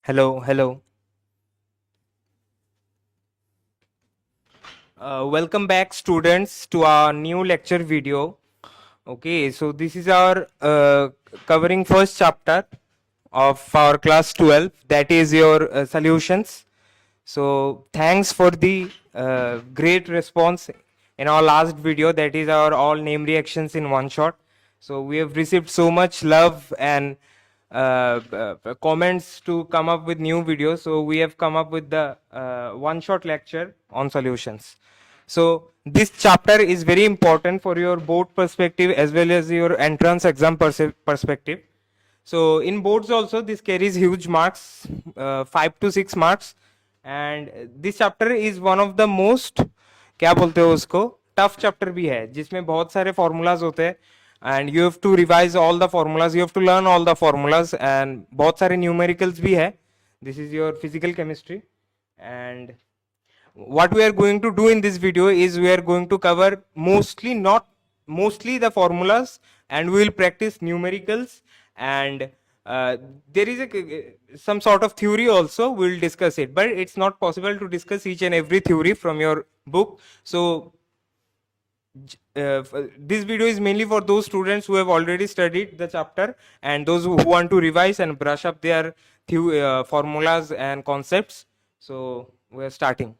Hello. Welcome back, students, to our new lecture video. Okay, so this is our covering first chapter of our class 12, that is your solutions. So thanks for the great response in our last video, that is our all name reactions in one shot. So we have received so much love and comments to come up with new videos. So we have come up with the one shot lecture on solutions. So this chapter is very important for your board perspective as well as your entrance exam perspective. So in boards also this carries huge marks, 5 to 6 marks, and this chapter is one of the most, क्या बोलते हो उसको, tough chapter भी है जिसमें बहुत सारे formulas होते हैं and you have to revise all the formulas, you have to learn all the formulas and बहुत सारे न्यूमेरिकल्स भी है. This is your physical chemistry and what we are going to do in this video is we are going to cover mostly the formulas, and we will practice numericals, and there is some sort of theory also. We will discuss it, but it's not possible to discuss each and every theory from your book. So this video is mainly for those students who have already studied the chapter and those who want to revise and brush up their formulas and concepts. So we are starting.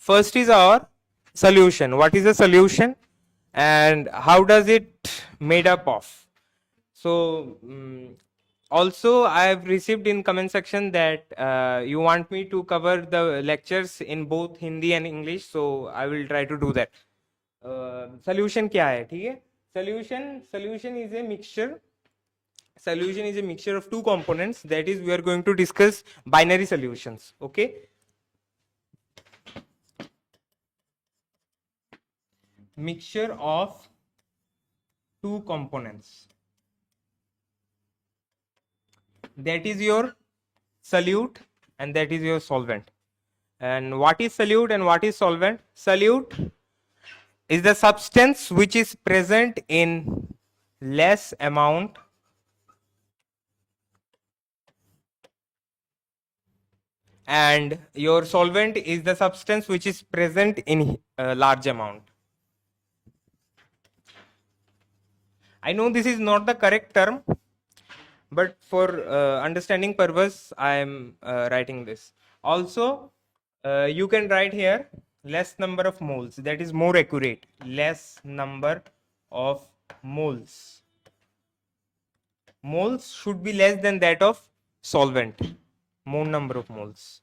First is our solution. What is a solution and how does it made up of? So also I have received in comment section that you want me to cover the lectures in both Hindi and English, so I will try to do that. Solution क्या है, ठीक है? Solution is a mixture. Solution is a mixture of two components. That is, we are going to discuss binary solutions. Okay. Mixture of two components, that is your solute and that is your solvent. And what is solute and what is solvent? Solute is the substance which is present in less amount and your solvent is the substance which is present in a large amount. I know this is not the correct term, but for understanding purpose I am writing this. Also you can write here less number of moles, that is more accurate, less number of moles. Moles should be less than that of solvent, more number of moles.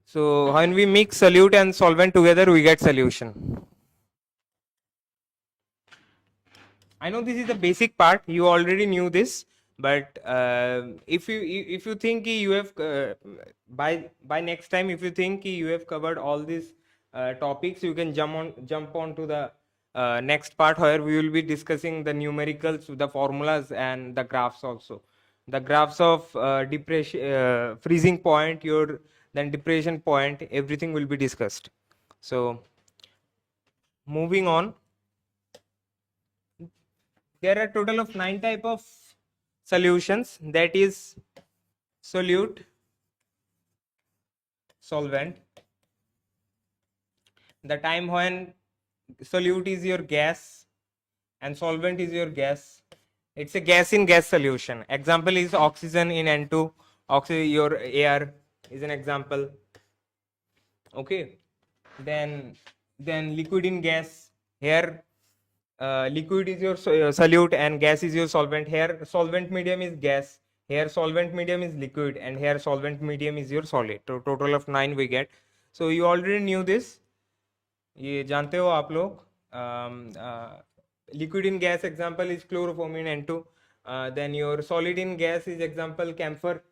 So when we mix solute and solvent together, we get solution. I know this is the basic part, you already knew this, but if you think you have by next time, if you think you have covered all these topics, you can jump on to the next part where we will be discussing the numericals, the formulas, and the graphs also. The graphs of depression, freezing point, then depression point, everything will be discussed. So moving on, there are a total of 9 type of solutions, that is solute, solvent. The time when solute is your gas and solvent is your gas, it's a gas in gas solution. Example is oxygen in N2, your air is an example. Okay, then liquid in gas, here liquid is your solute and gas is your solvent. Here solvent medium is gas, here solvent medium is liquid, and here solvent medium is your solid. So total of 9 we get. So you already knew this, ये जानते हो आप लोग. Liquid in gas example is chloroformine N2, then your solid in gas is example camphor,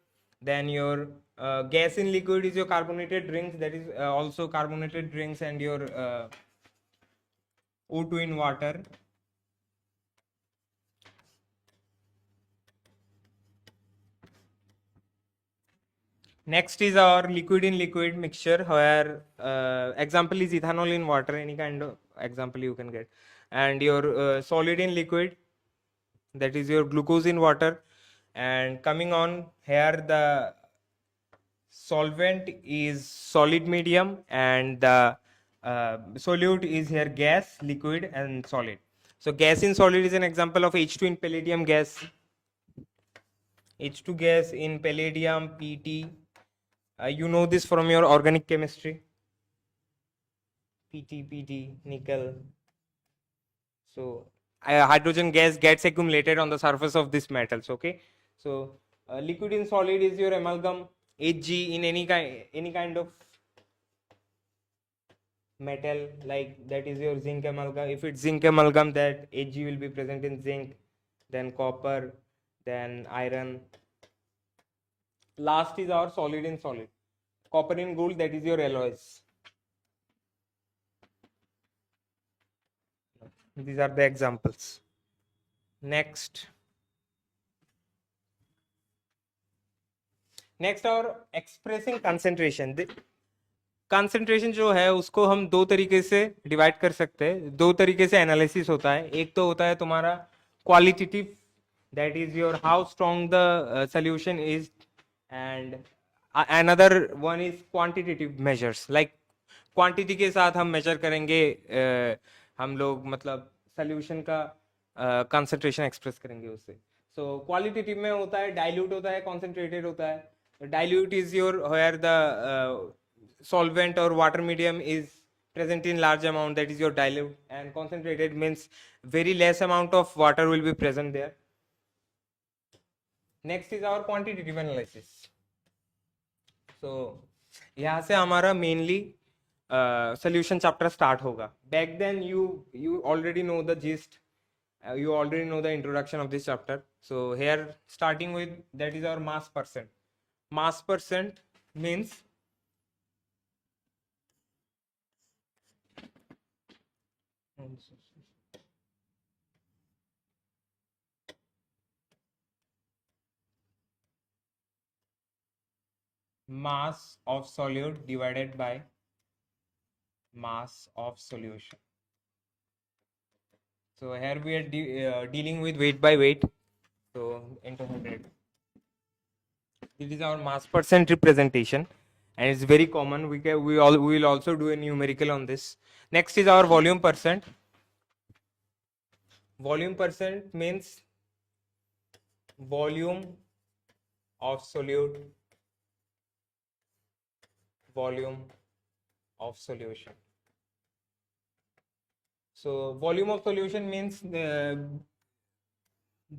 then your gas in liquid is your carbonated drinks, that is also carbonated drinks, and your O2 in water. Next is our liquid in liquid mixture, where example is ethanol in water, any kind of example you can get. And your solid in liquid, that is your glucose in water. And coming on here, the solvent is solid medium, and the solute is here gas, liquid, and solid. So gas in solid is an example of H2 in palladium gas. H2 gas in palladium, PT. You know this from your organic chemistry. PT, nickel. So hydrogen gas gets accumulated on the surface of these metals. Okay. So liquid in solid is your amalgam. Hg in any kind of metal, like that is your zinc amalgam. If it's zinc amalgam, that Hg will be present in zinc, then copper, then iron. Last is our solid in solid. Copper in gold, that is your alloys. These are the examples. Next और expressing concentration. Concentration जो है उसको हम दो तरीके से divide कर सकते हैं, दो तरीके से एनालिसिस होता है. एक तो होता है तुम्हारा qualitative, that is your how strong the solution is, and another one is quantitative measures. Like quantity के साथ हम मेजर करेंगे, हम लोग मतलब सोल्यूशन का कंसंट्रेशन एक्सप्रेस करेंगे उससे. सो क्वालिटेटिव में होता है डाइल्यूट होता है, कॉन्सेंट्रेटेड होता है. Dilute is your where the solvent or water medium is present in large amount, that is your dilute. And concentrated means very less amount of water will be present there. Next is our quantitative analysis. So यहाँ से हमारा mainly solution chapter start होगा. Back then you already know the gist, you already know the introduction of this chapter. So here starting with, that is our mass percent. Mass percent means mass of solute divided by mass of solution. So here we are dealing with weight by weight, so into 100. This is our mass percent representation, and it's very common. We will also do a numerical on this. Next is our volume percent. Volume percent means volume of solute, volume of solution. So volume of solution means the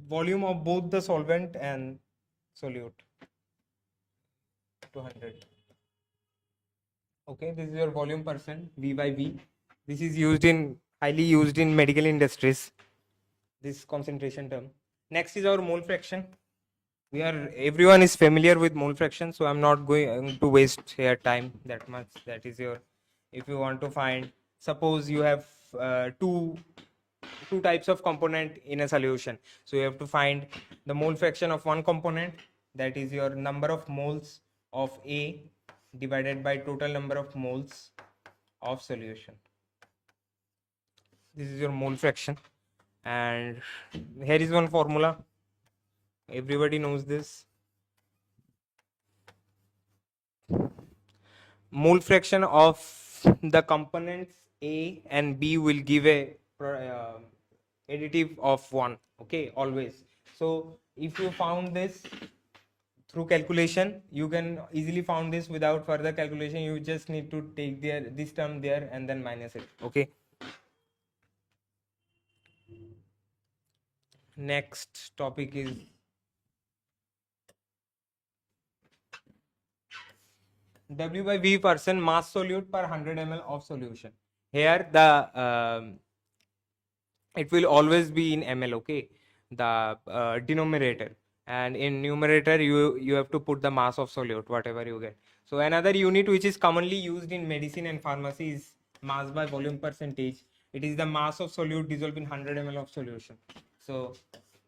volume of both the solvent and solute. 200. Okay, this is your volume percent, V by V. This is highly used in medical industries, this concentration term. Next is our mole fraction. Everyone is familiar with mole fraction, so I'm not going to waste here time that much. That is your, if you want to find, suppose you have two types of component in a solution, so you have to find the mole fraction of one component, that is your number of moles of A divided by total number of moles of solution. This is your mole fraction, and here is one formula. Everybody knows this. Mole fraction of the components A and B will give a additive of 1. Okay, always. So if you found this through calculation, you can easily found this without further calculation. You just need to take this term there and then minus it. Okay. Next topic is W by V percent mass solute per 100 ml of solution. Here the it will always be in ml. Okay, the denominator, and in numerator you have to put the mass of solute, whatever you get. So another unit which is commonly used in medicine and pharmacy is mass by volume percentage. It is the mass of solute dissolved in 100 ml of solution. So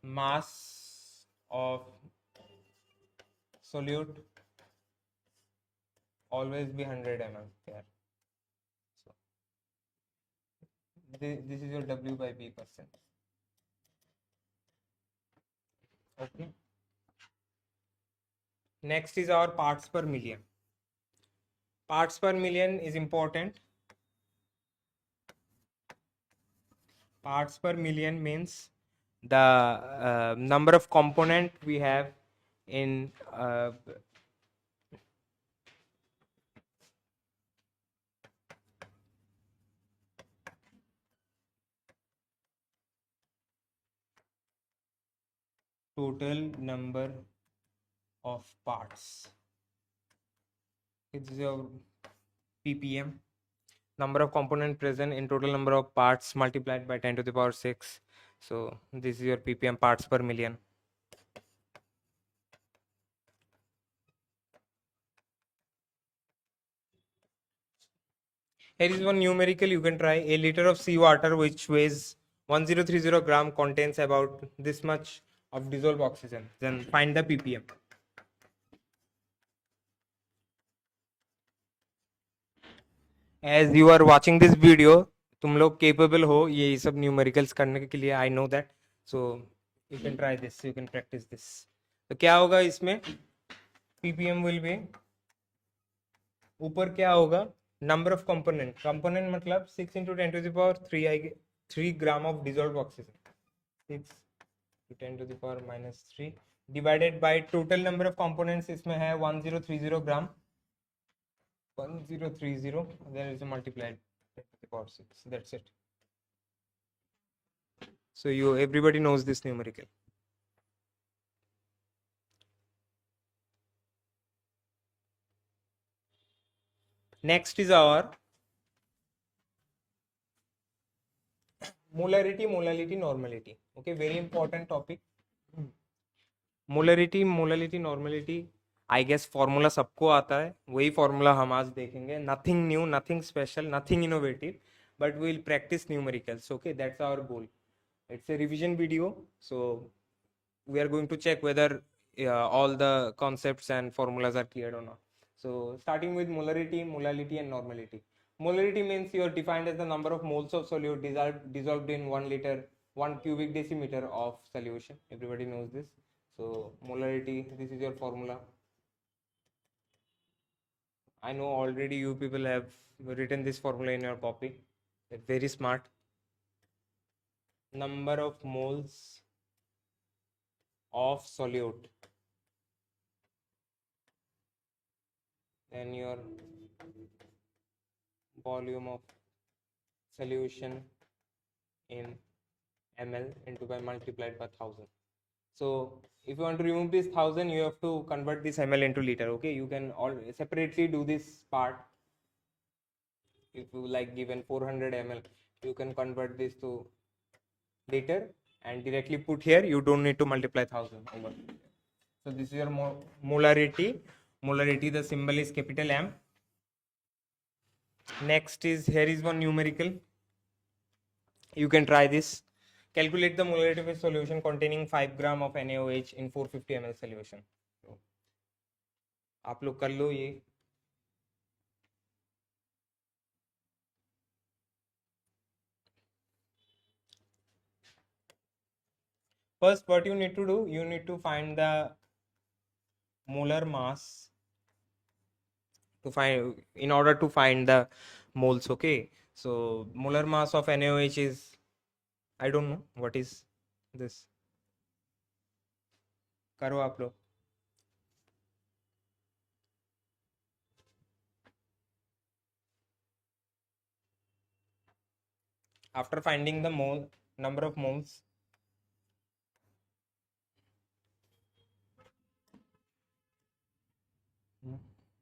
mass of solute always be 100 ml here. this is your W by B percent. Okay. Next is our parts per million. Parts per million is important. Parts per million means the number of component we have in total number of parts. This is your ppm, number of component present in total number of parts multiplied by 10 to the power 6. So this is your ppm, parts per million. Here is one numerical you can try. A liter of seawater which weighs 1030 gram contains about this much of dissolved oxygen. Then find the ppm. As you are watching this video, तुम लोग capable हो ये सब numerical करने के लिए, I know that. So you can try this, you can practice this. तो क्या होगा इसमें? ppm will be, ऊपर क्या होगा? Number of component. Component मतलब 6 into 10 to the power 3 I get 3 gram of dissolved oxygen. 6 to 10 to the power minus 3 divided by total number of components इसमें है 1030 gram. 1030, then it's multiplied 10 to the power 6. That's it. So everybody knows this numerical. Next is our molarity, molality, normality. Okay, very important topic. Molarity, molality, normality. I guess formula सबको आता है, वही formula हम आज देखेंगे. Nothing new, nothing special, nothing innovative, but we will practice numericals. Okay, that's our goal. It's a revision video, so we are going to check whether all the concepts and formulas are cleared or not. So starting with molarity, molality and normality. Molarity means you are defined as the number of moles of solute dissolved in 1 liter, 1 cubic decimeter of solution. Everybody knows this. So molarity, this is your formula. I know already you people have written this formula in your copy. They're very smart. Number of moles of solute, then your volume of solution in ml into by multiplied by 1000. So if you want to remove this 1000, you have to convert this ml into liter. Okay, you can all separately do this part. If you like given 400 ml, you can convert this to liter and directly put here. You don't need to multiply 1000 over. So this is your molarity. Molarity, the symbol is capital M. Next is, here is one numerical. You can try this. Calculate the molarity of a solution containing 5 gram of NaOH in 450 ml solution. So, आप लोग कर लो ये. First, what you need to do, you need to find the molar mass to find, in order to find the moles. Okay, so molar mass of NaOH is, I don't know what is this. करो आप लोग. After finding the number of moles,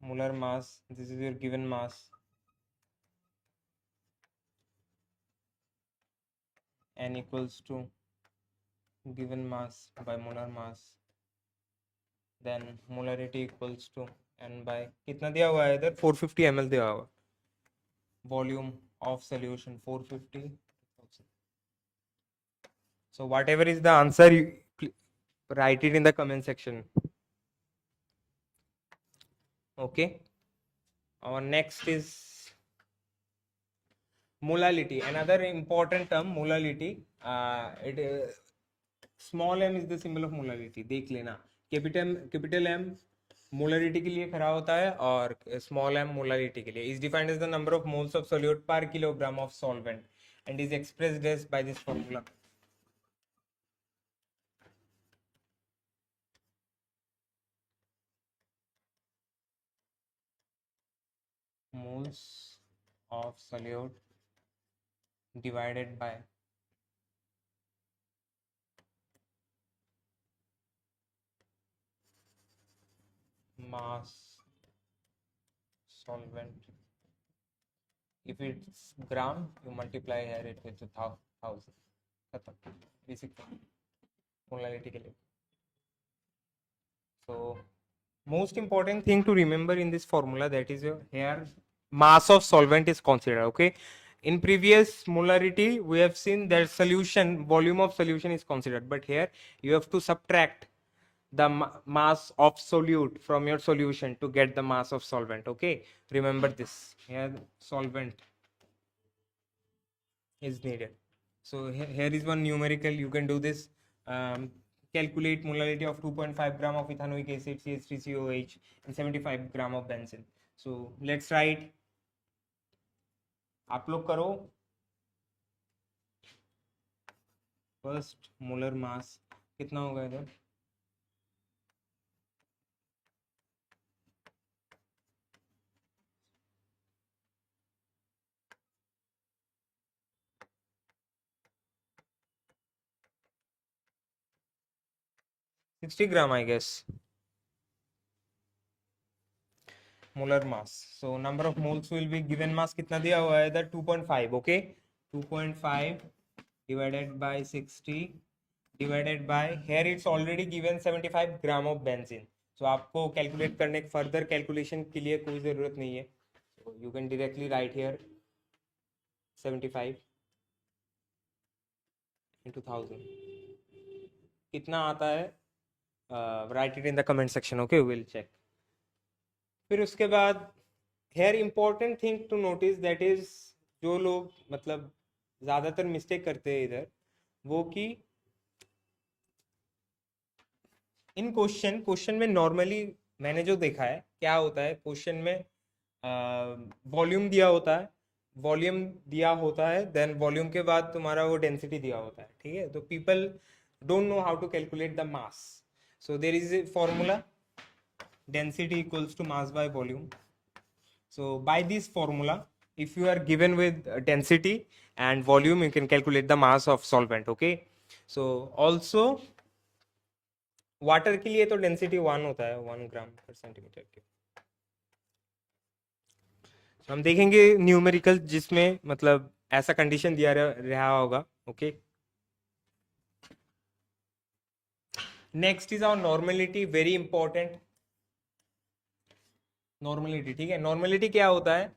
molar mass, this is your given mass, n equals to given mass by molar mass, then molarity equals to n by, कितना दिया हुआ है इधर, 450 ml दिया हुआ, volume of solution 450. So whatever is the answer, you write it in the comment section. Okay, our next is Molality, another important term, molality. It small m is the symbol of molality. देख लेना, capital M molarity के लिए खड़ा होता है और small m molarity के लिए. Is defined as the number of moles of solute per kilogram of solvent and is expressed as by this formula. Moles of solute divided by mass solvent. If it's gram, you multiply here it with 1000. खत्म, basic molarity के लिए. So most important thing to remember in this formula, that is your here mass of solvent is considered. Okay, in previous molarity we have seen that solution volume of solution is considered, but here you have to subtract the mass of solute from your solution to get the mass of solvent. Okay, remember this. Here solvent is needed. So here is one numerical. You can do this. Calculate molarity of 2.5 gram of ethanoic acid CH3COH and 75 gram of benzene. So let's write. आप लोग करो. First molar mass कितना होगा इधर? $60 grams, I guess. Molar mass. So number of moles will be given mass कितना दिया हुआ है इधर? 2.5. Okay, 2.5 divided by 60 divided by, here it's already given 75 gram of benzene. So आपको कैलकुलेट करने फर्दर कैलकुलेशन के लिए कोई ज़रूरत नहीं है. So you can directly write here 75 into 1000. कितना आता है? Write it in the comment section. Okay, we'll check. फिर उसके बाद here important thing to notice, that is जो लोग मतलब ज़्यादातर मिस्टेक करते हैं इधर, वो कि इन क्वेश्चन में नॉर्मली मैंने जो देखा है क्या होता है, क्वेश्चन में वॉल्यूम दिया होता है, देन वॉल्यूम के बाद तुम्हारा वो डेंसिटी दिया होता है. ठीक है, तो people don't know how to calculate the mass. So there is a formula, density equals to mass by volume. So by this formula, if you are given with density and volume, you can calculate the mass of solvent. Okay, so also water के लिए तो density 1 होता है, 1 ग्राम पर centimetre cube. हम देखेंगे numerical जिसमें मतलब ऐसा कंडीशन दिया रहा होगा. Okay, next is our normality, very important. Normality, ठीक है, नॉर्मेलिटी क्या होता है?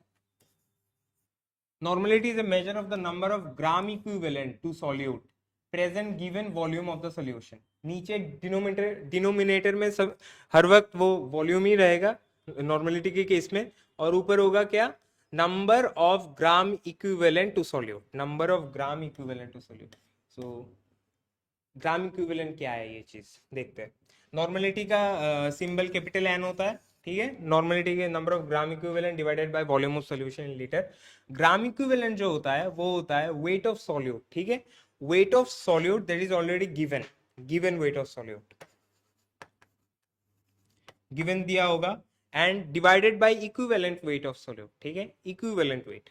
Normality is a measure of the number of gram equivalent to solute present given volume of the solution. नीचे डिनोमिनेटर में सब हर वक्त वो वॉल्यूम ही रहेगा नॉर्मेलिटी के केस में, और ऊपर होगा क्या? Number of gram equivalent to solute. Number of gram equivalent to solute. So gram equivalent क्या है, ये चीज देखते हैं. नॉर्मेलिटी का सिंबल कैपिटल एन होता है. ठीक है, नॉर्मेलिटी के number of gram equivalent divided by volume of solution in litre. Gram equivalent जो होता है वो होता है वेट ऑफ सॉल्यूट. ठीक है, weight of solute that is already given weight of solute given दिया होगा and divided by equivalent weight of solute. ठीक है, equivalent weight.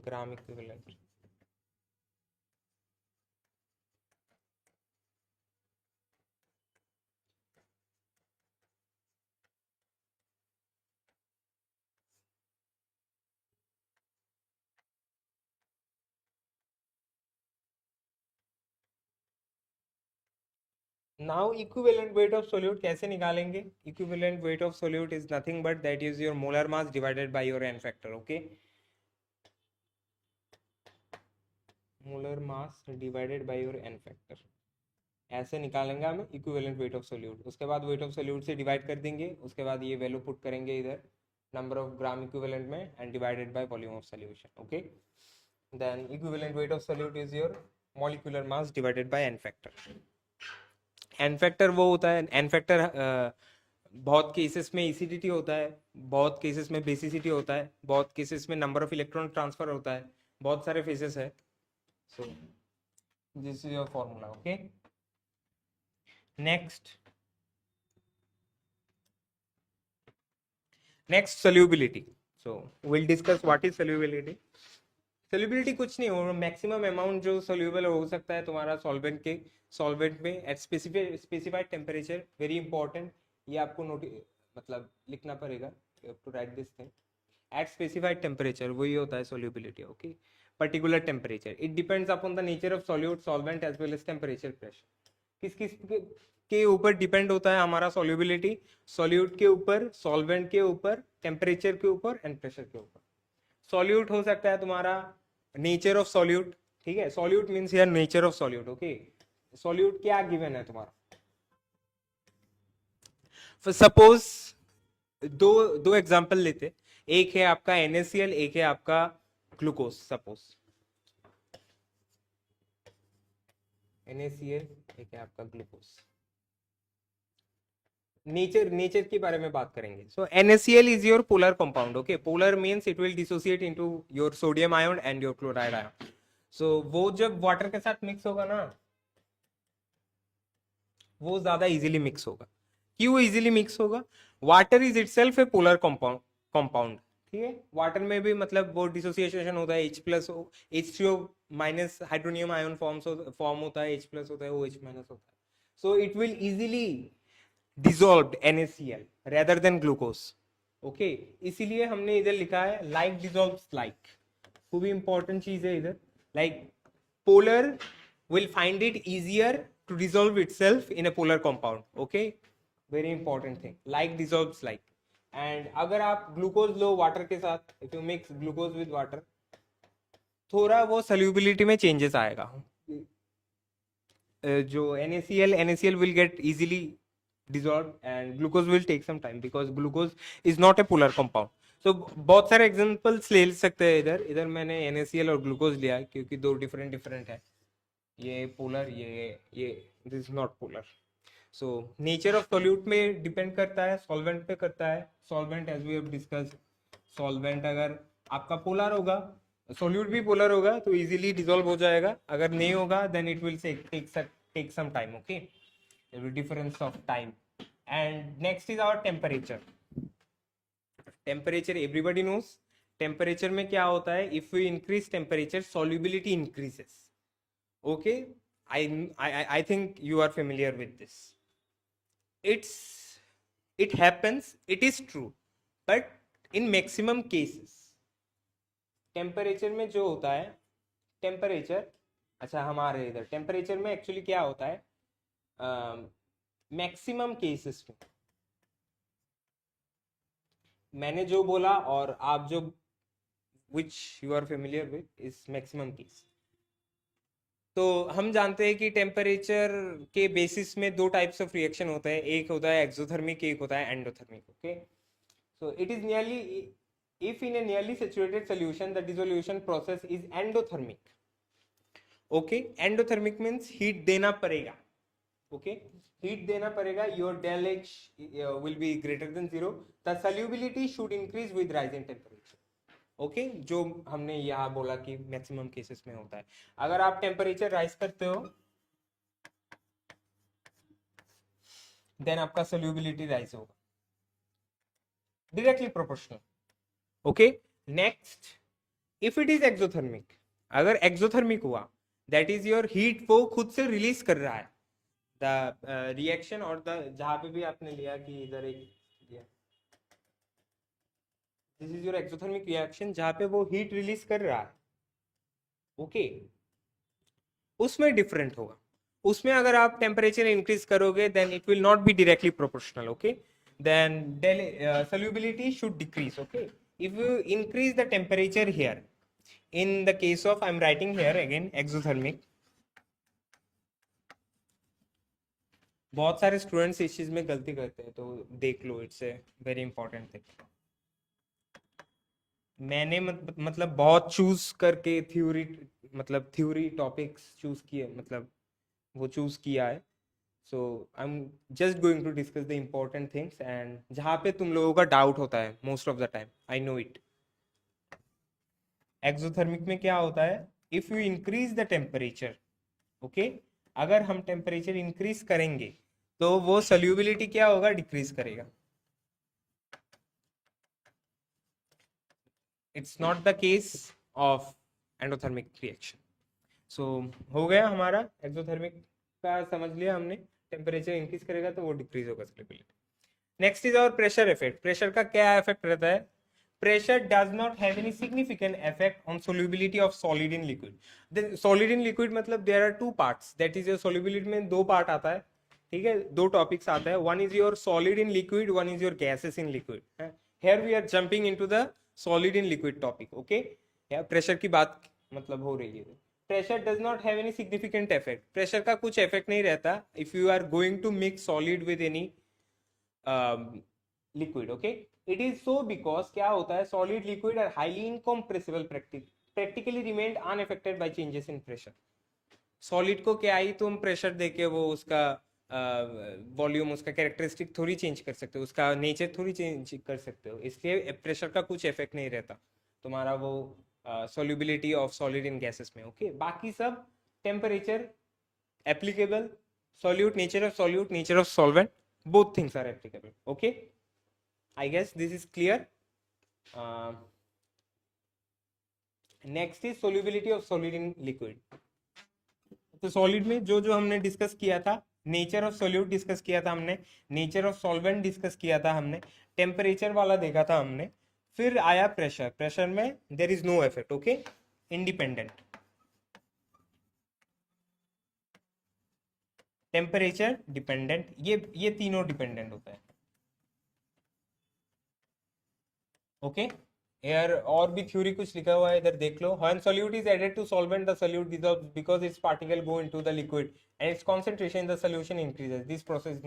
Gram equivalent. Now equivalent weight of solute कैसे निकालेंगे? Equivalent weight of solute is nothing but that is your molar mass divided by your n factor. Okay, molar mass divided by your n factor. ऐसे निकालेंगे हम equivalent weight of solute, उसके बाद weight of solute से divide कर देंगे, उसके बाद ये वैल्यू पुट करेंगे इधर नंबर ऑफ ग्राम इक्विवेलेंट में and divided by volume of solution. Okay, then equivalent weight of solute is your molecular mass divided by n factor. N factor वो होता है, एन फैक्टर बहुत केसेस में acidity होता है, बहुत केसेस में बेसिसिटी होता है, बहुत केसेस में नंबर ऑफ इलेक्ट्रॉन ट्रांसफर होता है, बहुत सारे फेजेस है. सो this is your formula. Okay, next solubility. So we'll discuss what is solubility. solubility कुछ नहीं हो, मैक्सिमम अमाउंट जो सोल्यूबल हो सकता है तुम्हारा सॉल्वेंट में at specified temperature. Very important, ये आपको मतलब लिखना पड़ेगा, to write this thing. At specified temperature वही होता है solubility. Okay, particular temperature, it depends upon the nature of solute, solvent as well as temperature, pressure. किस किस के ऊपर डिपेंड होता है हमारा सॉल्युबिलिटी? सॉल्यूट के ऊपर, सॉल्वेंट के ऊपर, टेम्परेचर के ऊपर एंड प्रेशर के ऊपर. सॉल्यूट हो सकता है तुम्हारा नेचर ऑफ सॉल्यूट. ठीक है, सॉल्यूट मींस यार nature of solute. Okay, solute क्या गिवन है तुम्हारा? सपोज दो दो एग्जांपल लेते, एक है आपका NaCl, एक है आपका ग्लूकोज. सपोज NaCl, एक है आपका ग्लूकोज. नेचर के बारे में बात करेंगे. So NaCl is your polar compound. Okay, polar means it will dissociate into your sodium ion and your chloride ion. So वो जब वाटर के साथ मिक्स होगा ना, वो ज्यादा इजीली मिक्स होगा. क्यों इजीली मिक्स होगा? Water is itself A polar compound. ठीक है, वाटर में भी मतलब वो डिसोसिएशन होता है, H+O minus hydronium ion form होता है, H+ होता है, OH- होता है. So it will easily dissolved NaCl rather than glucose. Okay, इसीलिए हमने इधर लिखा है like dissolves like. वो भी इंपॉर्टेंट चीज है इधर. like polar will find it easier to dissolve itself in a polar compound. okay, very important thing, like dissolves like. and अगर आप ग्लूकोज लो वाटर के साथ, if you mix glucose with water, थोड़ा वो solubility में changes आएगा. जो NaCl will get easily dissolved and glucose will take some time because glucose is not a polar compound. So बहुत सारे एग्जांपल्स ले सकते हैं इधर. इधर मैंने NaCl और ग्लूकोज लिया क्योंकि दो डिफरेंट है. ये पोलर, ये this is not polar. So nature of solute में डिपेंड करता है, सॉल्वेंट पे करता है. Solvent as we have discuss, solvent अगर आपका पोलर होगा, सॉल्यूट भी पोलर होगा तो इजीली डिसॉल्व हो जाएगा. अगर नहीं होगा then it will take some time. Okay, there will be difference of time. And next is our temperature. Temperature everybody knows. Temperature में क्या होता है? If we increase temperature, solubility increases. Okay, I think you are familiar with this. It happens, it is true, but in maximum cases. Temperature में जो होता है, temperature, अच्छा हमारे इधर टेम्परेचर में एक्चुअली क्या होता है? मैक्सिमम केसेस में मैंने जो बोला और आप जो which you are familiar with is maximum case. तो हम जानते हैं कि टेम्परेचर के बेसिस में दो टाइप्स ऑफ रिएक्शन होते हैं, एक होता है एक्सोथर्मिक, एक होता है endothermic. Okay, so it is nearly, if in a nearly saturated solution the dissolution process is endothermic. okay, endothermic means heat देना पड़ेगा. okay, heat देना पड़ेगा, your del H will be greater than 0. the solubility should increase with rise in temperature. okay, जो हमने यहाँ बोला कि maximum cases में होता है. अगर आप टेम्परेचर राइज करते हो देन आपका सोल्यूबिलिटी राइज होगा, directly proportional. Okay, next, if it is exothermic, अगर एक्सोथर्मिक हुआ दैट इज योर हीट वो खुद से रिलीज कर रहा है द रिएक्शन, और द जहां पे भी आपने लिया कि इधर एक this is your exothermic reaction जहां पे वो हीट रिलीज कर रहा है. ओके, उसमें डिफरेंट होगा. उसमें अगर आप टेम्परेचर इंक्रीज करोगे then it will not be directly proportional. Okay, then solubility should decrease. okay, if you increase the temperature here, in the case of I'm writing here again exothermic, बहुत सारे students इस चीज में गलती करते हैं, तो देख लो, it's a very important thing. मैंने मतलब बहुत चूज करके थ्योरी, मतलब थ्योरी टॉपिक्स चूज किए, मतलब वो चूज किया है। So I am just going to discuss the important things, and जहाँ पे तुम लोगों का डाउट होता है most of the time, I know it. Exothermic में क्या होता है, if you increase the temperature, okay, अगर हम टेम्परेचर इंक्रीज करेंगे तो वो सोल्यूबिलिटी क्या होगा, डिक्रीज करेगा। It's not the case of endothermic reaction. So हो गया हमारा एक्सोथर्मिक का, समझ लिया हमने, टेम्परेचर इंक्रीज करेगा तो वो डिक्रीज होगा सोल्यूबिलिटी। नेक्स्ट इज और प्रेशर इफेक्ट। प्रेशर का क्या इफेक्ट रहता है, pressure does not have any significant effect on solubility of solid in liquid. The solid in liquid मतलब there are two parts, that is your solubility में दो part आता है, ठीक है, दो टॉपिक्स आता है, one is your solid in liquid, one is your gases in liquid. Here we are jumping into the solid in liquid topic, okay? Pressure की बात मतलब हो रही है। Pressure does not have any significant effect, pressure का कुछ effect नहीं रहता if you are going to mix solid with any liquid, okay. It is so because क्या होता है, solid liquid are highly incompressible, practically remained unaffected by changes in pressure. Solid को क्या ही तुम प्रेशर देके वो उसका वॉल्यूम, उसका कैरेक्टरिस्टिक थोड़ी चेंज कर सकते हो, उसका नेचर थोड़ी चेंज कर सकते हो, इसलिए प्रेशर का कुछ इफेक्ट नहीं रहता तुम्हारा वो solubility of solid in gases में, ओके। बाकी सब temperature applicable, solute, nature of solute, nature of solvent, both things are applicable, okay? I guess this is clear. Next is solubility of solid in liquid. तो solid में जो जो हमने discuss किया था, नेचर ऑफ सोल्यूट डिस्कस किया था हमने, नेचर ऑफ सॉल्वेंट डिस्कस किया था हमने, टेम्परेचर वाला देखा था हमने, फिर आया प्रेशर। प्रेशर में there is no effect, okay, independent. Temperature dependent, ये तीनों डिपेंडेंट होता है, ओके। यार और भी थ्योरी कुछ लिखा हुआ है इधर देख लो। When solute is added to solvent the solute dissolves because its particle go into the liquid and its concentration in the solution increases. This process is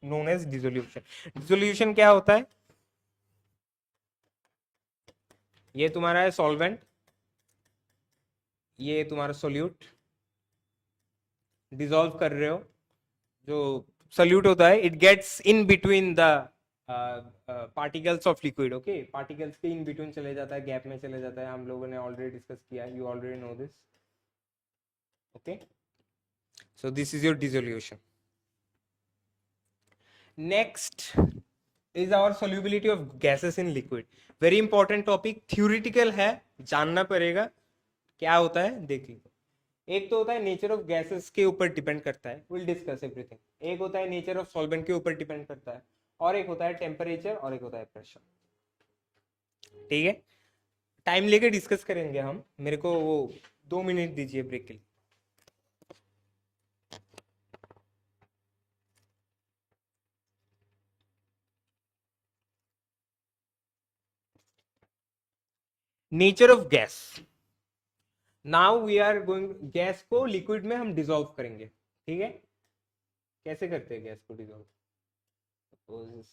known as dissolution. Dissolution क्या होता है, ये तुम्हारा है सॉल्वेंट, ये तुम्हारा solute, dissolve कर रहे हो, जो सॉल्यूट होता है it gets in between the particles of liquid, okay, particles के इन बिटवीन चले जाता है, गैप में चले जाता है, हम लोगों ने ऑलरेडी डिस्कस किया है, you already know this, okay. So this is your dissolution. Next is our solubility of gases in liquid. Very important topic, theoretical है, जानना पड़ेगा क्या होता है, देख लीजिए। एक तो होता है नेचर ऑफ गैसेस के ऊपर डिपेंड करता है, विल डिस्कस एवरीथिंग। एक होता है नेचर ऑफ सॉल्वेंट के ऊपर डिपेंड करता है, और एक होता है टेम्परेचर, और एक होता है प्रेशर, ठीक है। टाइम लेके डिस्कस करेंगे हम, मेरे को वो 2 मिनट दीजिए ब्रेक के लिए। Nature of gas, now we are going, gas को लिक्विड में हम डिसॉल्व करेंगे, ठीक है। कैसे करते हैं गैस को डिसॉल्व, सपोज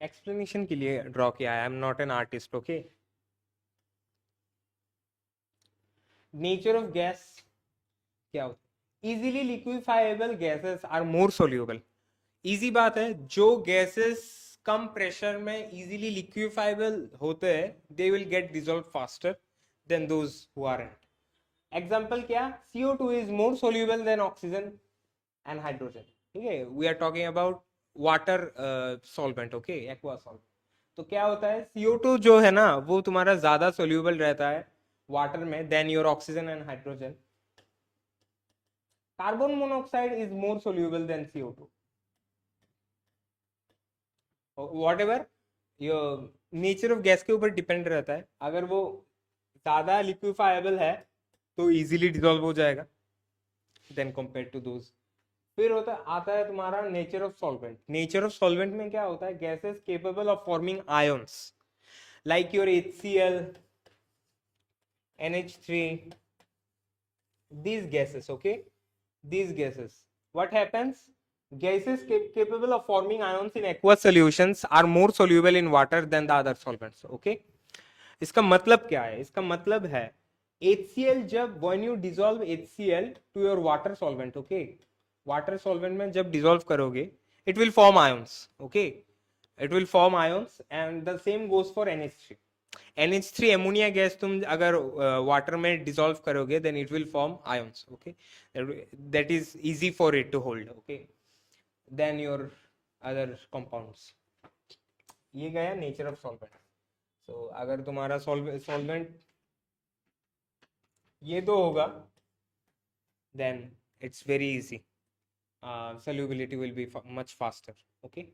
एक्सप्लेनेशन के लिए ड्रॉ किया है, I am not an artist, okay. Nature of gas क्या होता है, easily liquefiable gases are more soluble. Easy बात है, जो गैसेस कम प्रेशर में इजीली लिक्विफाइबल होते हैं, they will get dissolve faster than those who aren't. Example क्या, CO2 is more soluble than oxygen and hydrogen, ठीक है। We are talking about water solvent, okay, aqua solvent. तो क्या होता है, CO2 जो है ना, वो तुम्हारा ज्यादा सोल्यूबल रहता है वाटर में then your oxygen and hydrogen. Carbon monoxide is more soluble than CO2, whatever your nature of gas के ऊपर डिपेंड रहता है। अगर वो ज्यादा लिक्विफाइबल है तो इजीली डिसॉल्व हो जाएगा देन कंपेयर टू दोज। फिर होता आता है तुम्हारा nature of solvent. Nature of solvent में क्या होता है, gases capable of forming ions like your HCl, NH3, these gases, okay, these gases, what happens, gases capable of forming ions in aqueous solutions are more soluble in water than the other solvents, okay. इसका मतलब क्या है, इसका मतलब है HCl जब when you dissolve HCl to your water solvent, okay, water solvent में जब dissolve करोगे it will form ions, okay, it will form ions and the same goes for NH3. NH3 ammonia gas तुम अगर water में dissolve करोगे then it will form ions, okay, that is easy for it to hold, okay, than your other compounds. ये गया nature of solvent. So अगर तुम्हारा solvent ये तो होगा then it's very easy, solubility will be much faster, okay.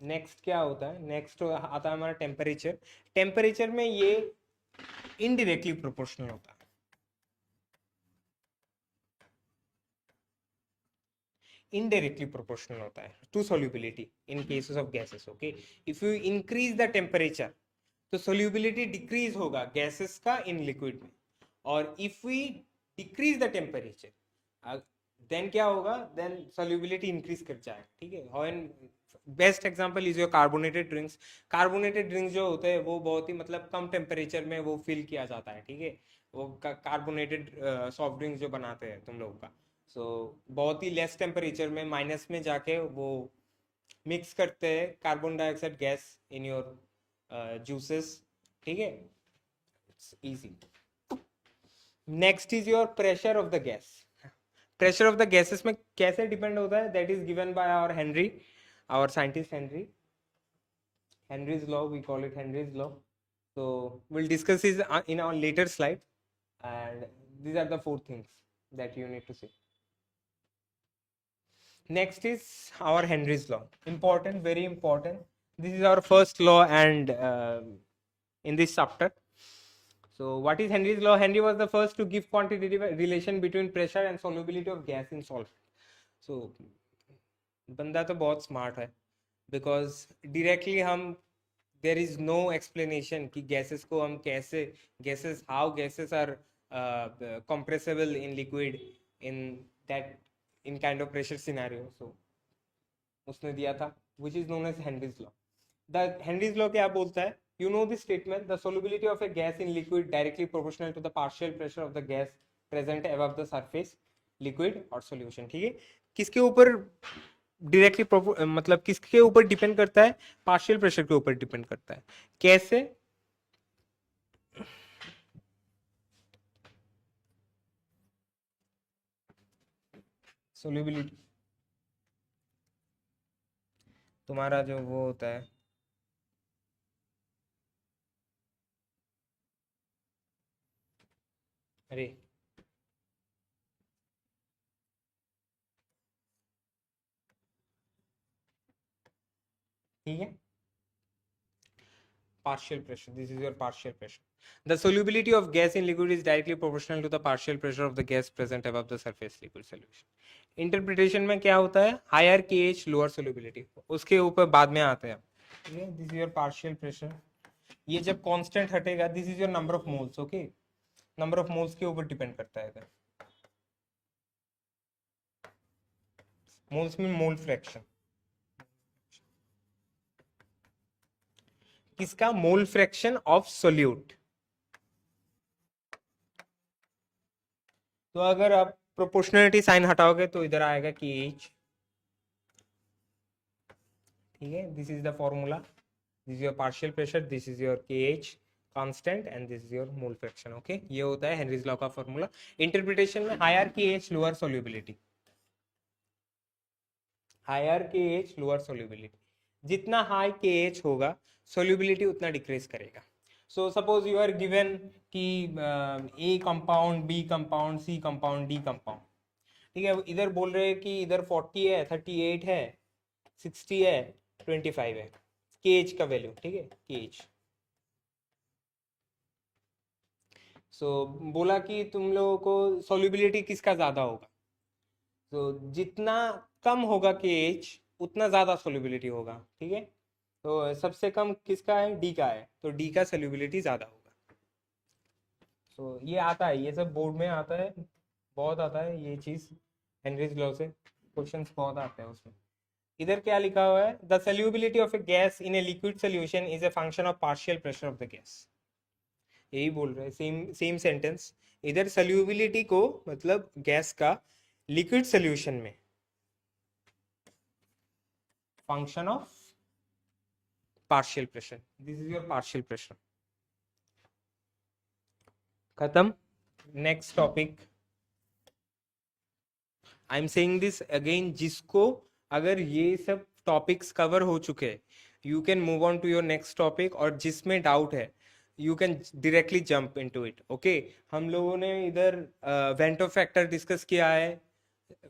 Next क्या होता है, नेक्स्ट आता है हमारा टेम्परेचर. टेम्परेचर में ये इनडायरेक्टली प्रोपोर्शनल होता है, indirectly proportional होता है to solubility in cases of gases, okay. if you increase the temperature तो solubility decrease होगा gases का in liquid में, और if we decrease the temperature then क्या होगा, then solubility increase कर जाएगा, ठीक है. when best example is your carbonated drinks. Carbonated drinks जो होते हैं वो बहुत ही मतलब कम टेम्परेचर में वो फिल किया जाता है, ठीक है. वो कार्बोनेटेड सॉफ्ट ड्रिंक्स जो बनाते हैं तुम लोगों का, सो बहुत ही लेस टेम्परेचर में माइनस में जाके वो मिक्स करते हैं carbon dioxide gas in your juices, ठीक है. It's easy. Next is your pressure of the gas. Pressure of the gases में कैसे डिपेंड होता है, that is given by our Henry, our scientist Henry's law, we call it Henry's law. So we'll discuss this in our later slide, and these are the 4 things that you need to see. Next is our Henry's law, important, very important. This is our first law and in this chapter. So what is Henry's law? Henry was the first to give quantitative relation between pressure and solubility of gas in solvent. So बंदा तो बहुत smart है, because directly हम there is no explanation कि gases को हम कैसे, gases how gases are compressible in liquid in that in kind of pressure scenario. So उसने दिया था which is known as Henry's law. The Henry's law क्या बोलता है, you know this statement, the solubility of a gas in liquid directly proportional to the partial pressure of the gas present above the surface liquid और solution, ठीक है. किसके ऊपर directly मतलब किसके ऊपर डिपेंड करता है, पार्शियल प्रेशर के ऊपर डिपेंड करता है. कैसे, सोल्यूबिलिटी तुम्हारा जो वो होता है, अरे ठीक है, partial pressure, this is your partial pressure. The solubility of gas in liquid is directly proportional to the partial pressure of the gas present above the surface liquid solution. Interpretation में क्या होता है, हायर KH लोअर सोल्युबिलिटी, उसके ऊपर बाद में आते हैं. This is your partial pressure. ये जब कांस्टेंट हटेगा, this is your number of moles, okay, number of moles के ऊपर डिपेंड करता है. मोल्स में मोल फ्रैक्शन, किसका, मोल फ्रैक्शन ऑफ सोल्यूट. तो अगर आप प्रोपोर्शनलिटी साइन हटाओगे तो इधर आएगा KH, ठीक है. This is the formula, this is your partial pressure, this is your KH constant and this is your mole fraction, okay. ये होता है हेनरीज लॉ का फॉर्मूला. इंटरप्रिटेशन में higher KH lower solubility, higher KH lower solubility, जितना high KH होगा solubility उतना decrease करेगा. So suppose you are given कि A compound, B compound, C compound, D compound, ठीक है. इधर बोल रहे हैं कि इधर 40 है, 38 है, 60 है, 25 है KH का वैल्यू, ठीक है, KH. सो बोला कि तुम लोगों को सोल्युबिलिटी किसका ज्यादा होगा, तो जितना कम होगा KH उतना ज्यादा सोल्युबिलिटी होगा, ठीक है. तो सबसे कम किसका है, D का है, तो D का सोल्युबिलिटी ज्यादा होगा. ये आता है, ये सब बोर्ड में आता है, बहुत आता है ये चीज, हेनरीज लॉ से क्वेश्चंस बहुत आते हैं उसमें। इधर क्या लिखा हुआ है, the solubility of a gas in a liquid solution is a function of partial pressure of the gas. यही बोल रहे हैं, सेम सेम सेंटेंस। इधर सॉल्युबिलिटी को मतलब गैस का लिक्विड सोल्यूशन में function of partial pressure, this is your partial pressure. खत्म। Next topic, I am saying this again, जिसको अगर ये सब टॉपिक्स कवर हो चुके हैं, you can move on to your next topic, और जिसमें डाउट है you can directly jump into it. Okay, हम लोगों ने इधर वेंटो फैक्टर डिस्कस किया है,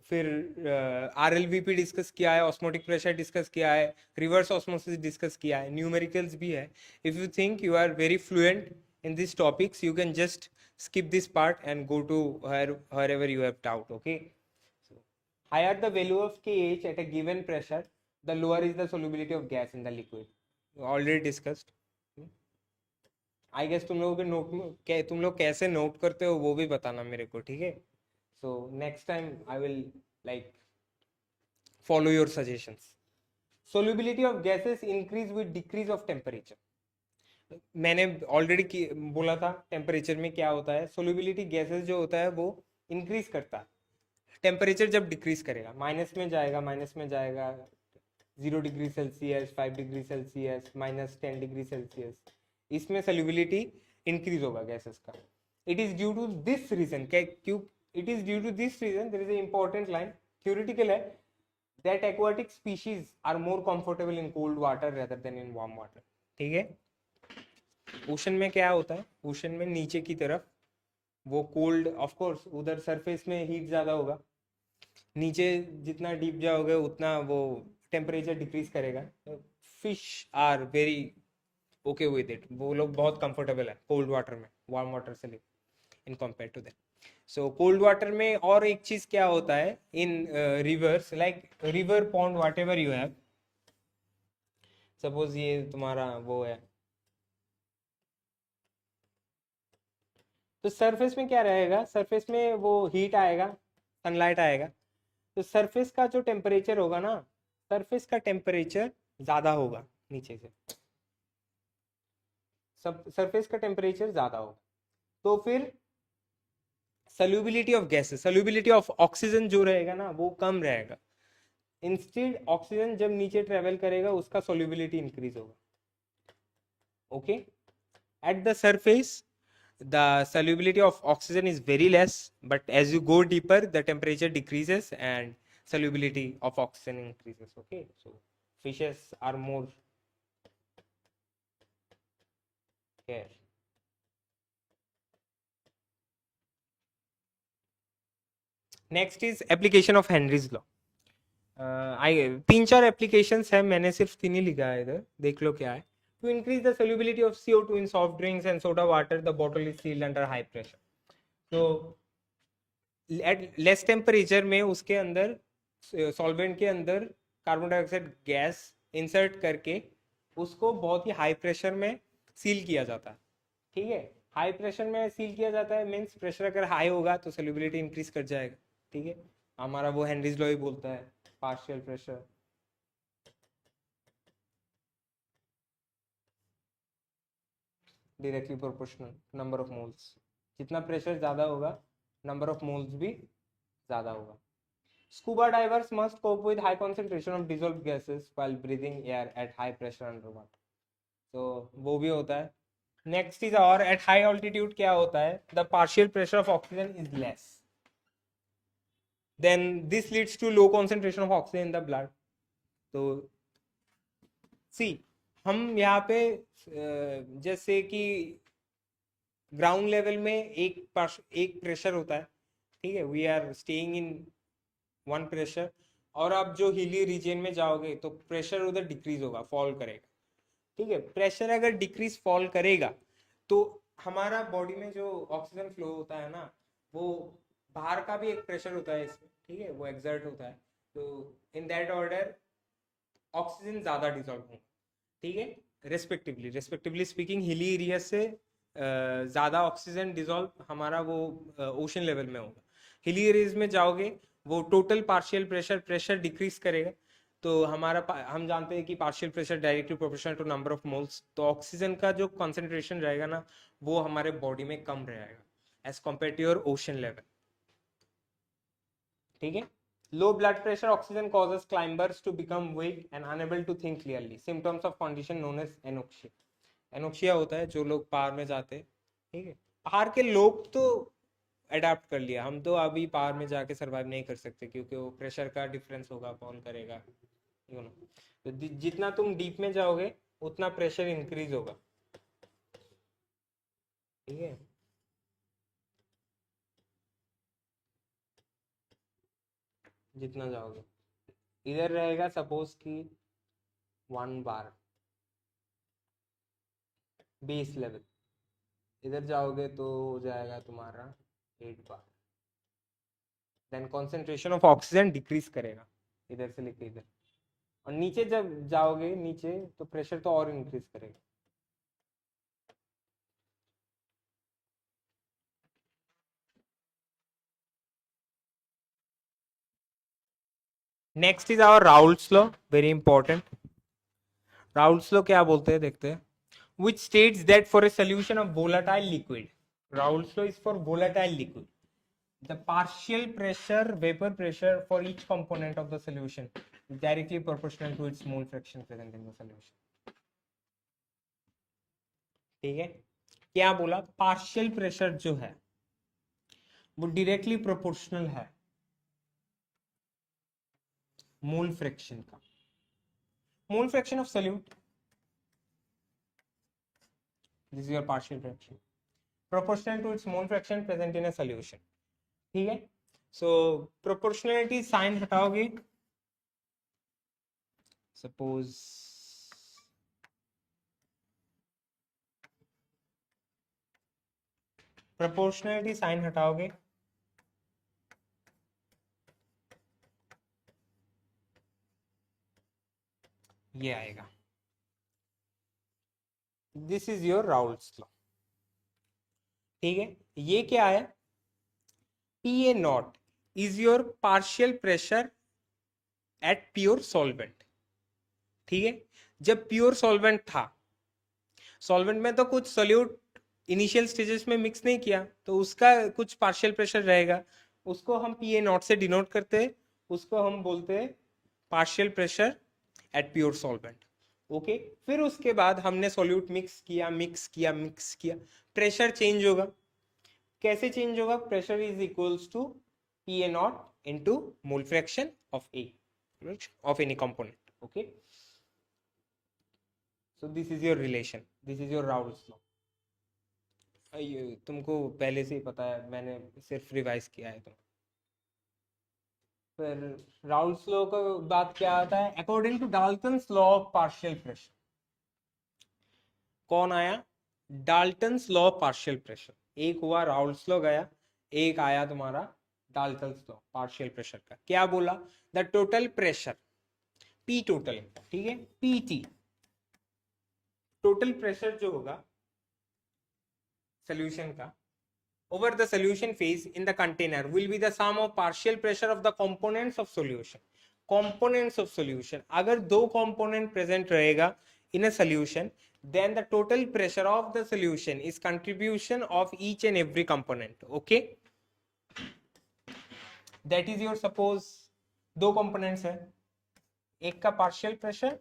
फिर आरएलवीपी डिस्कस किया है, ऑस्मोटिक प्रेशर डिस्कस किया है, रिवर्स ऑस्मोसिस डिस्कस किया है, न्यूमेरिकल्स भी है। If you think you are very fluent in these topics, you can just skip this part and go to wherever you have doubt. Okay, so higher the value of kh at a given pressure, the lower is the solubility of gas in the liquid. Already discussed. I guess तुम लोगों के note, तुम लोग कैसे note करते हो वो भी बताना मेरे को, ठीक है? So next time I will like follow your suggestions. Solubility of gases increase with decrease of temperature. मैंने ऑलरेडी बोला था टेम्परेचर में क्या होता है, सोल्यूबिलिटी गैसेस जो होता है वो इंक्रीज करता है टेम्परेचर जब डिक्रीज करेगा, माइनस में जाएगा, 0 degree Celsius, 5 degree Celsius, -10 degree Celsius, इसमें सोल्यूबिलिटी इंक्रीज होगा गैसेस का। It is due to this reason, क्यों it is due to this reason, there is a important line, theoretical है, that aquatic species are more comfortable in cold water rather than in warm water. ठीक है, ocean में क्या होता है, ocean में नीचे की तरफ वो कोल्ड, ऑफ कोर्स उधर सरफेस में हीट ज़्यादा होगा, नीचे जितना डीप जाओगे उतना वो टेम्परेचर डिक्रीज करेगा। Fish are very okay with it, वो लोग बहुत कंफर्टेबल है कोल्ड वाटर में, वार्म वाटर से in compare to that. So cold water में और एक चीज क्या होता है, in rivers, like river, pond, whatever you have, suppose ये तुम्हारा वो है, तो सरफेस में क्या रहेगा, सरफेस में वो हीट आएगा, सनलाइट आएगा, तो सरफेस का जो टेम्परेचर होगा ना, सरफेस का टेम्परेचर ज्यादा होगा नीचे से, सब सरफेस का टेम्परेचर ज्यादा होगा, तो फिर solubility of gases, solubility of oxygen जो रहेगा ना वो कम रहेगा, इंस्टेड ऑक्सीजन जब नीचे ट्रेवल करेगा उसका सॉल्युबिलिटी इंक्रीज होगा। Okay, at the surface the solubility of oxygen is very less, but as you go deeper the temperature decreases and solubility of oxygen increases. Okay, so fishes are more here. Next is application of Henry's law. तीन चार applications है, मैंने सिर्फ 3 ही लिखा है इधर, देख लो क्या है। To increase the solubility of CO2 in soft drinks and soda water, the bottle is sealed under high pressure. So at less temperature में उसके अंदर सॉल्वेंट के अंदर कार्बन डाइऑक्साइड गैस इंसर्ट करके उसको बहुत ही हाई प्रेशर में सील किया जाता है। ठीक है, हाई प्रेशर में सील किया जाता है, मीन्स प्रेशर अगर हाई होगा तो सॉल्युबिलिटी इंक्रीज कर जाएगा। ठीक है, हमारा वो हेनरीज लॉ ही बोलता है, partial pressure directly proportional number of moles, जितना प्रेशर ज्यादा होगा नंबर ऑफ मोल्स भी ज्यादा होगा। Scuba divers must cope with high concentration of dissolved gases while breathing air at high pressure under water, तो वो भी होता है। नेक्स्ट इज, और एट हाई ऑल्टीट्यूड क्या होता है, the partial pressure of oxygen is less, then this leads to low concentration of oxygen in the blood. तो सी, हम यहाँ पे जैसे कि ग्राउंड लेवल में एक प्रेशर होता है, ठीक है, we are staying in one pressure, और आप जो हिली रीजन में जाओगे तो प्रेशर उधर डिक्रीज होगा, फॉल करेगा। ठीक है, प्रेशर अगर डिक्रीज फॉल करेगा तो हमारा बॉडी में जो ऑक्सीजन फ्लो होता है ना, वो बाहर का भी एक प्रेशर होता है इसमें, ठीक है, वो एक्सर्ट होता है, तो इन दैट ऑर्डर ऑक्सीजन ज्यादा डिसॉल्व होगा। ठीक है, रेस्पेक्टिवली स्पीकिंग हिली एरिया से ज़्यादा ऑक्सीजन डिजॉल्व हमारा वो ओशन लेवल में होगा। हिली एरियाज में जाओगे वो टोटल पार्शियल प्रेशर डिक्रीज करेगा। तो हम जानते हैं कि partial pressure directly proportional to number of moles, तो ऑक्सीजन का जो कॉन्सेंट्रेशन रहेगा ना वो हमारे बॉडी में कम रहेगा as compare to your ocean level. ठीक है। Low blood pressure oxygen causes climbers to become weak and unable to think clearly, symptoms of condition known as anoxia. Anoxia होता है जो लोग पहाड़ में जाते हैं। ठीक है, पहाड़ के लोग तो अडाप्ट कर लिया, हम तो अभी पहाड़ में जाके सरवाइव नहीं कर सकते क्योंकि वो प्रेशर का डिफरेंस होगा, कौन करेगा, यू नो। तो जितना तुम डीप में जाओगे उतना प्रेशर इंक्रीज होगा। ठीक है, जितना जाओगे। इधर रहेगा सपोज कि 1 बार बेस लेवल, इधर जाओगे तो हो जाएगा तुम्हारा 8 बार। Then concentration of oxygen decrease करेगा इधर से लेके इधर, और नीचे जब जाओगे नीचे तो प्रेशर तो और इंक्रीज करेगा। Next is our Raoult's law, very important. Raoult's law क्या बोलते हैं देखते हैं। which states that for a solution of volatile liquid, Raoult's law is for volatile liquid, the partial pressure, vapor pressure for each component of the solution is directly proportional to its mole fraction present in the solution. ठीक है, क्या बोला, partial pressure जो है वो directly proportional है mole fraction का। मोल fraction of solute, this is your partial fraction, proportional to its mole fraction present in a solution. ठीक है, सो प्रोपोर्शनलिटी साइन हटाओगे, सपोज प्रोपोर्शनलिटी साइन हटाओगे, ये आएगा। This is your Raoult's law. ठीक है, ये क्या है, P A naught is your partial pressure at pure solvent. ठीक है, जब प्योर सॉल्वेंट था, सॉल्वेंट में तो कुछ सोल्यूट इनिशियल स्टेजेस में मिक्स नहीं किया तो उसका कुछ पार्शियल प्रेशर रहेगा, उसको हम पी ए नॉट से डिनोट करते हैं, उसको हम बोलते हैं partial pressure at pure solvent. Okay, फिर उसके बाद हमने सॉल्यूट मिक्स किया, प्रेशर चेंज होगा। कैसे चेंज होगा, pressure is equals to P A naught into mole fraction of A of any component. Okay, so this is your relation, this is your Raoult's law. तुमको पहले से ही पता है, मैंने सिर्फ रिवाइज किया है। तो फिर राउल्ट्स लॉ का बात क्या आता है, according to Dalton's law of partial pressure. कौन आया, Dalton's law of partial pressure. एक हुआ राउल्ट्स लॉ गया, एक आया तुम्हारा डाल्टन्स लॉ पार्शियल प्रेशर का। क्या बोला, the total pressure P total, ठीक है, पी टी, टोटल प्रेशर जो होगा सोल्यूशन का over the solution phase in the container will be the sum of partial pressure of the components of solution. Components of solution, अगर दो component present रहेगा in a solution, then the total pressure of the solution is contribution of each and every component. Okay, that is your, suppose दो components है, एक का partial pressure,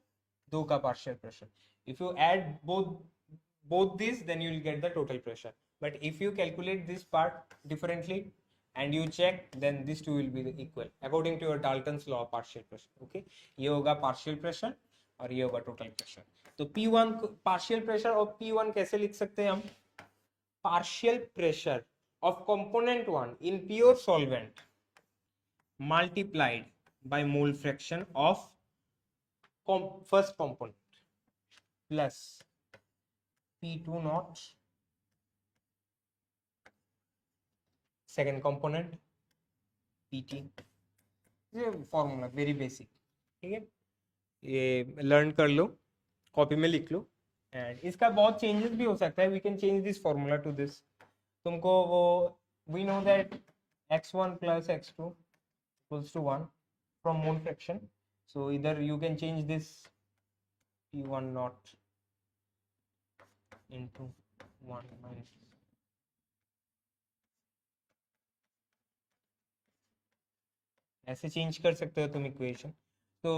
दो का partial pressure. If you add both these, then you will get the total pressure. But if you calculate this part differently and you check, then these two will be equal according to your Dalton's law of partial pressure. Okay, ये होगा partial pressure और ये होगा total pressure. तो P1 partial pressure और P1 कैसे लिख सकते हैं हम, partial pressure of component 1 in pure solvent multiplied by mole fraction of first component plus P2 naught second component PT। ये फॉर्मूला वेरी बेसिक, ठीक है, ये लर्न कर लो, कॉपी में लिख लो, एंड इसका बहुत चेंजेस भी हो सकता है. We can change this formula to this. तुमको वो we know that x1 plus x2 equals to 1 from mole fraction. So either you can change this p1 naught into 1 minus. ऐसे चेंज कर सकते हो तुम इक्वेशन. तो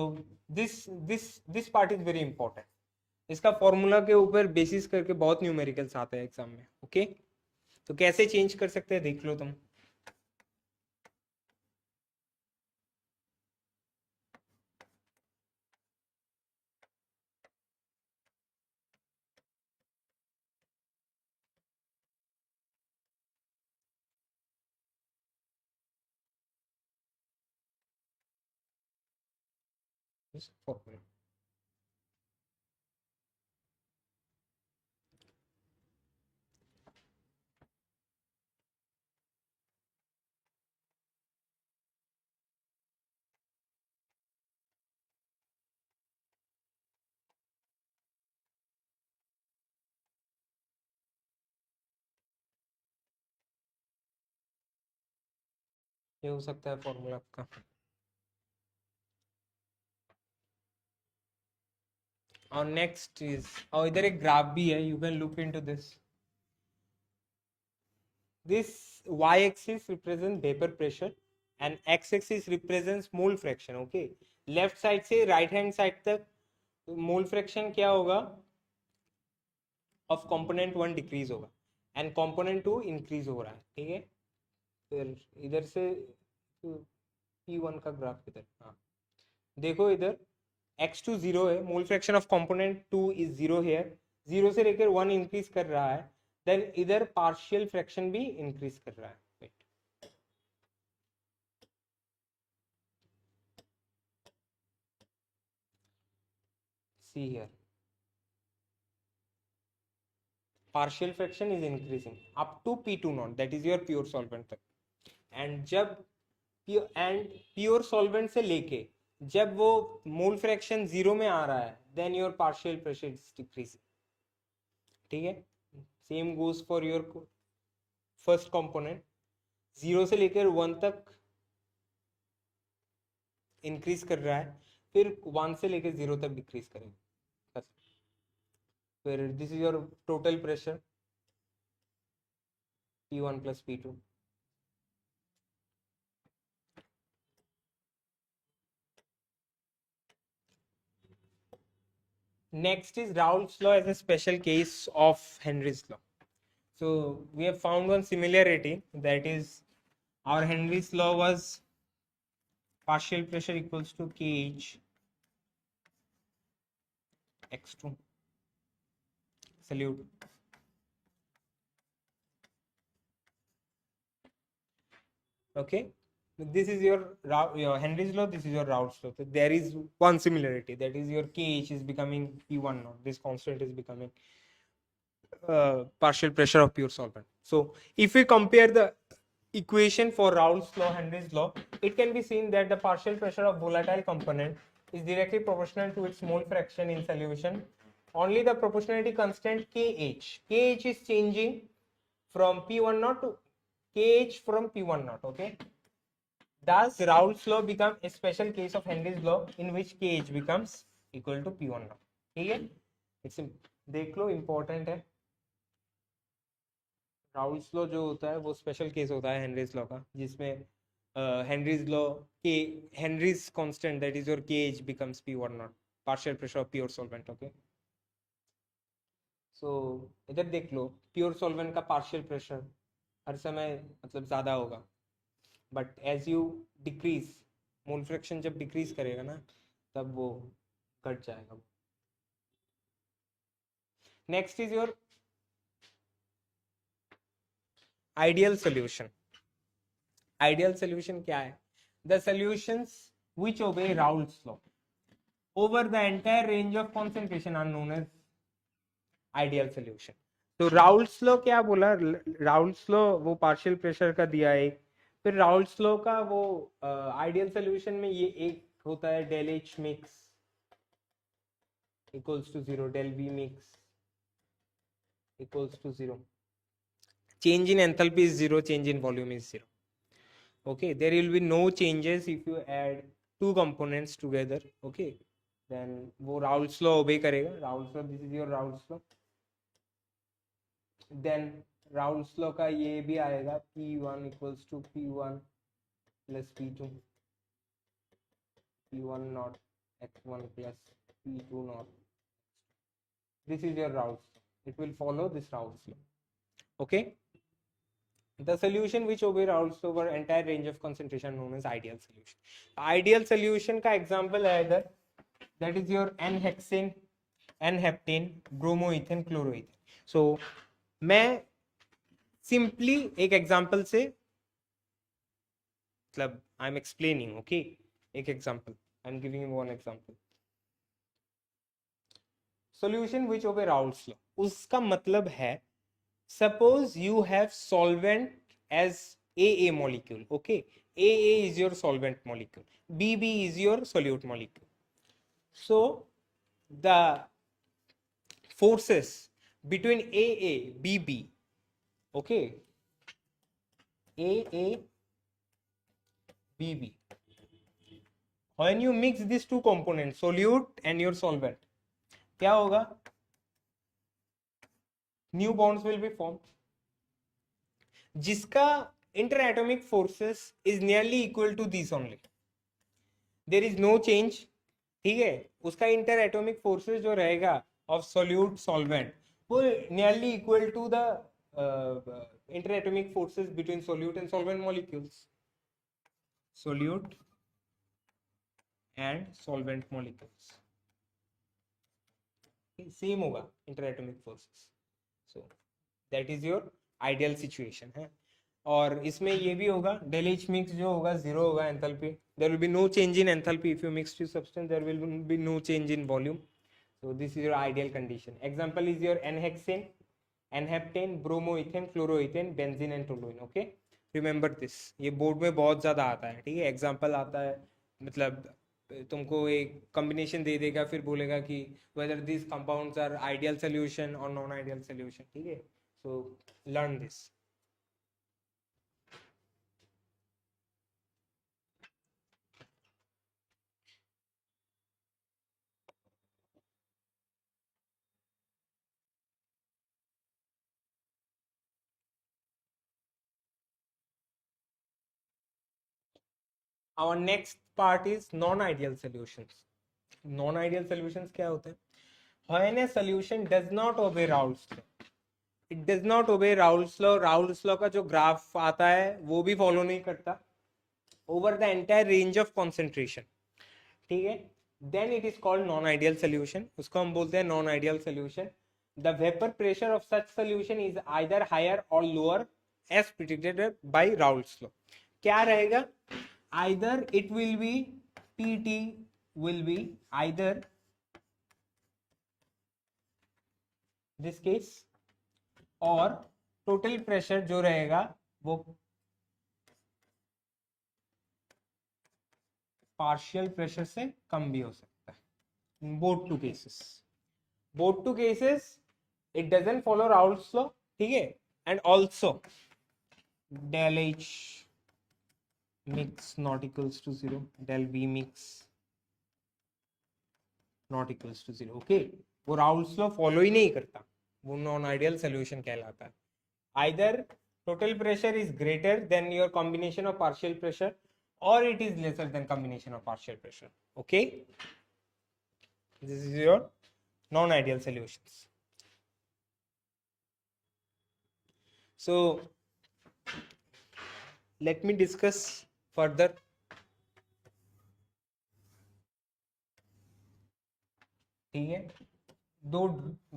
this part is very important. इसका formula के ऊपर बेसिस करके बहुत न्यूमेरिकल्स आते हैं एग्जाम में. ओके तो कैसे चेंज कर सकते हैं देख लो तुम. इस फॉर्मूला ये हो सकता है फॉर्मूला आपका. और नेक्स्ट इज और इधर एक ग्राफ भी है. You can look into this. This y-axis represents vapor pressure and x-axis represents mole fraction. Okay, left side से राइट हैंड साइड तक मोल फ्रैक्शन क्या होगा ऑफ कंपोनेंट 1 डिक्रीज होगा एंड कंपोनेंट 2 इंक्रीज हो रहा है. ठीक है. फिर इधर से P1 का ग्राफ इधर. हाँ देखो इधर x2 0 है. Mole fraction of component 2 is 0 here. 0 से लेकर 1 इंक्रीज कर रहा है. देन इधर पार्शियल फ्रैक्शन भी इंक्रीज कर रहा है. See here, partial fraction is increasing up to P2 naught, that is your pure solvent तक. and जब प्योर सॉल्वेंट से लेके जब वो मोल फ्रैक्शन 0 में आ रहा है then your partial pressure is decreasing. ठीक है. Same goes for your first component. 0 से लेकर 1 तक इंक्रीज कर रहा है. फिर 1 से लेकर 0 तक डिक्रीज करेगा. फिर this is your total pressure P1 plus P2. Next is Raoult's law as a special case of Henry's law. So we have found one similarity, that is our Henry's law was partial pressure equals to kh x2. Salute. Okay, this is your Henry's law, this is your Raoult's law. So there is one similarity, that is your kh is becoming P1 naught. This constant is becoming partial pressure of pure solvent. So if we compare the equation for Raoult's law, Henry's law, it can be seen that the partial pressure of volatile component is directly proportional to its mole fraction in solution. Only the proportionality constant kh is changing from P1 naught to kh from P1 naught. Okay, thus Raoult's law becomes a special case of Henry's law in which kh becomes equal to P1 naught. ठीक है. It's देख लो important है. Raoult's law जो होता है वो special case होता है हेनरीज लॉ का, जिसमें हेनरीज लॉ के Henry's constant that is your K H becomes P1 naught, partial pressure of pure solvent. Okay, so इधर देख लो प्योर सॉल्वेंट का पार्शियल प्रेशर हर समय मतलब ज़्यादा होगा, but as you decrease mole fraction जब डिक्रीज करेगा ना तब वो घट जाएगा. Next is your ideal solution. Ideal solution क्या है? The solutions which obey Raoult's law over the entire range of concentration are known as ideal solution. तो राउल्स लॉ क्या बोला? राउल्स लॉ वो पार्शियल प्रेशर का दिया एक, फिर राउल्स लॉ का वो आइडियल सॉल्यूशन में ये एक होता है del H mix equals to 0 del V mix equals to 0. Change in enthalpy is 0, change in volume is 0. Okay, there will be no changes if you add two components together. Okay, then वो Raoult's law obey करेगा. Raoult's law, this is your Raoult's law. Then Raoult's law का ये भी आएगा, P1 equals to P1 plus P2, P1 not x1 plus P2 not. This is your Raoult's law. It will follow this Raoult's law. Okay. The solution which obey Raoult's law over entire range of concentration known as ideal solution. Ideal solution का example है इधर, that is your n-hexane, n-heptane, bromoethane, chloroethane. So मैं simply एक example से मतलब I'm explaining, okay, एक example, I'm giving you one example. Solution which obey Raoult's law, उसका मतलब है, suppose you have solvent as AA molecule. Okay, AA is your solvent molecule, BB is your solute molecule. So the forces between AA, BB, okay, AA, BB, when you mix these two components, solute and your solvent, क्या होगा? New bonds will be formed, जिसका interatomic forces is nearly equal to these only. There is no change. ठीक है, उसका interatomic forces जो रहेगा of solute solvent वो nearly equal to the interatomic forces between solute and solvent molecules. Solute and solvent molecules same होगा interatomic forces. So that is your ideal situation है. और इसमें ये भी होगा, del H mix जो होगा 0 होगा enthalpy. There will be no change in enthalpy if you mix two substance. There will be no change in volume. So this is your ideal condition. Example is your n-hexane, n-heptane, bromoethane, chloroethane, benzene and toluene. Okay, remember this. ये board में बहुत ज्यादा आता है. ठीक है, example आता है, मतलब तुमको एक कॉम्बिनेशन दे देगा, फिर बोलेगा कि whether these compounds are ideal solution or non ideal solution. ठीक है, so learn this. Our next part is non-ideal solutions. Non-ideal solutions क्या होते हैं? When a solution does not obey Raoult's law, it does not obey Raoult's law. Raoult's law का जो graph आता है वो भी फॉलो नहीं करता over the entire range of concentration. ठीक है, then it is called non-ideal solution. उसको हम बोलते हैं non-ideal solution. The vapor pressure of such solution is either higher or lower as predicted by Raoult's law. क्या रहेगा? Either it will be PT will be either this case और total pressure जो रहेगा वो partial pressure से कम भी हो सकता है. In both two cases it doesn't follow Raoult's law. ठीक है, and also del H mix not equals to 0, del B mix not equals to 0. Okay, वो Raoult's law follow ही नहीं करता, वो non ideal solution कहलाता है. Either total pressure is greater than your combination of partial pressure or it is lesser than combination of partial pressure. Okay, this is your non ideal solutions. So let me discuss further. ठीक है, दो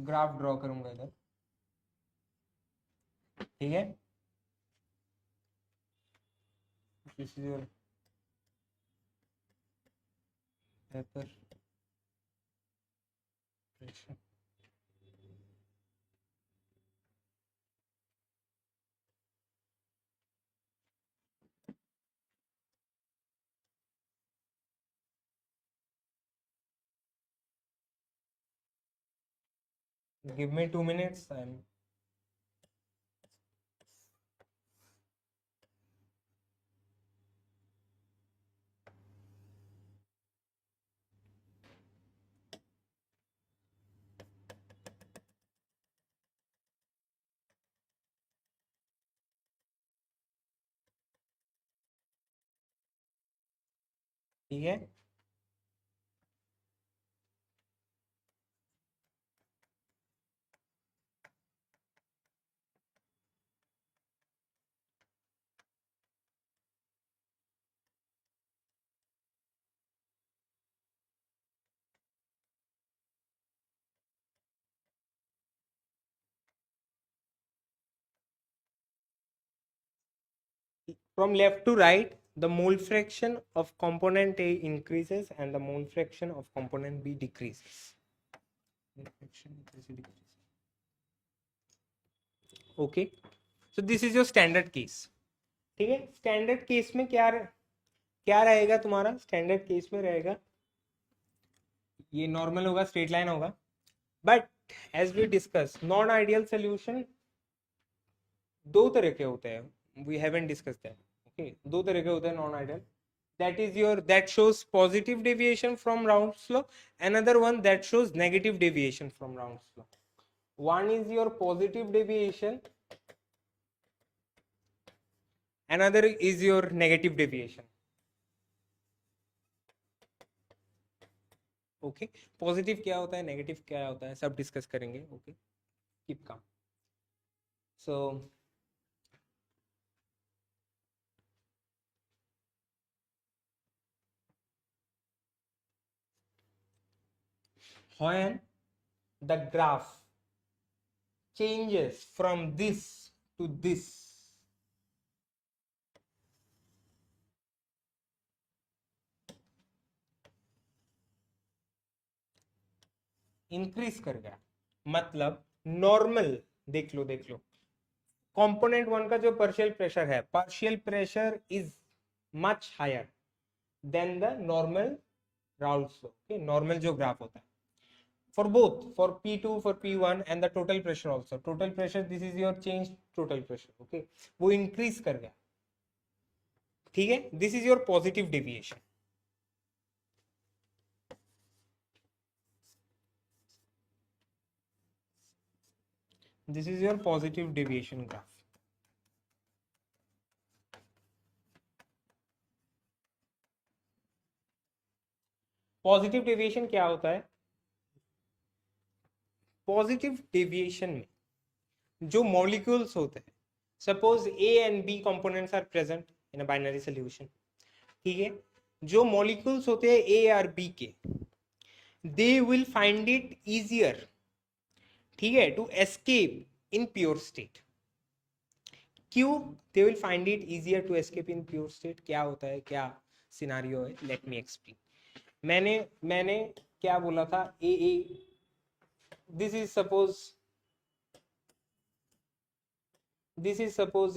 graph draw करूंगा इधर. ठीक है, this is your vapor pressure. Give me 2 minutes. ठीक है। From left to right, the mole fraction of component A increases and the mole fraction of component B decreases. Okay, so this is your standard case. ठीक है, standard case में क्या रहेगा तुम्हारा? Standard case में रहेगा ये नॉर्मल होगा, स्ट्रेट लाइन होगा, but as we discuss non ideal solution दो तरह के होते हैं, we haven't discuss that. Okay, दो तरह के होते हैं non ideal, that is your that shows positive deviation from Raoult's law, another one that shows negative deviation from Raoult's law. One is your positive deviation, another is your negative deviation. Okay, positive क्या होता है, negative क्या होता है, सब discuss करेंगे। Okay, keep calm. So when the graph changes from this to this, increase कर गया, मतलब नॉर्मल, देख लो कंपोनेंट वन का जो पार्शियल प्रेशर है, partial pressure is much higher than the normal Raoult's law. Okay, normal जो graph होता है for both, for P2, for P1 and the total pressure also, total pressure, this is your change total pressure। okay, वो increase कर गया, ठीक है, this is your positive deviation। this is your positive deviation graph। Positive deviation क्या होता है? Positive deviation में जो मॉलिक्यूल्स होते हैं, suppose A and B components are present in a binary solution, ठीक है, जो मॉलिक्यूल्स होते हैं ए और बी के, they will find it easier, ठीक है, to escape in pure state. क्यों they will find it easier to escape in pure state? क्या होता है, क्या सिनारियो है, लेट मी एक्सप्लेन। मैंने क्या बोला था, ए this is suppose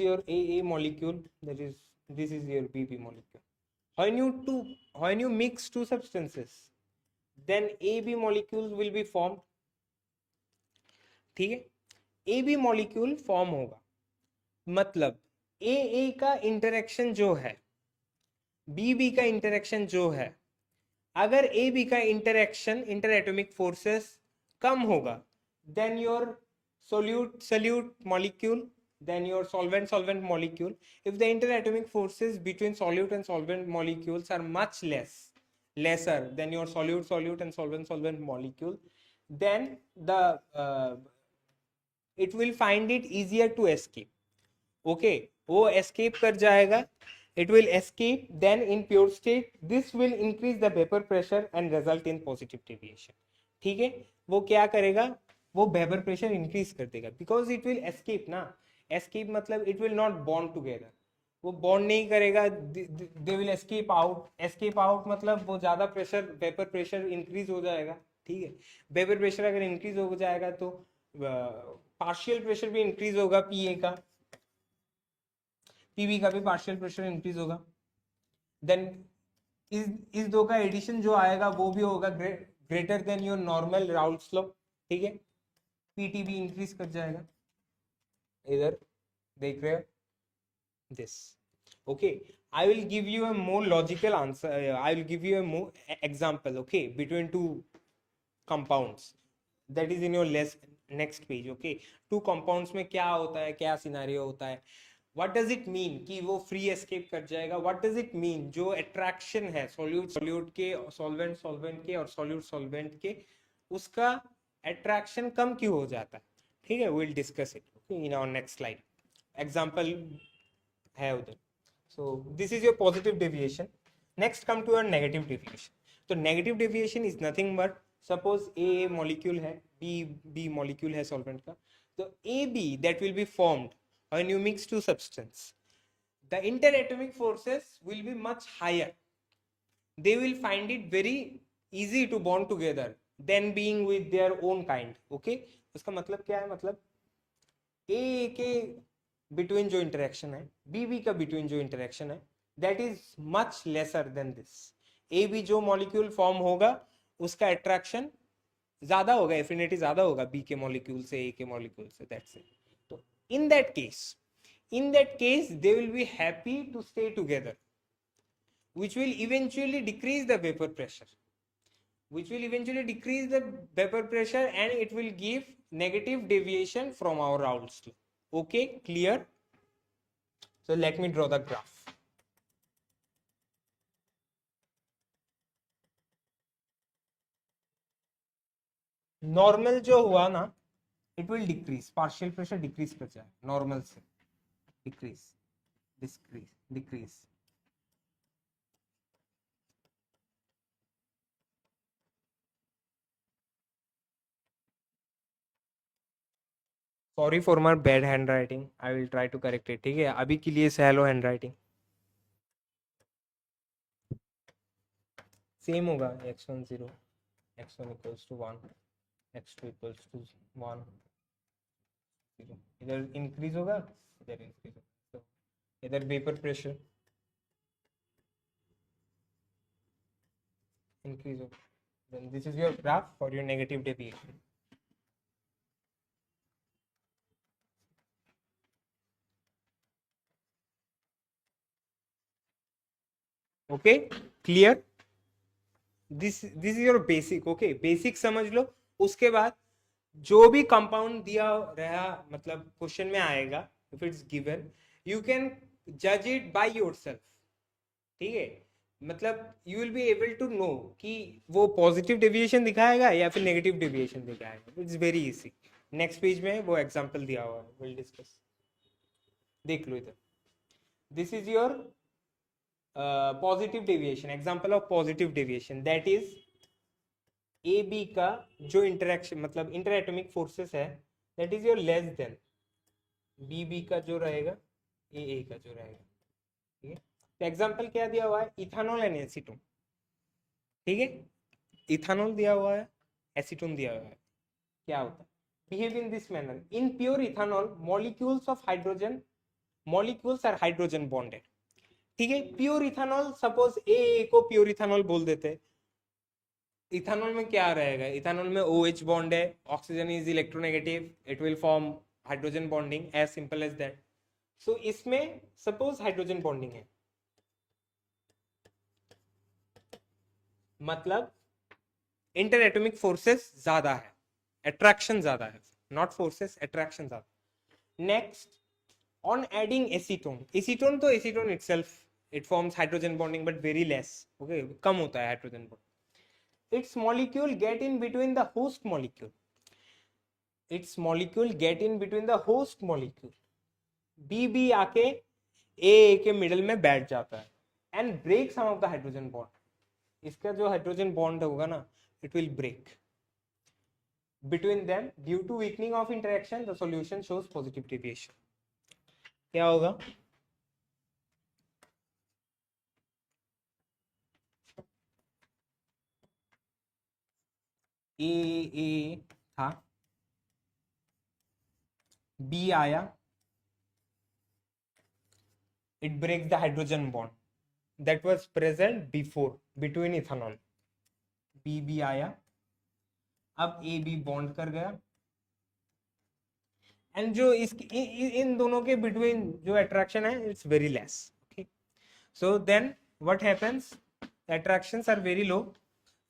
your AA molecule, that is this is your BB molecule। when you mix two substances, then AB molecules will be formed, ठीक है, AB molecule फॉर्म होगा, मतलब AA का interaction जो है, BB का इंटरेक्शन जो है, अगर AB का इंटरेक्शन, इंटर एटॉमिक फोर्सेस कम होगा, then your solute molecule, then your solvent molecule, if the interatomic forces between solute and solvent molecules are much lesser than your solute and solvent molecule, then it will find it easier to escape। okay, वो escape कर जाएगा, it will escape, then in pure state this will increase the vapor pressure and result in positive deviation। ठीक है, वो क्या करेगा, वो vapour pressure increase कर देगा, बिकॉज इट विल एस्केप ना, एस्केप मतलब it will not bond together, वो बॉन्ड नहीं करेगा, दे विल एस्केप आउट मतलब वो ज्यादा प्रेशर, वेपर प्रेशर इंक्रीज हो जाएगा, ठीक है, वेपर प्रेशर अगर इंक्रीज हो जाएगा तो पार्शियल प्रेशर भी इंक्रीज होगा, पीए का, पीबी का भी पार्शियल प्रेशर इंक्रीज होगा, देन इस दो का एडिशन जो आएगा वो भी होगा greater than your normal Raoult's law, ठीक है, पीटी भी इंक्रीज कर जाएगा, इधर देख रहे हो this. Okay, I will give you a more logical answer, I will give you a more example, okay, between two compounds, that is in your next page. Okay, two compounds में क्या होता है, क्या सिनेरियो होता है, what does it mean कि वो free escape कर जाएगा? व्हाट डज इट मीन जो अट्रैक्शन है सॉल्यूट सॉल्यूट के, सॉल्वेंट सॉल्वेंट के और सॉल्यूट सॉल्वेंट के, उसका अट्रैक्शन कम क्यों हो जाता है? ठीक है, will discuss it in our next slide. Example है उधर। So this is your positive deviation. Next come to your negative deviation. तो negative deviation is nothing but, suppose A molecule है, बी मॉलिक्यूल है सॉल्वेंट का, तो A B that will be formed when you mix two substance, the interatomic forces will be much higher. They will find it very easy to bond together than being with their own kind. Okay, उसका मतलब क्या है? मतलब ए के between जो interaction है, B B का between जो इंटरेक्शन है, that is much lesser than this. A B जो मॉलिक्यूल फॉर्म होगा उसका अट्रैक्शन ज्यादा होगा, एफिनिटी ज्यादा होगा बी के मॉलिक्यूल से, ए के मॉलिक्यूल से, दैट्स इट। तो in that case they will be happy to stay together, which will eventually decrease the vapor pressure, and it will give negative deviation from our Raoult's law. Okay, clear? So let me draw the graph. Normal जो हुआ ना, it will decrease, partial pressure decrease कर जाए normal से, decrease decrease decrease. Sorry for my bad handwriting, I will try to correct it. ठीक है, अभी के लिए सैलो हैंड राइटिंग सेम होगा, x1 0, x1 equals to 1, x2 equals to 1 0। इधर इंक्रीज होगा, इधर इंक्रीज होगा, तो इधर वेपर प्रेशर इंक्रीज होगा। then this is your graph for your negative deviation. Okay, clear? this is your basic. Okay, basic समझ लो। उसके बाद जो भी कंपाउंड दिया रहा, मतलब क्वेश्चन में आएगा, if it's given, you can जज इट बाय योरसेल्फ। ठीक है, मतलब you will be able to know कि वो पॉजिटिव डेविएशन दिखाएगा या फिर नेगेटिव डेविएशन दिखाएगा। It's very easy. Next page में वो एग्जांपल दिया हुआ है, विल डिस्कस। देख लो इधर, this is your positive deviation, example of positive deviation, that is A B का जो इंटरेक्शन, मतलब इंटर एटॉमिक फोर्सेस है, that is your less than B B का जो रहेगा, ए का जो रहेगा। ठीक है, तो एग्जांपल क्या दिया हुआ है? Ethanol and acetone. ठीक है, इथानॉल दिया हुआ है, एसीटोन दिया हुआ है। क्या होता है? Behave in this manner, in pure ethanol molecules of hydrogen, molecules are hydrogen bonded. ठीक है, प्योर इथानॉल, सपोज ए को प्योर इथानॉल बोल देते। इथानॉल में क्या रहेगा? इथानॉल में OH बॉन्ड है, oxygen is electronegative, it will form hydrogen bonding, as simple as that. So इसमें सपोज हाइड्रोजन बॉन्डिंग है, मतलब इंटर एटॉमिक फोर्सेस ज्यादा है, अट्रैक्शन ज्यादा है, नॉट फोर्सेस, अट्रैक्शन ज्यादा। Next, on adding acetone, acetone तो acetone itself it forms hydrogen bonding but very less. Okay, कम होता है hydrogen bond. its molecule get in between the host molecule, its molecule get in between the host molecule, bb आके a के middle में बैठ जाता है and break some of the hydrogen bond। इसका जो हाइड्रोजन बॉन्ड होगा ना, it will break between them due to weakening of interaction, the solution shows positive deviation। क्या होगा? ए था, बी आया, it breaks the hydrogen bond that was present before between ethanol। B आया, अब ए बी बॉन्ड कर गया, and जो इन दोनों के बिटवीन जो अट्रैक्शन है, it's very less. Okay, so then what happens? attractions are very low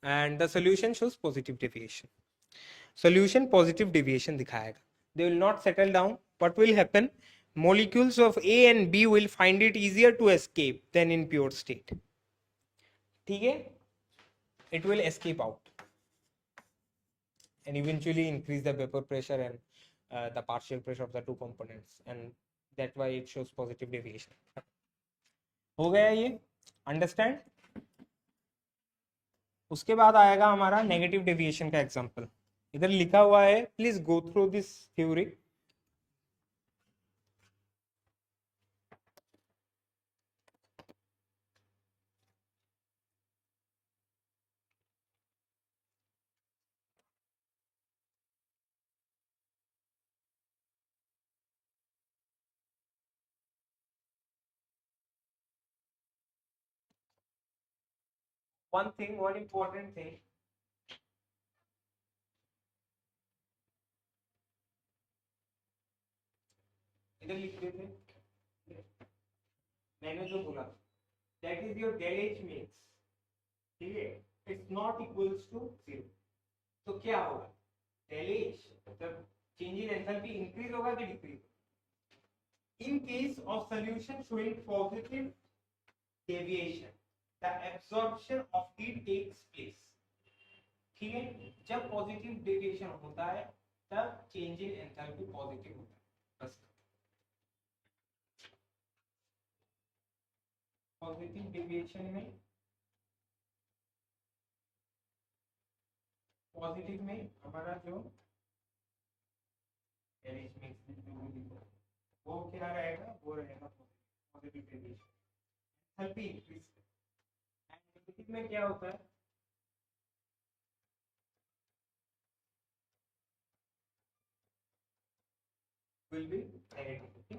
and the solution shows positive deviation। solution positive deviation दिखाएगा, they will not settle down। what will happen? molecules of A and B will find it easier to escape than in pure state. ठीक है? It will escape out and eventually increase the vapor pressure and the partial pressure of the two components, and that's why it shows positive deviation. हो गया ये? Understand? उसके बाद आएगा हमारा negative deviation का एग्जांपल. इधर लिखा हुआ है, please go through this theory. one important thing, इधर लिख देते, मैंने जो बोला that is your del H mix, ठीक है, it's not equals to 0. तो क्या होगा? del H मतलब change in enthalpy increase होगा कि decrease? In case of solution showing positive deviation, the absorption of heat takes place. ठीक है, जब पॉजिटिव डेविएशन होता है तब चेंज इन एंथैल्पी पॉजिटिव होता है. बस पॉजिटिव डेविएशन में हमारा जो वो क्या रहेगा? वो रहेगा positive deviation, enthalpy increase. And negative में क्या होता है? will be negative. Okay?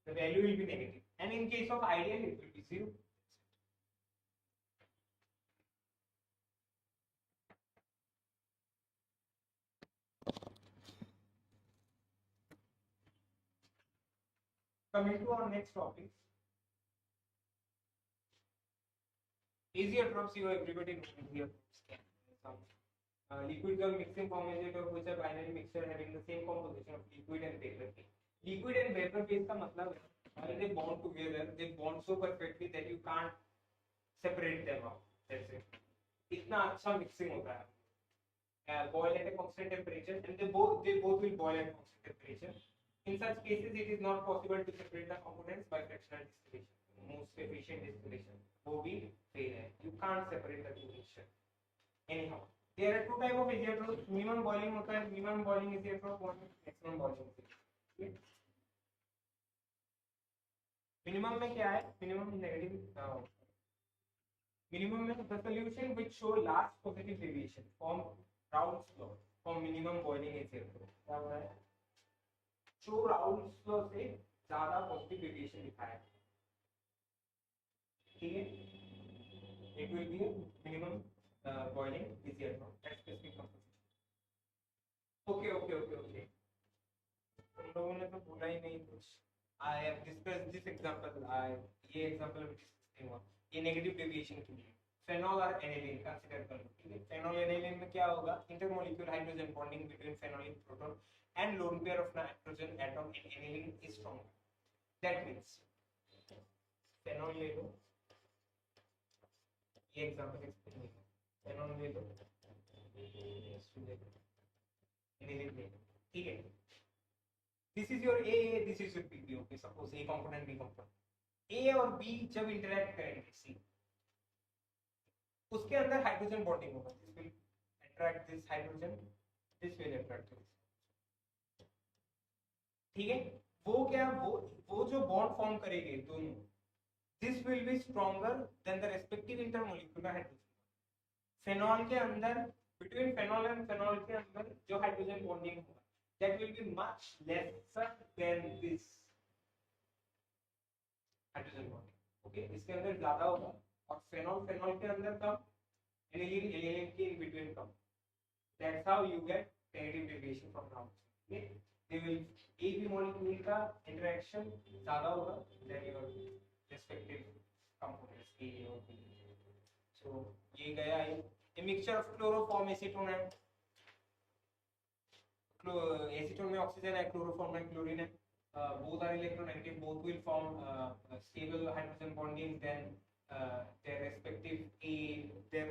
The value will be negative, and in case of ideal it will be 0. Coming to our next topic, easier drops. You everybody knows easier drops. Liquid or mixing formulate of which are binary mixture having the same composition of liquid and vapor phase. Liquid and vapor phase का मतलब है when they bond together, they bond so perfectly that you can't separate them out. That's it. इतना अच्छा mixing होता है. Boil at a constant temperature, and they both will boil at constant temperature. In such cases, it is not possible to separate the components by fractional distillation. Most efficient distillation वो भी fail है. You can't separate the two mixture. Anyhow, there are two type of azeotrope. Minimum boiling होता है, minimum boiling azeotrope और maximum boiling azeotrope. Minimum में क्या है? Minimum negative. Minimum में the solution which show large positive deviation from Raoult's law from minimum boiling azeotrope. क्या हो रहा है? जो Raoult's law से ज़्यादा positive deviation दिखाया है, ठीक है? It will be a minimum boiling azeotrope at specific composition. Okay. तुम लोगों ने तो बोला ही नहीं कुछ. I have discussed this example. ये example में discuss नहीं हुआ. ये negative deviation के लिए. Phenol और aniline consider कर लो. ठीक है? Phenol और aniline में क्या होगा? Intermolecular hydrogen bonding between phenolic proton and lone pair of nitrogen atom in aniline is stronger. That means phenol ले लो. ये example explain करो. Phenol ले लो. aniline ले लो. ठीक है? This is your A, this is your B. Okay, suppose A component, B component. A और B जब interact करेंगे, see, उसके अंदर हाइड्रोजन बॉन्डिंग होगा. This will attract this hydrogen, this will attract this. ठीक है? वो क्या? वो जो बॉन्ड फॉर्म करेंगे दोनों, this will be stronger than the respective intermolecular hydrogen. Phenol के अंदर, between phenol and phenol के अंदर जो हाइड्रोजन बॉन्डिंग होगा, that will be much lesser than this hydrogen bonding. Okay, इसके अंदर ज्यादा होगा और phenol के अंदर कम, aniline के in between come. That's how you get negative deviation from Raoult's. Okay, they will AB molecule का interaction ज्यादा होगा than your respective components A और B. So ये गया है a mixture of chloroform acetone and acetone में oxygen है, chloroform में क्लोरीन है, both are electronegative, both will form stable hydrogen bonding than their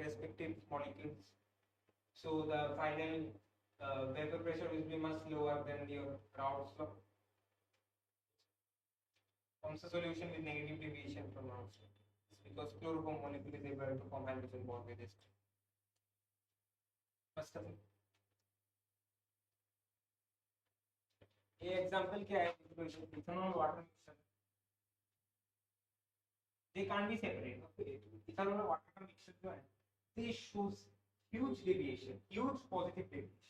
respective molecules. So the final vapor pressure will be much lower than your Raoult's law. Forms a solution with negative deviation from Raoult's law. It's because chloroform molecule is able to form hydrogen bond with it. First of all, ये example क्या है? Ethanol water mixture, they can't be separate. Okay, ethanol और water का mixture जो है, this shows huge deviation, huge positive deviation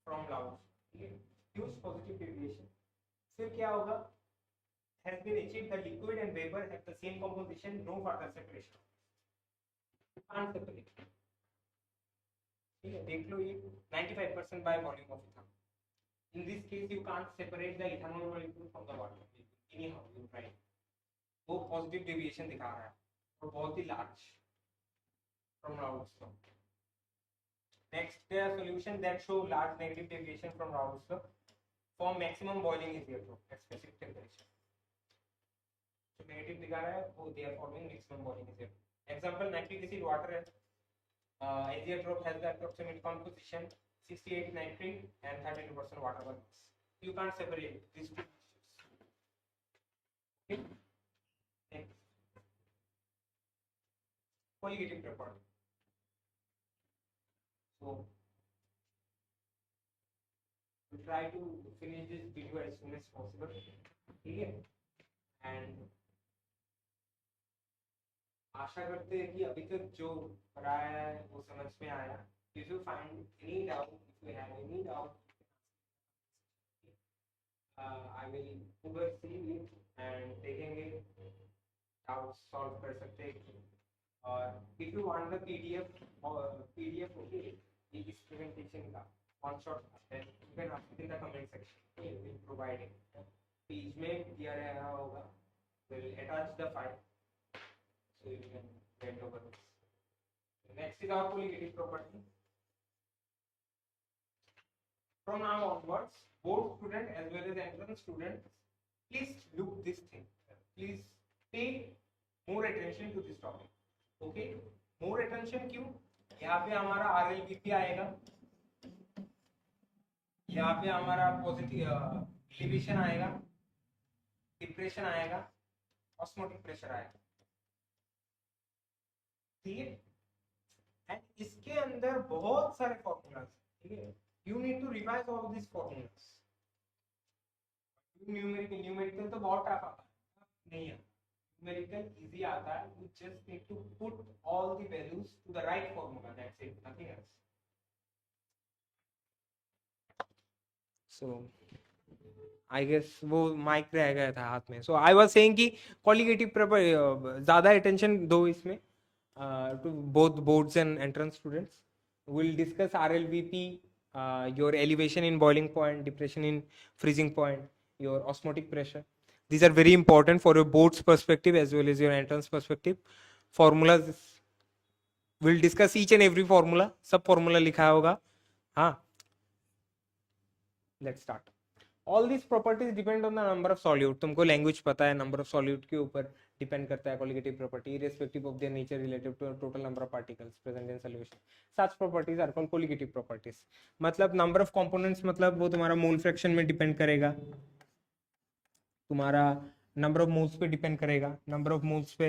from Raoult's. ठीक है, huge positive deviation. फिर क्या होगा? Has been achieved, the liquid and vapor have the same composition, no further separation. You can't separate. ठीक है, देख लो ये 95% by volume of ethanol. In this case, you can't separate the ethanol molecule from the water molecule. Anyhow, you try. वो positive deviation दिखा रहा है और बहुत ही large from Raoult's law. Next, there are solutions that show large negative deviation from Raoult's law. For maximum boiling is zero at specific temperature. So negative दिखा रहा है, वो they are forming maximum boiling is zero. Example, nitric acid water है. Azeotrope has the approximate composition 68 nitric and 32% water mix. You can't separate these two mixtures. Okay. Next, colligative property. So we try to finish this video as soon as possible. Okay. And आशा करते हैं कि अभी तक जो पढ़ाया है वो समझ में आया. If you find any doubt, if you have any doubt, I will Google see it and देखेंगे doubts solve कर सकते हैं. और if you want the PDF or PDF okay, इस presentation का one shot है, you can ask in the comment section. We will provide it. Page में दिया रहा होगा. We'll attach the file. So you can get over this. Next is our colligative property. From now onwards, board student as well as entrance student, please look this thing. Please pay more attention to this topic. Okay? More attention क्यों? यहाँ पे हमारा RLBP आएगा. यहाँ पे हमारा positive elevation आएगा, depression आएगा, ऑस्मोटिक प्रेशर आएगा. ठीक है, एंड इसके अंदर बहुत सारे फॉर्मूलाज. ठीक है, you need to revise all this formulas. Numerical तो बहुत टफ आता है, नहीं है. न्यूमेरिकल इजी आता है. You just need to put all the values to the right formula, that's it, nothing else. So I guess वो माइक रह गया था हाथ में. सो आई वाज सेइंग कि कॉलिगेटिव ज्यादा अटेंशन दो इसमें. To both boards and entrance students. We'll discuss RLVP, your elevation in boiling point, depression in freezing point, your osmotic pressure. These are very important for your board's perspective as well as your entrance perspective. Formulas, we'll discuss each and every formula. सब formula लिखा होगा. हाँ. Let's start. All these properties depend on the number of solute. तुमको language पता है, number of solute के ऊपर depend करता है colligative property, irrespective of their nature relative to total number of particles present in solution. Such properties are called colligative properties. मतलब number of components मतलब वो तुम्हारा mole fraction में depend करेगा, तुम्हारा number of moles पे depend करेगा, number of moles पे,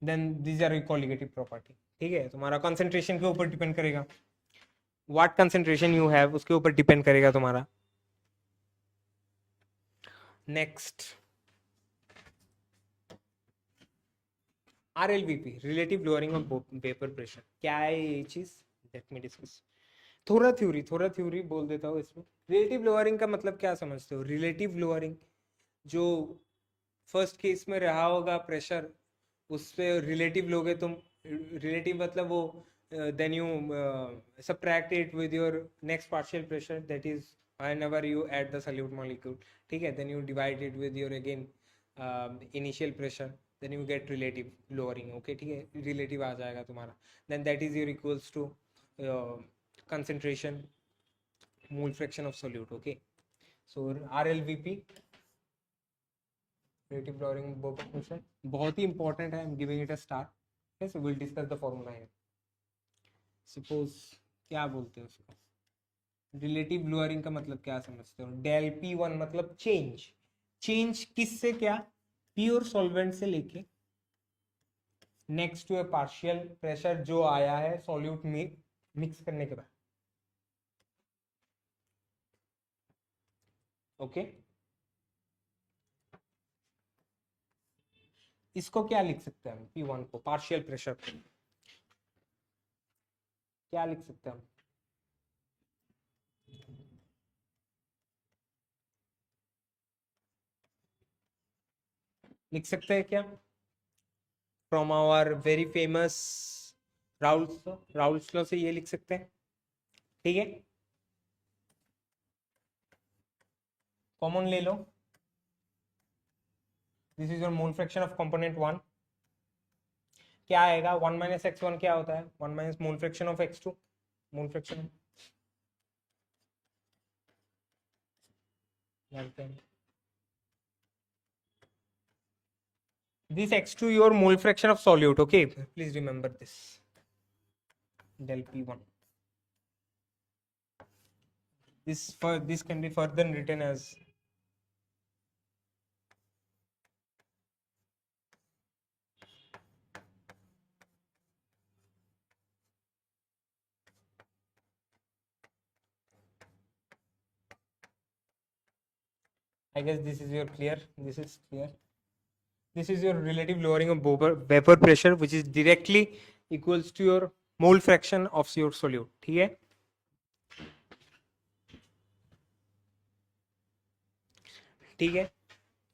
then these are colligative property. ठीक है, तुम्हारा concentration के ऊपर depend करेगा, what concentration you have उसके ऊपर depend करेगा तुम्हारा. Next, RLVP, relative lowering of vapor pressure. क्या है ये चीज? Let me discuss. थोड़ा थ्योरी बोल देता हूँ इसमें. रिलेटिव लोअरिंग का मतलब क्या समझते हो? रिलेटिव लोअरिंग जो फर्स्ट केस में रहा होगा प्रेशर, उस पे रिलेटिव लोगे तुम. रिलेटिव मतलब वो then you subtract it with your next partial pressure, that is whenever you add the solute molecule. ठीक है, then you divide it with your again initial pressure, then you get relative lowering. okay, ठीक है, relative आ जाएगा तुम्हारा. then that is your equals to concentration mole fraction of solute. Okay, so RLVP, relative lowering vapor pressure, बहुत ही important है. I am giving it a star. Okay, so we'll discuss the formula here. Suppose क्या बोलते हैं उसको, relative lowering का मतलब क्या समझते हो? डेल P1 मतलब चेंज. चेंज किससे क्या? प्योर सॉल्वेंट से लेके next to A partial pressure जो आया है सॉल्यूट में मिक्स करने के बाद. ओके, इसको क्या लिख सकते हैं हम? P1 को, पार्शियल प्रेशर को क्या लिख सकते हैं हम? लिख सकते हैं क्या? From our very famous Raoult's law से ये लिख सकते हैं. ठीक है, कॉमन ले लो. This is your mole fraction of component 1. क्या आएगा? 1 माइनस x1 क्या होता है? 1 minus mole fraction of x2. Mole fraction this x2 your mole fraction of solute. Okay, please remember this. Del P1. This can be further written as I guess this is your clear. This is clear. This is your relative lowering of vapor pressure, which is directly equals to your mole fraction of your solute. ठीक है, ठीक है,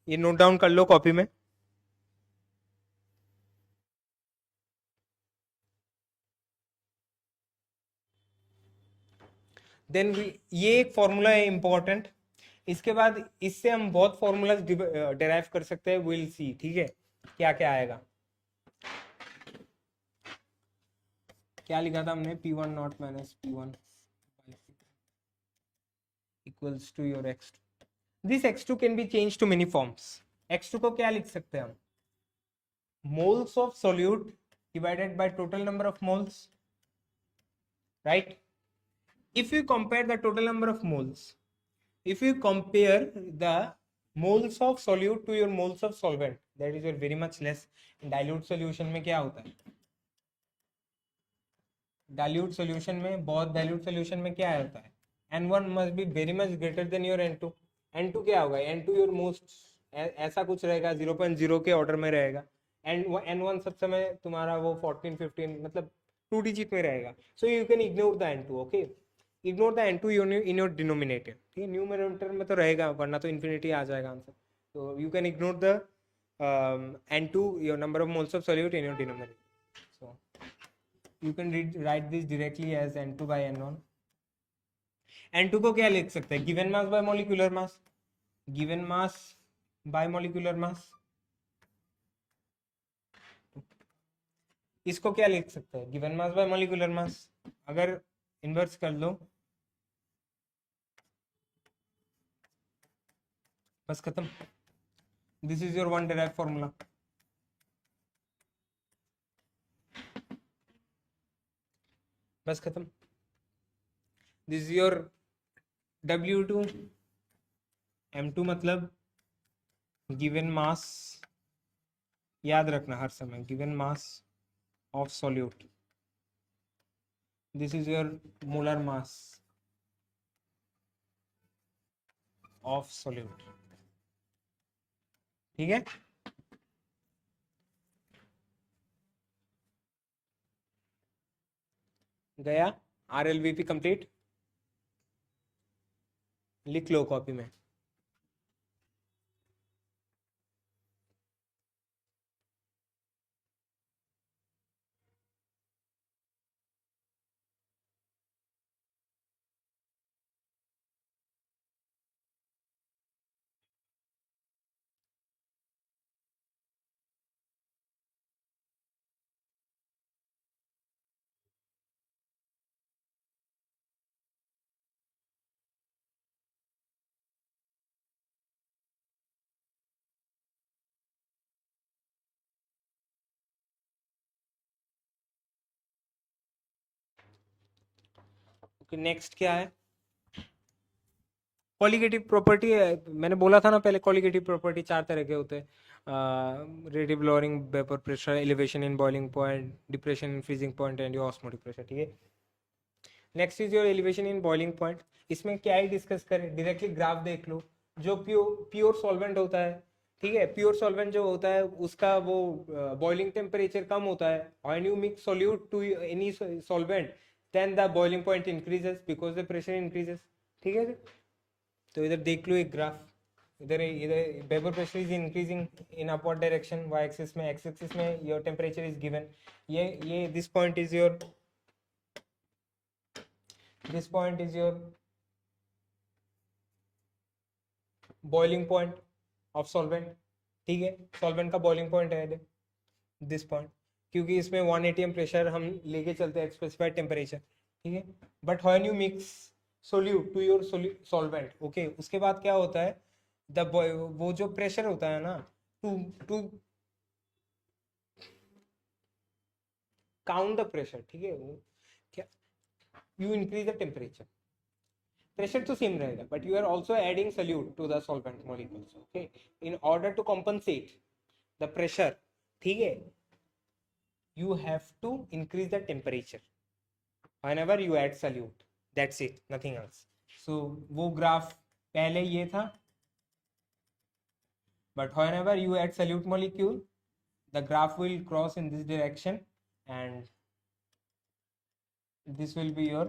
ये note down कर लो copy में. Then ये एक formula है इंपॉर्टेंट. इसके बाद इससे हम बहुत फॉर्मूलाज डिराइव कर सकते हैं. Will see. ठीक है, क्या क्या आएगा. क्या लिखा था हमने? P1 naught minus P1 equals to your x2. This x2 can be change to many forms. x2 को क्या लिख सकते हैं हम? Moles of solute divided by total number of moles, right? If you compare the total number of moles, if you compare the moles of solute to your moles of solvent, that is your very much less. dilute solution में क्या होता है? dilute solution में, बहुत dilute solution में क्या होता है? N1 must be very much greater than your N2. N2 क्या होगा? N2 your most ऐसा कुछ रहेगा, 0.0 के ऑर्डर में रहेगा. एंड N1 सब समय तुम्हारा वो 14 15 मतलब 2 डिजिट में रहेगा. सो you can ignore the N2. Okay, ignore the N2 in your denominator. ठीक है, न्यूमरेटर में तो रहेगा, वरना तो इन्फिनिटी आ जाएगा आंसर. तो you can ignore the N2, your number of moles of solute in your denominator. So you can write this directly as N2 by N1. N2 को क्या लिख सकते हैं? Given mass by molecular mass. Given mass by molecular mass. इसको क्या लिख सकते हैं? Given mass by molecular mass. अगर इन्वर्स कर लो, बस खत्म. This is your one derive formula. बस खत्म. This is your W2. M2 मतलब गिवन मास. याद रखना हर समय, given mass of solute. This is your molar mass of solute. ठीक है, गया. RLVP complete. लिख लो कॉपी में. नेक्स्ट क्या है, कॉलिगेटिव प्रॉपर्टी। मैंने बोला था ना पहले, कॉलिगेटिव प्रॉपर्टी 4 तरह के होते हैं, relative lowering vapour pressure, elevation in boiling point, depression in freezing point and your osmotic pressure. ठीक है, next is your elevation in boiling point. इसमें क्या ही डिस्कस करें, डायरेक्टली ग्राफ देख लो। जो प्योर सॉल्वेंट होता है, ठीक है, प्योर सॉल्वेंट जो होता है उसका वो बॉइलिंग टेम्परेचर कम होता है। When you mix solute to any solvent then the boiling point increases because the pressure increases. ठीक है, तो इधर देख लो एक ग्राफ, इधर इधर vapour pressure is increasing in upward direction Y axis में, एक्स एक्सिस में योर टेम्परेचर इज गिवन। ये this point is your, this point is your boiling point of solvent। ठीक है, सॉल्वेंट का बॉइलिंग पॉइंट है this point, क्योंकि इसमें 1 atm pressure हम लेके चलते हैं स्पेसिफाइड टेम्परेचर। ठीक है, but when you mix solute to your solvent, okay, उसके बाद क्या होता है, द वो जो प्रेशर होता है ना, to to count the pressure, ठीक है, वो क्या, you increase the temperature. Pressure तो सेम रहेगा but you are also adding solute to the solvent molecules, okay, in order to compensate the pressure. ठीक है, you have to increase the temperature whenever you add solute, that's it, nothing else। so वो graph पहले ये था, but whenever you add solute molecule the graph will cross in this direction and this will be your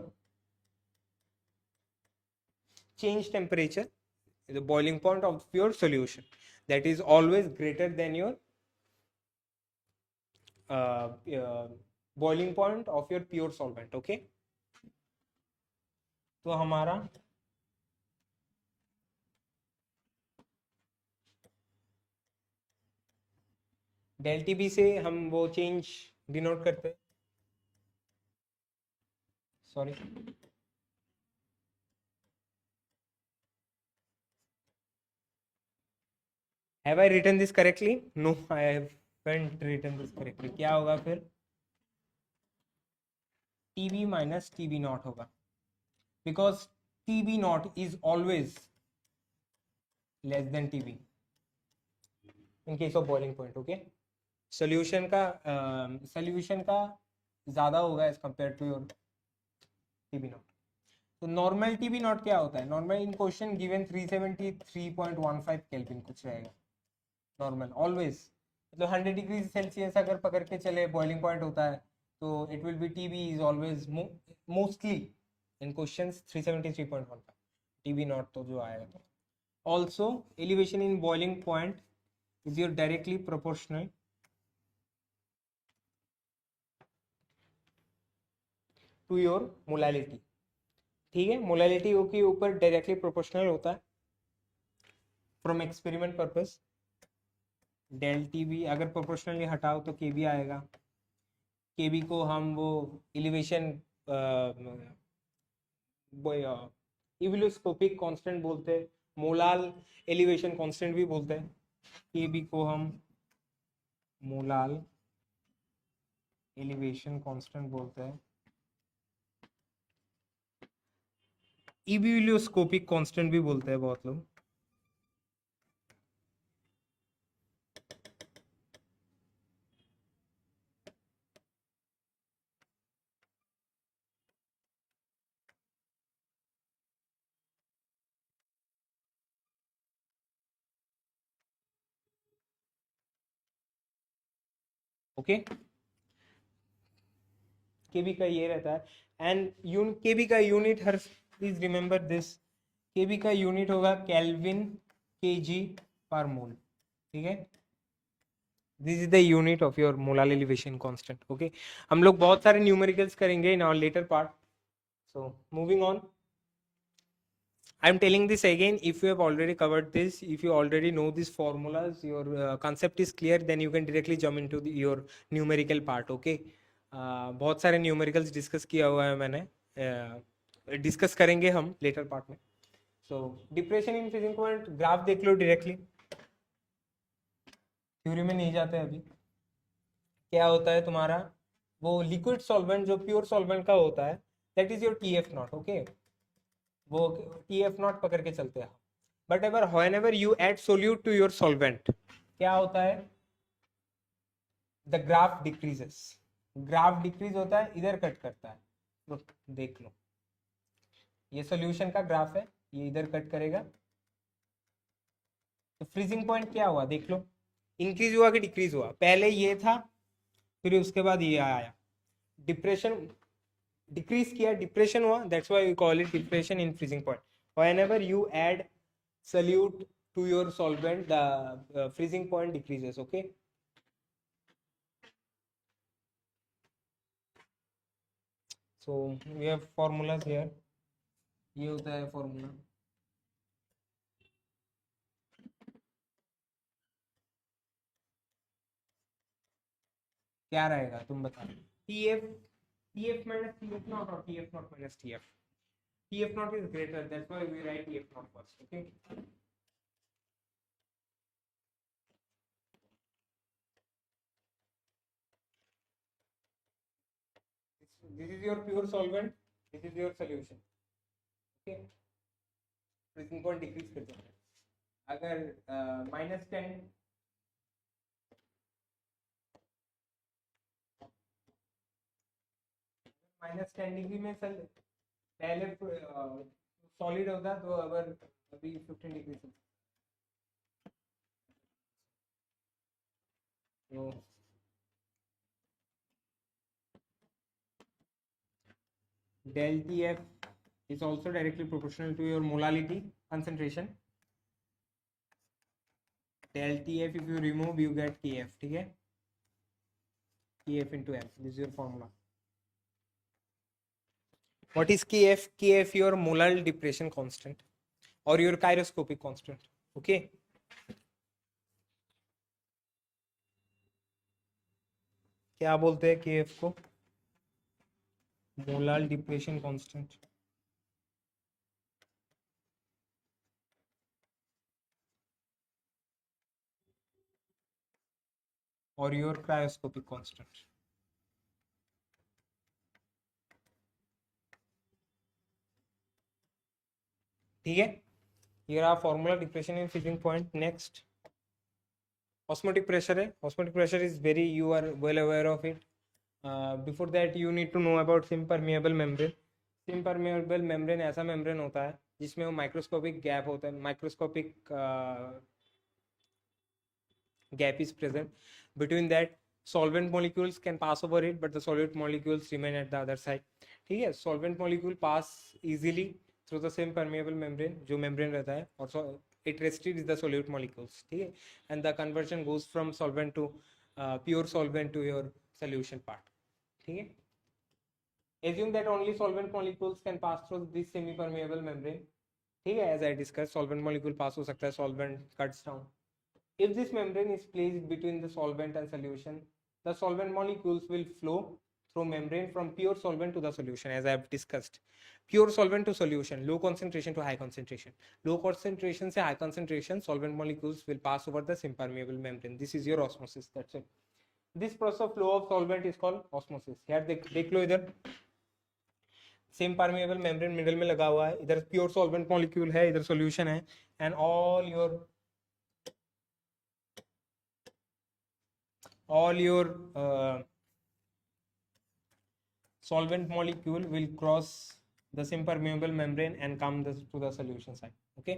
change temperature, the boiling point of your solution, that is always greater than your boiling point of your pure solvent। okay, तो हमारा del T B से हम वो change denote करते हैं, sorry, have I written this correctly? No, I haven't written this correctly। क्या होगा फिर, TB minus TB naught होगा, because TB naught is always less than TB in case of boiling point। okay, solution का ज़्यादा होगा as compared to your TB naught। तो normal TB naught क्या होता है, नॉर्मल इन क्वेश्चन गिवन 373.15 केल्विन कुछ रहेगा नॉर्मल ऑलवेज, मतलब 100 डिग्री सेल्सियस अगर पकड़ के चले बॉइलिंग पॉइंट होता है तो it will be TB is always mostly in questions 373.15 TB naught तो जो आएगा। Also elevation in boiling point is your directly proportional to your molality. ठीक है, मोलैलिटी के ऊपर डायरेक्टली प्रोपोर्शनल होता है from experiment purpose. Del TB अगर प्रोपोर्शनली हटाओ तो केबी आएगा, केबी को हम वो एलिवेशन इवोल्यूस्कोपिक कांस्टेंट बोलते हैं, मोलाल एलिवेशन कांस्टेंट भी बोलते हैं, केबी को हम मोलाल एलिवेशन कांस्टेंट बोलते हैं, इवोल्यूस्कोपिक कांस्टेंट भी बोलते हैं बहुत लोग। ओके, केबी का ये रहता है एंड केबी का unit here, please remember this, K B का यूनिट होगा केल्विन केजी पर मोल। ठीक है, this is the unit of your molar elevation constant. Okay, हम लोग बहुत सारे न्यूमेरिकल्स करेंगे in our later part. So moving on, I'm telling this again, if you have already covered this, if you already know these formulas, your concept is clear, then you can directly jump into your numerical part। okay, बहुत सारे numericals discuss किया हुआ है मैंने, discuss करेंगे हम letter part में। सो depression in freezing point graph देख लो डायरेक्टली, थ्योरी में नहीं जाते अभी। क्या होता है तुम्हारा, वो लिक्विड सॉल्वेंट जो प्योर सॉल्वेंट का होता है that is your TF naught. Okay, वो TF नॉट पकड़ के चलते हैं. But ever whenever you add solute to your solvent, क्या होता है? The graph decreases. Graph decrease होता है, इधर कट करता है. तो देख लो, ये सॉल्यूशन का ग्राफ है, ये इधर कट करेगा. तो फ्रीजिंग पॉइंट क्या हुआ देख लो, इंक्रीज हुआ कि डिक्रीज हुआ? पहले ये था, फिर उसके बाद ये आया, डिप्रेशन डिक्रीज किया, डिप्रेशन हुआ. That's why we call it depression in freezing point. Whenever you add solute to your solvent, the freezing point decreases. Okay, so we have formulas here. ये होता है फॉर्मूला. क्या रहेगा तुम बताओ? TF minus TF naught or TF naught minus TF. TF naught is greater, that's why we write TF naught first. Okay, this is your pure solvent, this is your solution. Okay, freezing point decrease कर देते हैं. अगर -10 -10 degree में पहले solid होता, तो अगर अभी 15 डिग्री से, तो del TF is also directly proportional to your molality concentration. Del TF if you remove you get KF. ठीक है, KF into F, this is your formula. What is KF? KF your molar depression constant or your gyroscopic constant. Okay, क्या बोलते हैं KF को? Molar depression constant. और your cryoscopic constant. ठीक है, ये रहा formula depression in freezing point. Next osmotic pressure है. Osmotic pressure is very, you are well aware of it. Before that you need to know about semipermeable membrane. Semipermeable membrane ऐसा membrane होता है जिसमें वो माइक्रोस्कोपिक गैप होता है, microscopic gap is present. Between that solvent molecules can pass over it, but the solute molecules remain at the other side. ठीक है, solvent molecule pass easily through the same permeable membrane, जो membrane रहता है, और it restricts the solute molecules. ठीक है, and the conversion goes from solvent to pure solvent to your solution part. ठीक है, assume that only solvent molecules can pass through this semi permeable membrane. ठीक है, as I discussed, solvent molecule pass हो सकता है, solvent cuts down. If this membrane is placed between the solvent and solution, the solvent molecules will flow through membrane from pure solvent to the solution, as I have discussed. Pure solvent to solution, low concentration to high concentration. Low concentration से high concentration, solvent molecules will pass over the impermeable membrane. This is your osmosis. That's it. This process of flow of solvent is called osmosis. Here देख लो, इधर same permeable membrane middle में लगा हुआ है, इधर pure solvent molecule है, इधर सॉल्यूशन है, and all your solvent molecule will cross the impermeable membrane and come to the solution side. Okay,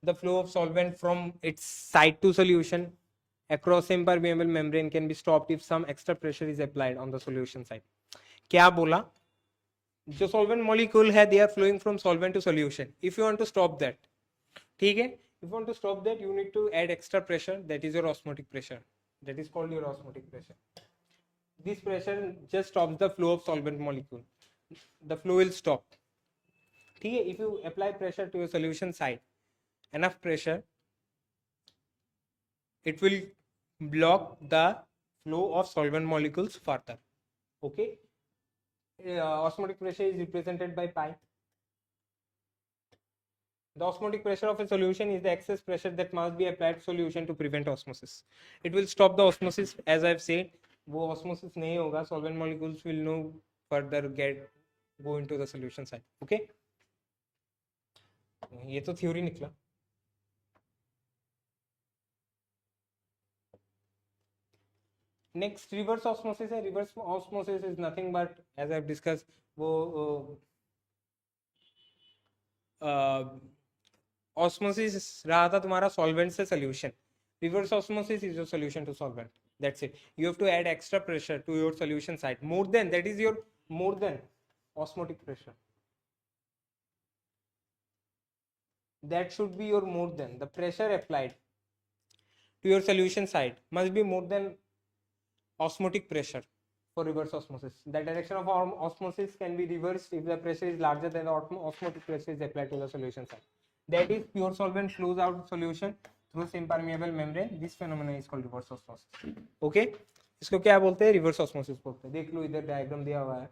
the flow of solvent from its side to solution across impermeable membrane can be stopped if some extra pressure is applied on the solution side. क्या बोला? जो solvent molecule है, they are flowing from solvent to solution. If you want to stop that, ठीक है, if you want to stop that, you need to add extra pressure. That is your osmotic pressure. That is called your osmotic pressure. This pressure just stops the flow of solvent molecule. The flow will stop. ठीक है, if you apply pressure to your solution side, enough pressure, it will block the flow of solvent molecules further. Okay, osmotic pressure is represented by pi. The osmotic pressure of a solution is the excess pressure that must be applied to solution to prevent osmosis. It will stop the osmosis, as I have said. वो osmosis नहीं होगा, solvent molecules will further go into the solution side. Okay, ये तो theory निकला. Next, reverse osmosis है. Reverse osmosis is nothing but, as I've discussed, वो osmosis रहा था तुम्हारा solvent से solution. Reverse osmosis is your solution to solvent. That's it. You have to add extra pressure to your solution side. More than that is your more than osmotic pressure. That should be your more than. The pressure applied to your solution side must be more than osmotic pressure for reverse osmosis. The direction of osmosis can be reversed if the pressure is larger than the osmotic pressure is applied to the solution side. That is, pure solvent flows out solution through impermeable membrane. This phenomenon is called reverse osmosis. Okay, इसको क्या बोलते हैं? Reverse osmosis बोलते हैं. देख लो इधर diagram दिया हुआ है.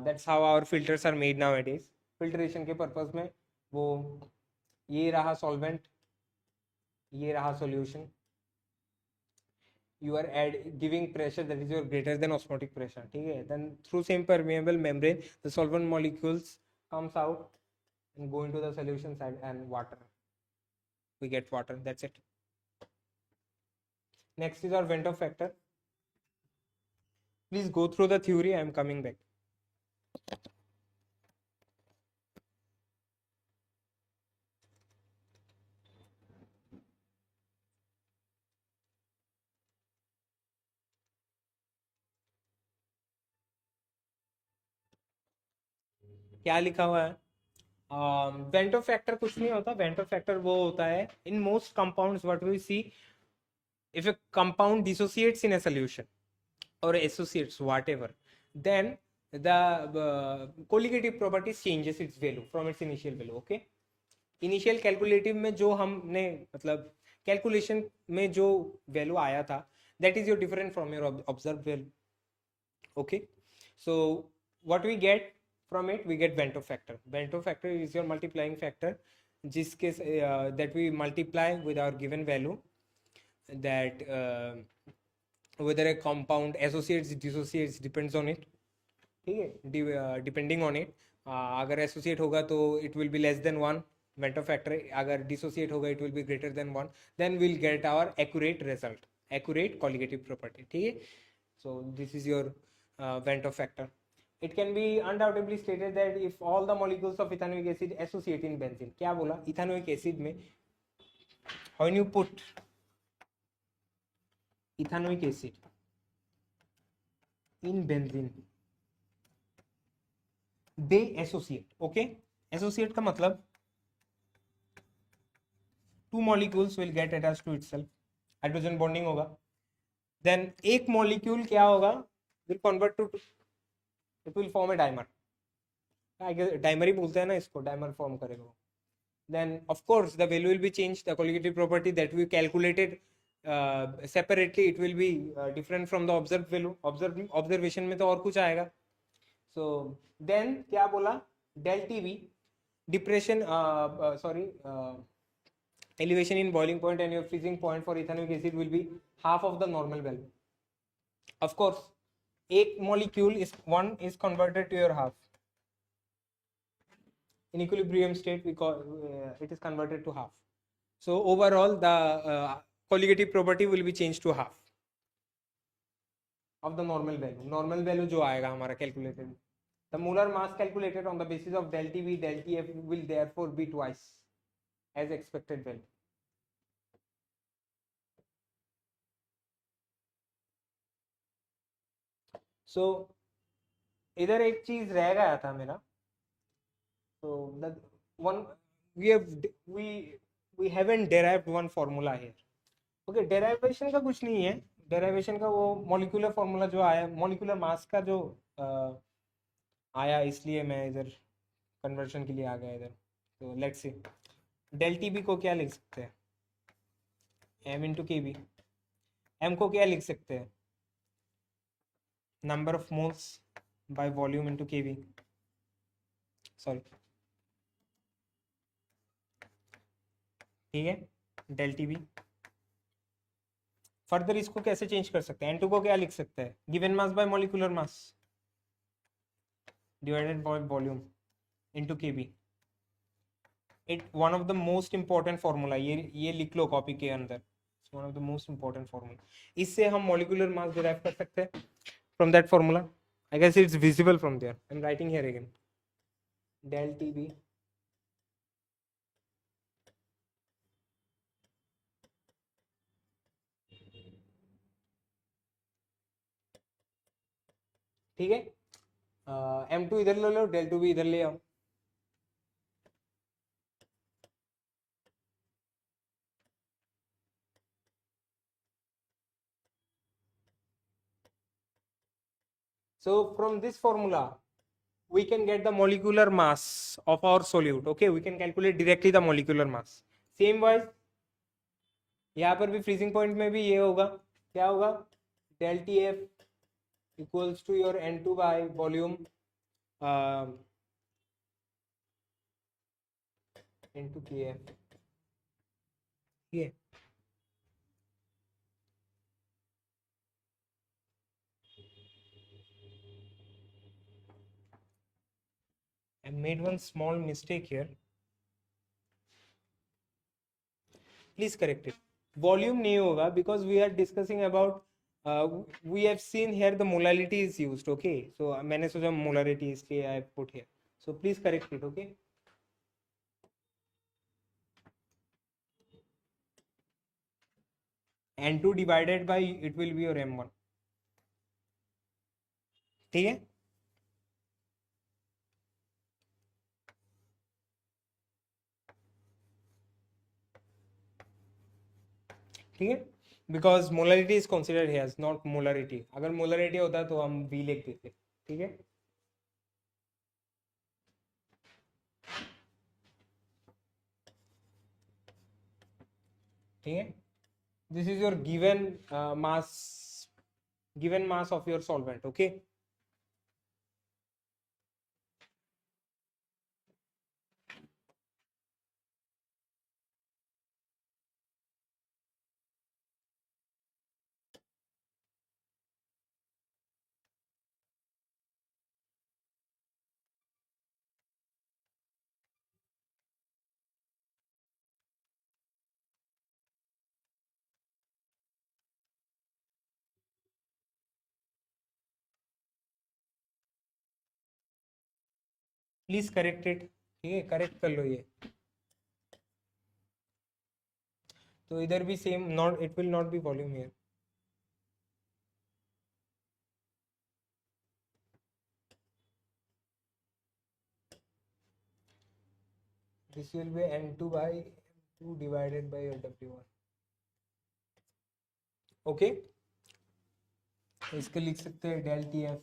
That's how our filters are made nowadays. Filtration के पर्पस में वो ये रहा solvent, ये रहा solution. You are giving pressure that is your greater than osmotic pressure. ठीक है? Then through same permeable membrane, the solvent molecules comes out and go into the solution side and water. We get water. That's it. Next is our Ventov factor. Please go through the theory. I am coming back. क्या लिखा हुआ है? Ventov factor कुछ नहीं होता. Ventov factor वो होता है in most compounds what we see, if a compound dissociates in a solution or associates whatever, then the colligative property changes its value from its initial value. Okay, initial calculative में जो हमने मतलब calculation में जो value आया था, that is your different from your observe value. Okay, so what we get from it, we get Ventov factor. Ventov factor is your multiplying factor, जिसके that we multiply with our given value, that whether a compound associates dissociates depends on it. ठीक है, depending on it. अगर associate होगा तो it will be less than 1 Ventov factor. अगर dissociate होगा it will be greater than 1. Then we'll get our accurate result, accurate colligative property. ठीक है, so this is your Ventov factor. It can be undoubtedly stated that if all the molecules of ethanoic acid associate in benzene, क्या बोला? ethanoic acid में when you put ethanoic acid in benzene, they associate. Okay, associate का मतलब two molecules will get attached to itself, hydrogen bonding होगा. Then एक molecule क्या होगा? Will convert to, it will form a dimer. I guess dimer ही बोलते हैं ना इसको, dimer form करेगा. Then of course the value will be changed. The colligative property that we calculated separately, it will be different from the observed value. Observation में तो और कुछ आएगा. So then क्या बोला? del TB depression, elevation in boiling point and your freezing point for ethanoic acid will be half of the normal value. Of course, एक molecule is one is converted to your half. In equilibrium state, we call it is converted to half. So overall, the colligative property will be changed to half of the normal value. Normal value जो आएगा हमारा calculated. The molar mass calculated on the basis of del TB, del TF will therefore be twice as expected value. So इधर एक चीज रह गया था मेरा. So that one we haven't derived one formula here. Okay, derivation का कुछ नहीं है. Derivation का वो molecular formula जो आया, molecular mass का जो आया, इसलिए मैं इधर conversion के लिए आ गया इधर. So let's see. del TB को क्या लिख सकते हैं? m into kb. m को क्या लिख सकते हैं? Number of moles by volume into kb. Sorry. ठीक है, del TB. फर्दर इसको कैसे चेंज कर सकते हैं? N2 को क्या लिख सकते हैं? Given mass by molecular mass. divided by volume into kb. It one of the most important formula, ये लिख लो कॉपी के अंदर. It's one of the most important formula. इससे हम molecular mass derive कर सकते हैं from that formula. I guess it's visible from there. I'm writing here again. Del TB ठीक है. M2 इधर ले लो, del 2 भी इधर ले आओ. So from this formula we can get the molecular mass of our solute. Okay, we can calculate directly the molecular mass. Same wise यहाँ पर भी freezing point में भी ये होगा. क्या होगा? Del TF equals to your N2 by volume into KF. Yeah. I made one small mistake here. Please correct it. Volume नहीं होगा because we are discussing about we have seen here the molality is used. Okay, so मैंने सोचा molarity इसलिए I put here. So please correct it. Okay. N2 divided by it will be your M1. ठीक है. ठीक है. Because molarity is considered here, not molarity. अगर molarity होता तो हम V लिख देते. ठीक है. ठीक है. This is your given mass of your solvent. Okay. Please correct it. ठीक है, करेक्ट कर लो ये. तो इधर भी same, not it will not B volume here. This will be N2 by M2 divided by W1. Okay, इसके लिख सकते हैं del TF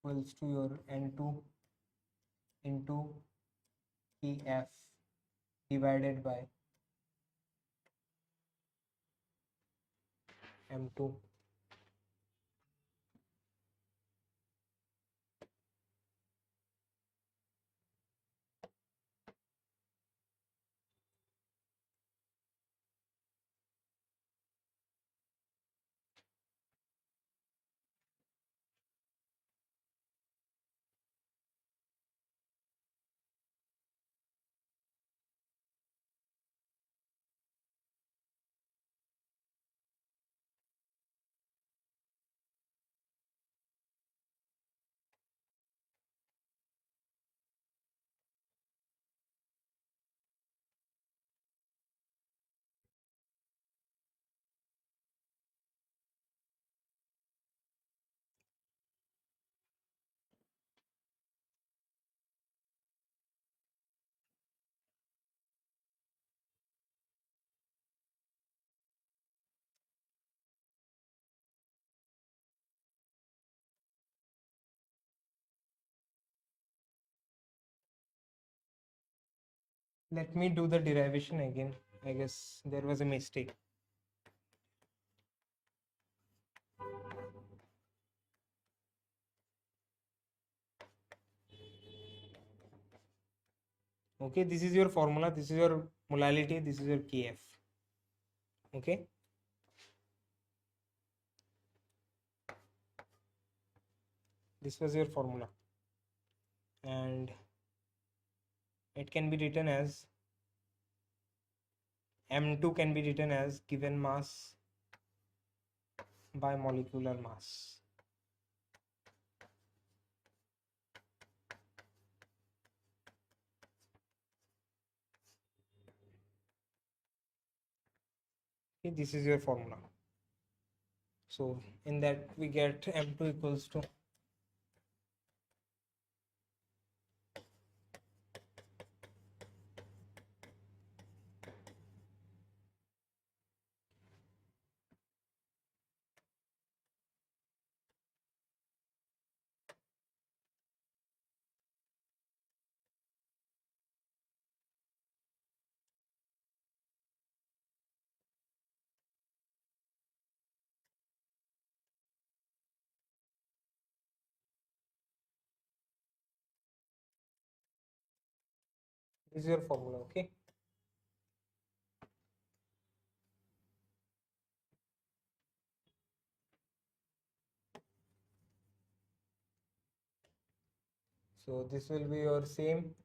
equals to your N2 into TF divided by M2. Let me do the derivation again. I guess there was a mistake. Okay, this is your formula, this is your molality, this is your Kf. Okay. this was your formula, and it can be written as M2 can be written as given mass by molecular mass. Okay, this is your formula. So in that we get M2 equals to this is your formula. Okay. So this will be your same.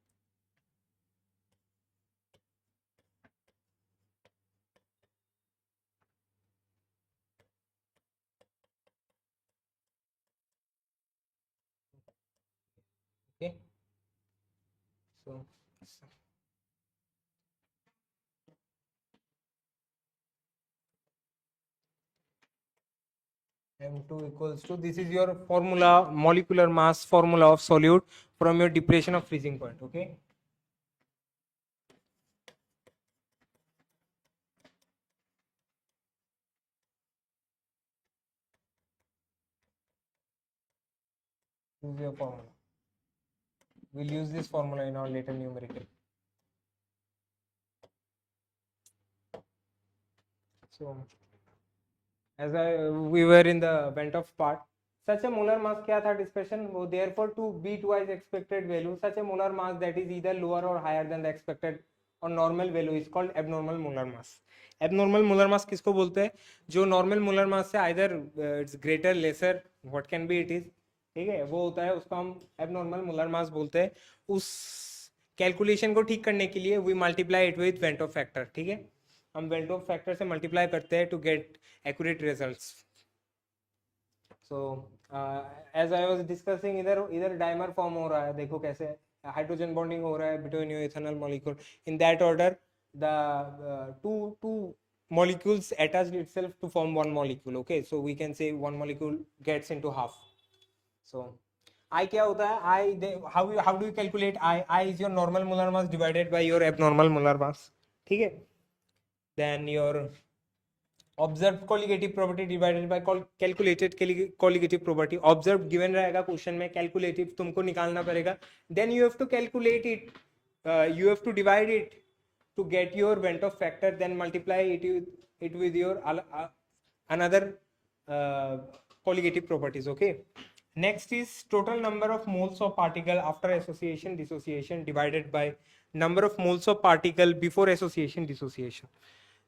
Okay. So M2 equals to, this is your formula, molecular mass formula of solute from your depression of freezing point. Okay. This is your formula. We'll use this formula in our later numerical. So as we were in the vent of part, such a molar mass क्या था discussion, वो therefore to be twice expected value, such a molar mass that is either lower or higher than the expected or normal value is called abnormal molar mass. Abnormal molar mass किसको बोलते हैं? जो normal molar mass से either it's greater, lesser, what can be it is, ठीक है, वो होता है, उसको हम abnormal molar mass बोलते हैं. उस कैलकुलेशन को ठीक करने के लिए we multiply it with Vent of factor. ठीक है, हम वेंट ऑफ फैक्टर से मल्टीप्लाई करते हैं to get accurate results. So as I was discussing, इधर डाइमर फॉर्म हो रहा है, देखो कैसे हाइड्रोजन बॉन्डिंग हो रहा है between your ethanol molecule. In that order the two molecules attached itself to form one molecule. Okay, so we can say one molecule gets into half. So I क्या होता है, how do you calculate I is your normal molar mass divided by your abnormal molar mass. ठीक है. Then your observed colligative property divided by calculated colligative property. Observed given रहेगा question में, calculative तुमको निकालना पड़ेगा. Then you have to calculate it, you have to divide it to get your Vent of factor, then multiply it with your another colligative properties. Okay. Next is total number of moles of particle after association dissociation divided by number of moles of particle before association dissociation.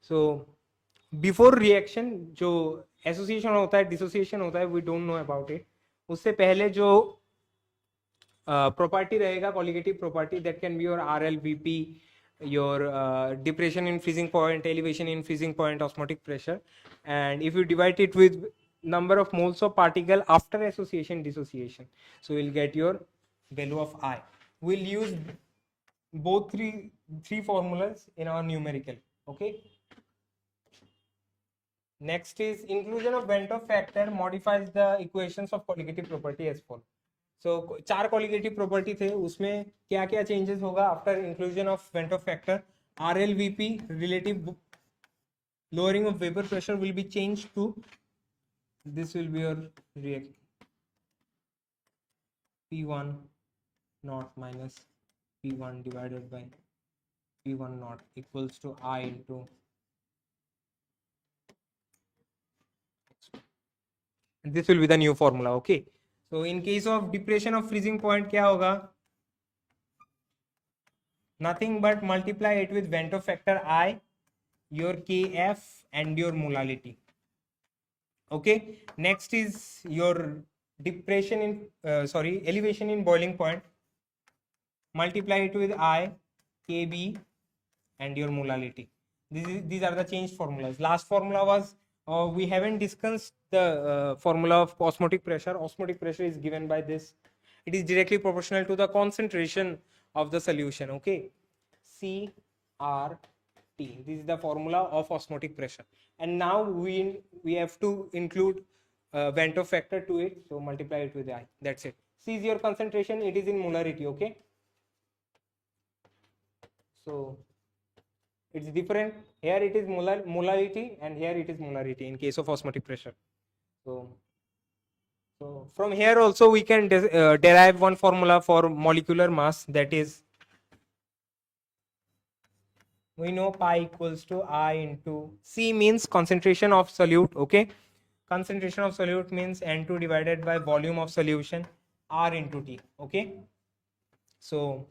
So before reaction जो association होता है, dissociation होता है, we don't know about it. उससे पहले जो property रहेगा, colligative property, that can be your RLVP, your depression in freezing point, elevation in freezing point, osmotic pressure, and if you divide it with number of moles of particle after association dissociation, so we'll get your value of I. We'll use both three formulas in our numerical. Okay. Next is inclusion of Vent of factor modifies the equations of colligative property as follows. So 4 colligative property थे, उसमें क्या क्या changes होगा after inclusion of Vent of factor? RLVP, relative lowering of vapor pressure, will be changed to, this will be your react P1 naught minus P1 divided by P1 naught equals to I into, this will be the new formula. Okay. So in case of depression of freezing point क्या होगा? Nothing but multiply it with Vent of factor I, your Kf and your molality. Okay. Next is your depression in elevation in boiling point, multiply it with I, Kb, and your molality. These are the changed formulas. Last formula was, we haven't discussed the formula of osmotic pressure. Osmotic pressure is given by this. It is directly proportional to the concentration of the solution. Okay, CRT. This is the formula of osmotic pressure. And now we have to include Ventov factor to it. So multiply it with I. That's it. C is your concentration. It is in molarity. Okay. So it's different. Here it is molarity and here it is molarity in case of osmotic pressure. So from here also we can derive one formula for molecular mass, that is, we know pi equals to I into C means concentration of solute. Okay, concentration of solute means N2 divided by volume of solution, R into T. Okay, so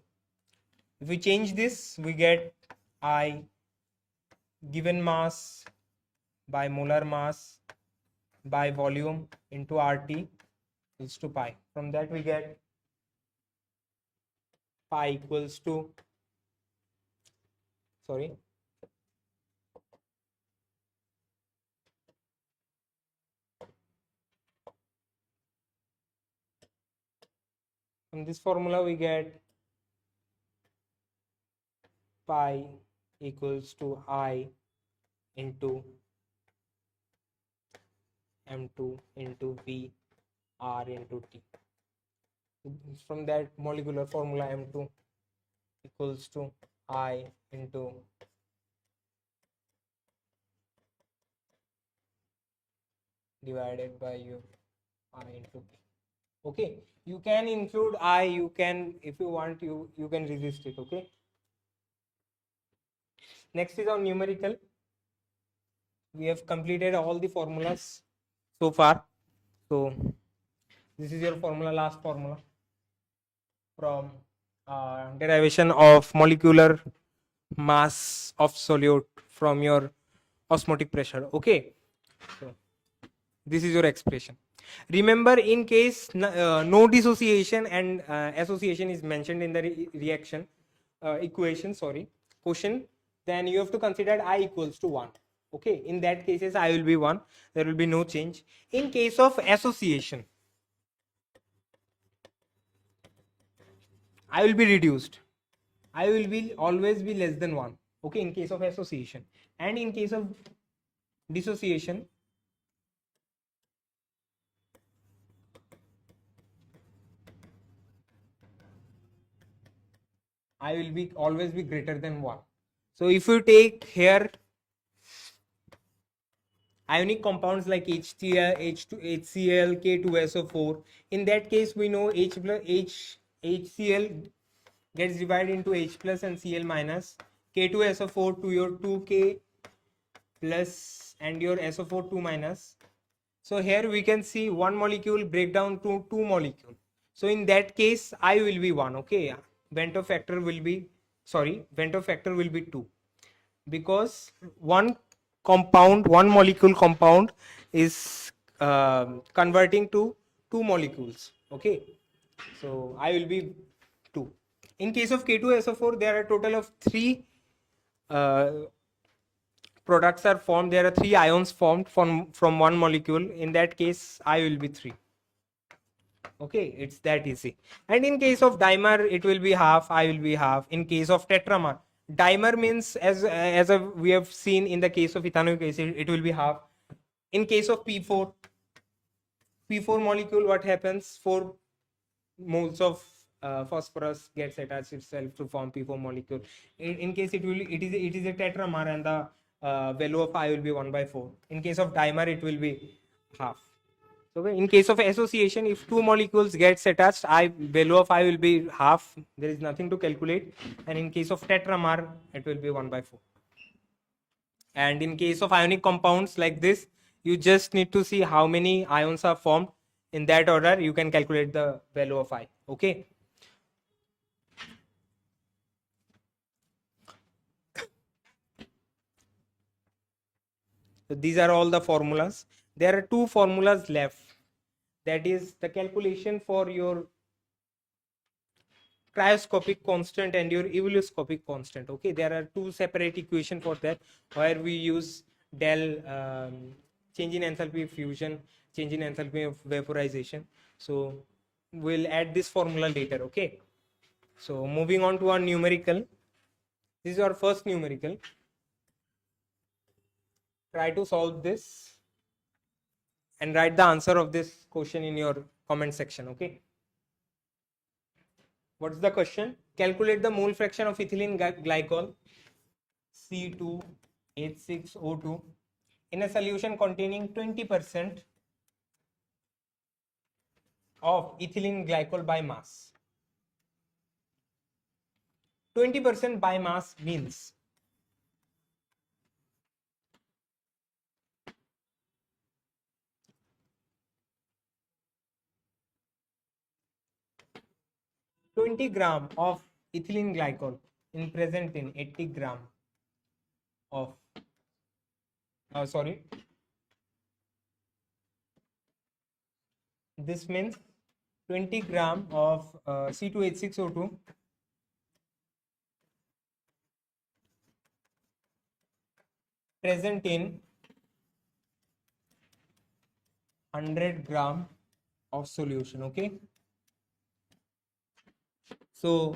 if we change this, we get I given mass by molar mass by volume into RT is to pi. From that we get pi equals to, sorry, from this formula we get pi equals to I into M2 into V R into T. From that molecular formula, M2 equals to I into divided by U I into P. Okay, you can include I, you can, if you want, you can resist it. Okay, next is on numerical. We have completed all the formulas so far. So this is your formula, last formula from derivation of molecular mass of solute from your osmotic pressure. Okay, so this is your expression. Remember, in case no dissociation and association is mentioned in the reaction equation, question, then you have to consider I equals to 1. Okay, in that cases I will be 1, there will be no change. In case of association, I will be reduced. I will be always be less than 1. Okay, in case of association. And in case of dissociation, I will be always be greater than 1. So if you take here ionic compounds like HCl, H2, HCl, K2SO4, in that case we know HCl gets divided into H plus and Cl minus, K2SO4 to your 2K plus and your SO4 2 minus. So here we can see one molecule break down to two molecules. So in that case I will be 1. Okay, Ventov factor will be 2, because one molecule compound is converting to two molecules. Okay, so I will be 2. In case of K2SO4, there are a total of 3 products are formed. There are 3 ions formed from one molecule. In that case I will be 3. Okay, it's that easy. And in case of dimer, it will be half, I will be half. In case of tetramer, dimer means, as we have seen in the case of ethanoic acid, it will be half. In case of P4 molecule, what happens? 4 moles of phosphorus gets attached itself to form P4 molecule. In case it is a tetramer, and the value of I will be 1/4. In case of dimer, it will be half. So in case of association, if 2 molecules gets attached, value of I will be half. There is nothing to calculate. And in case of tetramer, it will be 1/4. And in case of ionic compounds like this, you just need to see how many ions are formed. In that order, you can calculate the value of I. Okay. So these are all the formulas. There are 2 formulas left. that is the calculation for your cryoscopic constant and your evoloscopic constant. Okay, there are two separate equation for that, where we use del change in enthalpy of fusion, change in enthalpy of vaporization. So we'll add this formula later. Okay, so moving on to our numerical. This is our first numerical. Try to solve this and write the answer of this question in your comment section. Okay, what's the question? Calculate the mole fraction of ethylene glycol C2H6O2 in a solution containing 20% of ethylene glycol by mass. 20% by mass means twenty gram of ethylene glycol in present in 80 gram of sorry, this means 20 gram of C2H6O2 present in 100 gram of solution. Okay, so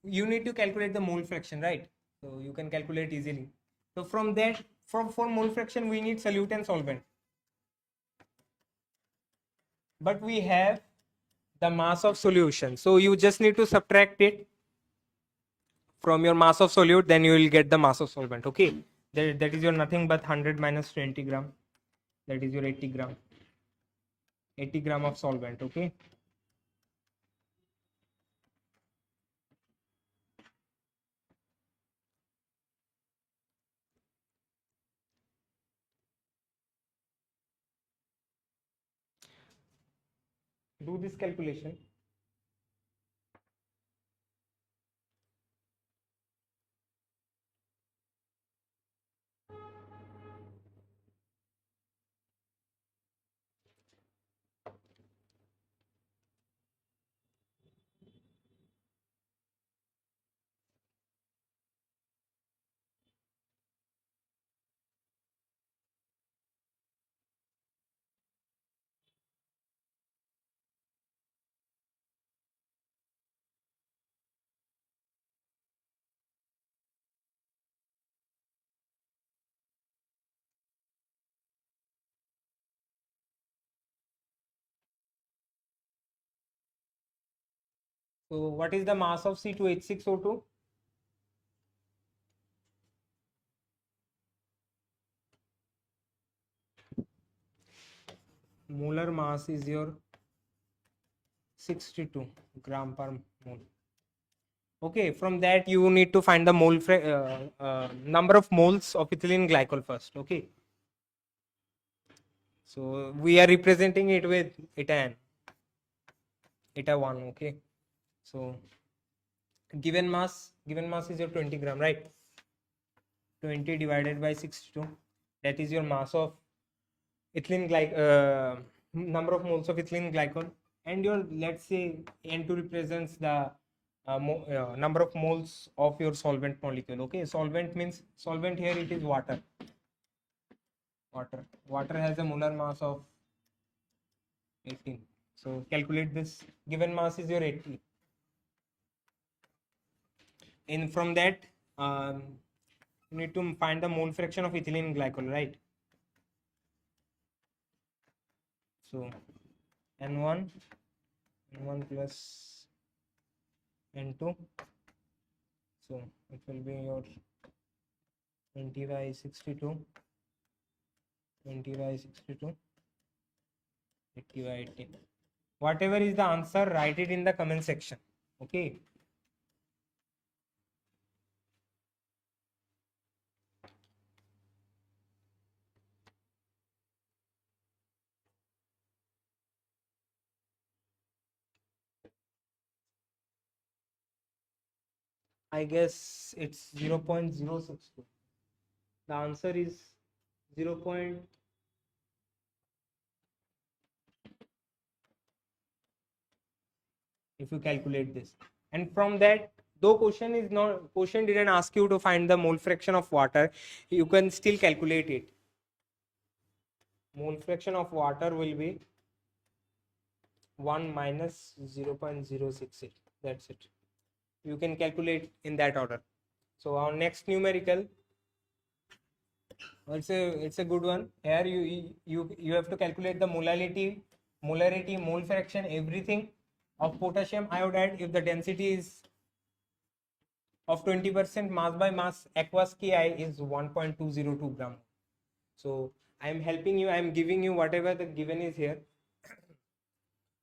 you need to calculate the mole fraction, right? So you can calculate easily. So from that, for mole fraction we need solute and solvent, but we have the mass of solution, so you just need to subtract it from your mass of solute, then you will get the mass of solvent. Okay, that is your nothing but 100 minus 20 gram, that is your 80 gram, 80 gram of solvent. Okay, do this calculation. So what is the mass of C2H6O2? Molar mass is your 62 gram per mole. Okay, from that you need to find the number of moles of ethylene glycol first. Okay, so we are representing it with eta n, eta 1. Okay, so given mass is your 20 gram, right? 20 divided by 62, that is your mass of ethylene number of moles of ethylene glycol, and your, let's say, N2 represents the number of moles of your solvent molecule. Okay, solvent means, solvent here it is water. Water has a molar mass of 18. So calculate this. Given mass is your 80. And from that, you need to find the mole fraction of ethylene glycol, right? So N1 plus N2. So it will be your 20 by 62, 20 by 62, 80 by 18. Whatever is the answer, write it in the comment section. Okay. I guess it's 0.062. The answer is 0. if you calculate this. And from that, though question didn't ask you to find the mole fraction of water, you can still calculate it. Mole fraction of water will be 1 minus 0.068. That's it. You can calculate in that order. So our next numerical, it's a good one. Here you have to calculate the molarity, mole fraction, everything of potassium iodide if the density is of 20%, mass by mass aqueous Ki is 1.202 gram. So I am helping you, I am giving you whatever the given is here.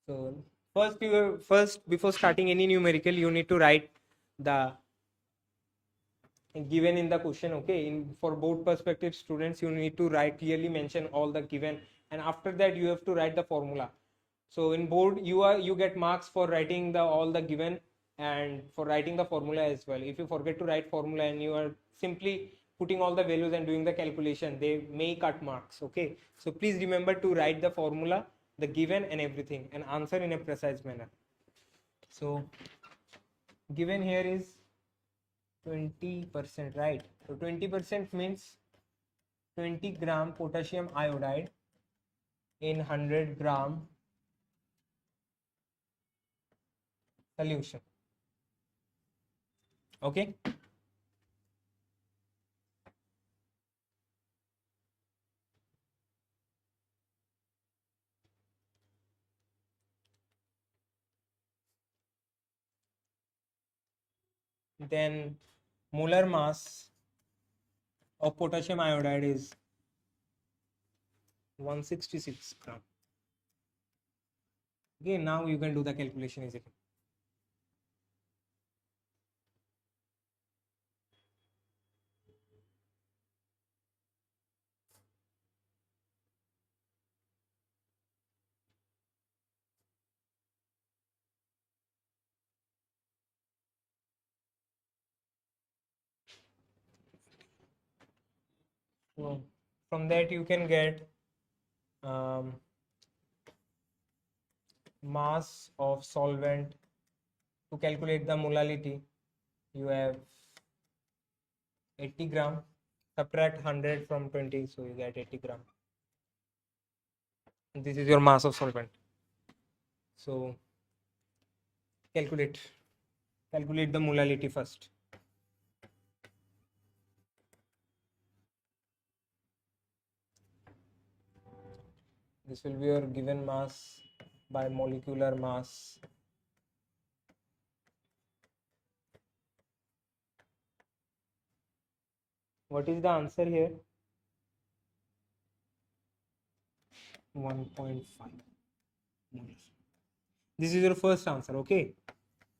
So first before starting any numerical, you need to write the given in the question. Okay, for board perspective students, you need to write, clearly mention all the given, and after that you have to write the formula. So in board you get marks for writing the all the given and for writing the formula as well. If you forget to write formula and you are simply putting all the values and doing the calculation, they may cut marks. Okay, so please remember to write the formula, the given and everything, and answer in a precise manner. So given here is 20%, right? So 20% means 20 gram potassium iodide in 100 gram solution. Okay. Then molar mass of potassium iodide is 166 gram. Okay, now you can do the calculation easily. So from that you can get mass of solvent. To calculate the molality, you have 80 gram, subtract 100 from 20, so you get 80 gram. This is your mass of solvent. So calculate the molality first. This will be your given mass by molecular mass. What is the answer here? 1.5 moles. This is your first answer. Okay,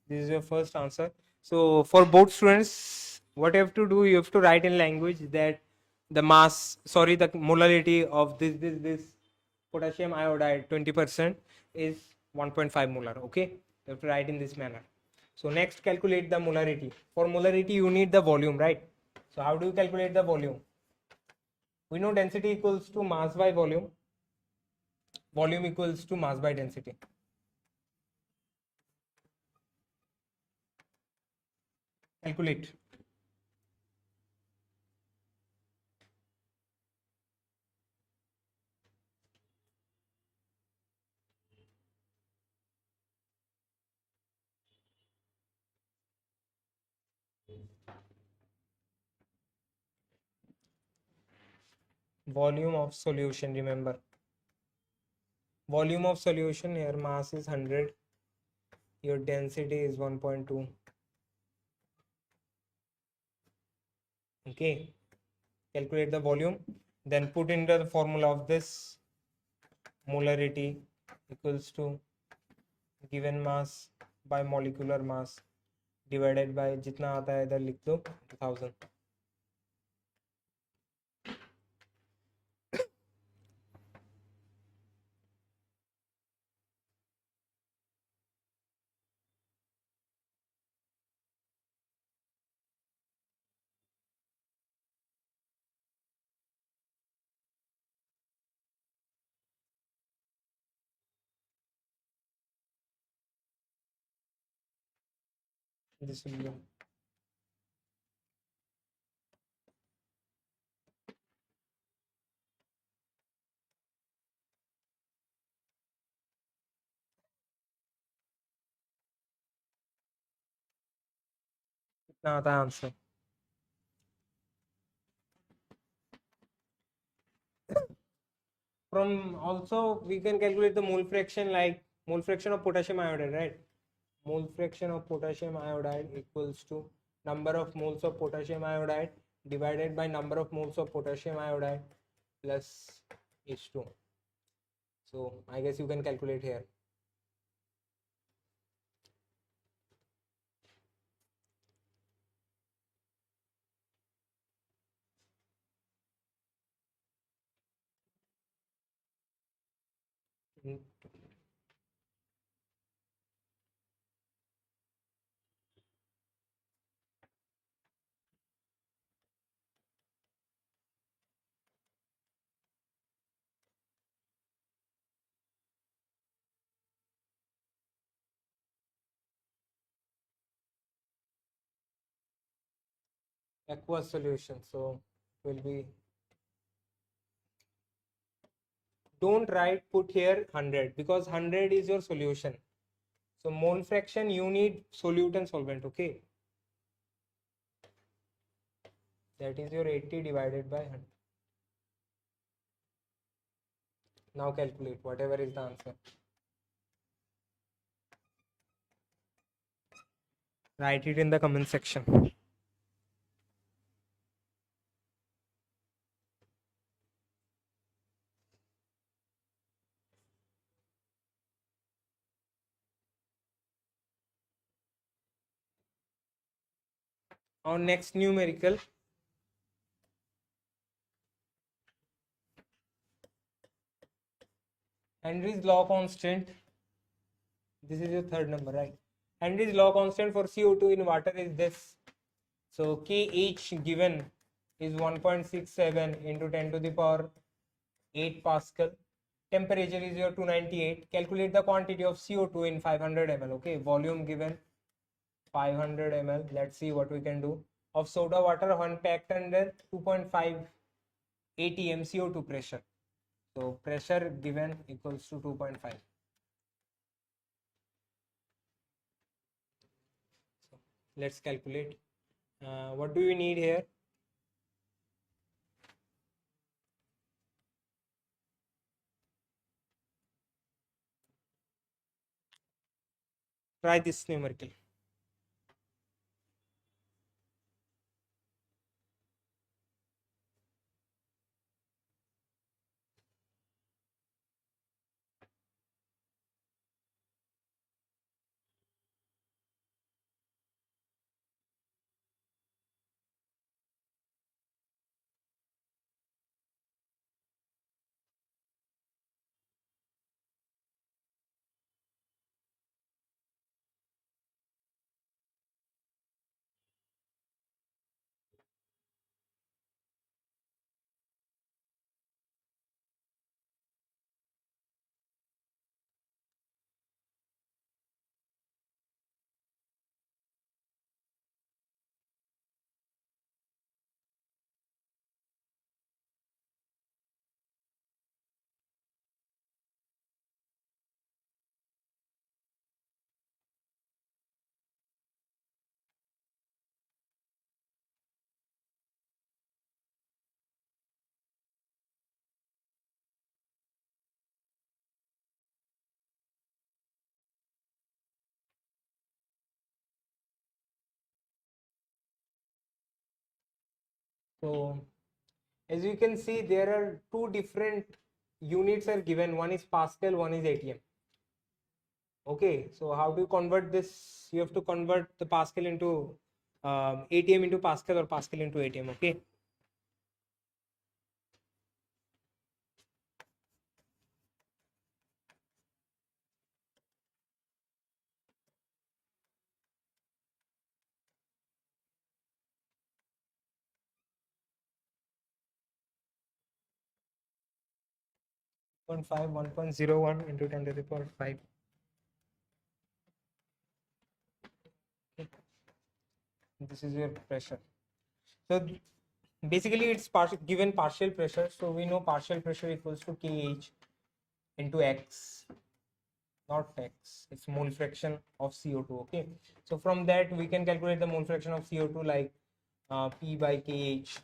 this is your first answer. So for both students, what you have to do, you have to write in language that the mass, sorry, the molarity of this potassium iodide 20% is 1.5 molar. Okay, you have to write in this manner. So next, calculate the molarity. For molarity you need the volume, right? So how do you calculate the volume? We know density equals to mass by volume. Volume equals to mass by density. Calculate. Volume of solution, remember. Volume of solution here, mass is 100. Your density is 1.2. Okay. Calculate the volume. Then put into the formula of this molarity equals to given mass by molecular mass divided by जितना आता है इधर लिख दो 1000. This will be now the answer. From also we can calculate the mole fraction, like mole fraction of potassium iodide, right? Mole fraction of potassium iodide equals to number of moles of potassium iodide divided by number of moles of potassium iodide plus H2. So I guess you can calculate here. Aqueous solution, so it will be, don't write put here 100 because 100 is your solution. So mole fraction you need solute and solvent, okay? That is your 80 divided by 100. Now calculate whatever is the answer. Write it in the comment section. Our next numerical, Henry's law constant. This is your third number, right? Henry's law constant for CO2 in water is this. So Kh given is 1.67 into 10 to the power 8 Pascal. Temperature is your 298. Calculate the quantity of CO2 in 500 ml. Okay, volume given 500 ml. Let's see what we can do. Of soda water, one packed under 2.5 atm CO2 pressure. So pressure given equals to 2.5. So let's calculate. What do we need here? Try this numerical. So as you can see, there are two different units are given. One is Pascal, one is atm. Okay, so how do you convert this? You have to convert the Pascal into atm into Pascal or Pascal into atm. Okay. One 1.01 into 10 to the power 5. Okay. This is your pressure. So basically it's given partial pressure. So we know partial pressure equals to Kh into X, not X, it's mole fraction of CO2. Okay, so from that we can calculate the mole fraction of CO2 like P by Kh.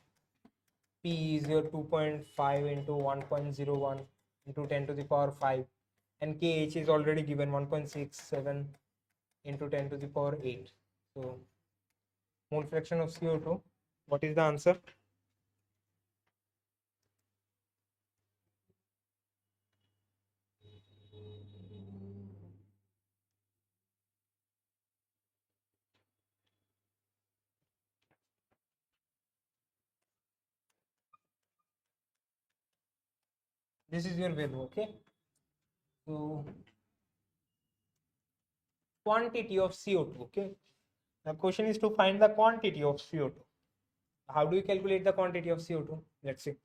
P is your 2.5 into 1.01 into 10 to the power 5, and Kh is already given 1.67 into 10 to the power 8. So mole fraction of CO2, what is the answer? This is your value. Okay, so quantity of CO2. Okay, the question is to find the quantity of CO2. How do you calculate the quantity of CO2? Let's see.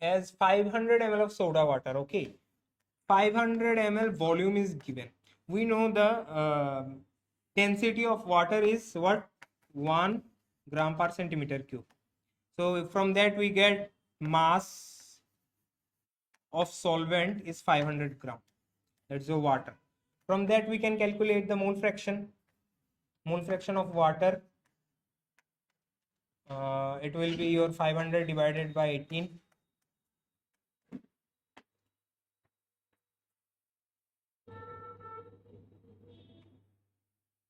As 500 ml of soda water. Okay, 500 ml volume is given. We know the density of water is what? 1 gram per centimeter cube. So from that we get mass of solvent is 500 gram. That's the water. From that we can calculate the mole fraction. Mole fraction of water, it will be your 500 divided by 18.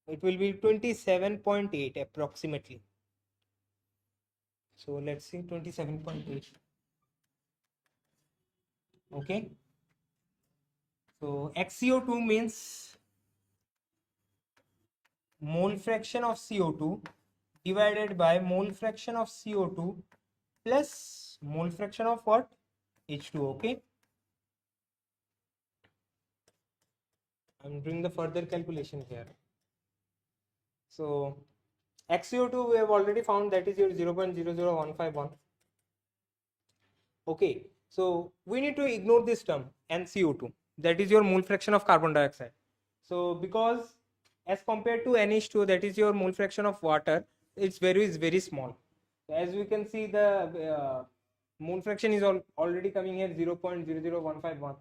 It will be 27.8 approximately. So let's see, 27.8. Okay, so XCO2 means mole fraction of CO2 divided by mole fraction of CO2 plus mole fraction of what? H2. Okay, I'm doing the further calculation here. So XCO2 we have already found, that is your 0.00151. Okay, so we need to ignore this term NCO2, that is your mole fraction of carbon dioxide. So because as compared to NH2, that is your mole fraction of water, its value is very small. As we can see, the mole fraction is already coming here 0.00151.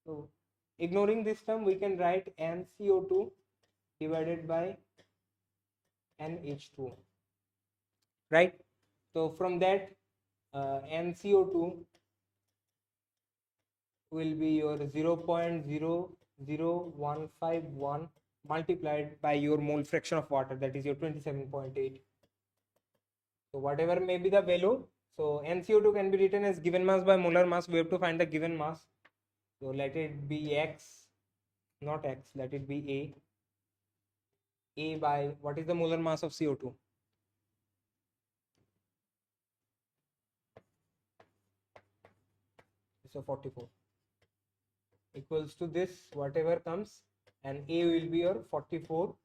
So ignoring this term, we can write NCO2 divided by NH2, right? So from that, NCO2 will be your 0.00151 multiplied by your mole fraction of water, that is your 27.8. So whatever may be the value, so NCO2 can be written as given mass by molar mass. We have to find the given mass. So let it be X, not X, let it be A. A by, what is the molar mass of CO2? So 44 equals to this, whatever comes, and A will be your 44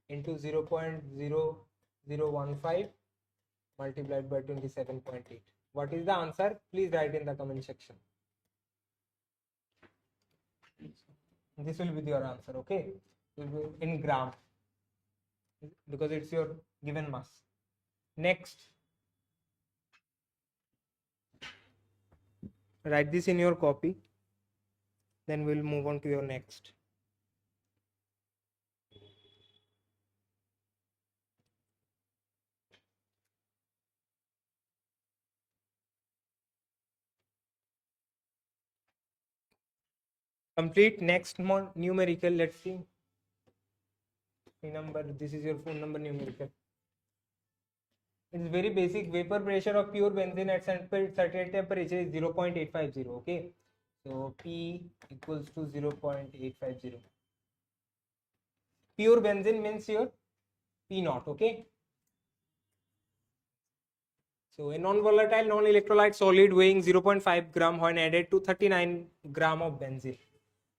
into 0.0015 multiplied by 27.8. What is the answer? Please write in the comment section. This will be your answer. Okay, in gram, because it's your given mass. Next, write this in your copy, then we'll move on to your next. Complete. Next numerical. Let's see. Number. This is your phone number numerical. It's very basic. Vapor pressure of pure benzene at certain temperature is 0.850. Okay, so P equals to 0.850. Pure benzene means your P naught. Okay, so a non-volatile, non-electrolyte solid weighing 0.5 gram when added to 39 gram of benzene,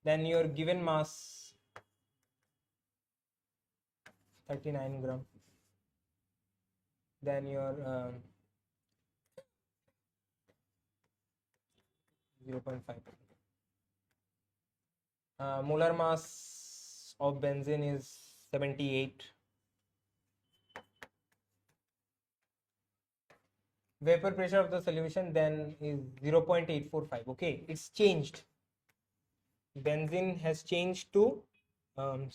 then your given mass 39 gram, then your 0.5. Molar mass of benzene is 78. Vapor pressure of the solution then is 0.845. Okay, it's changed. Benzene has changed to um,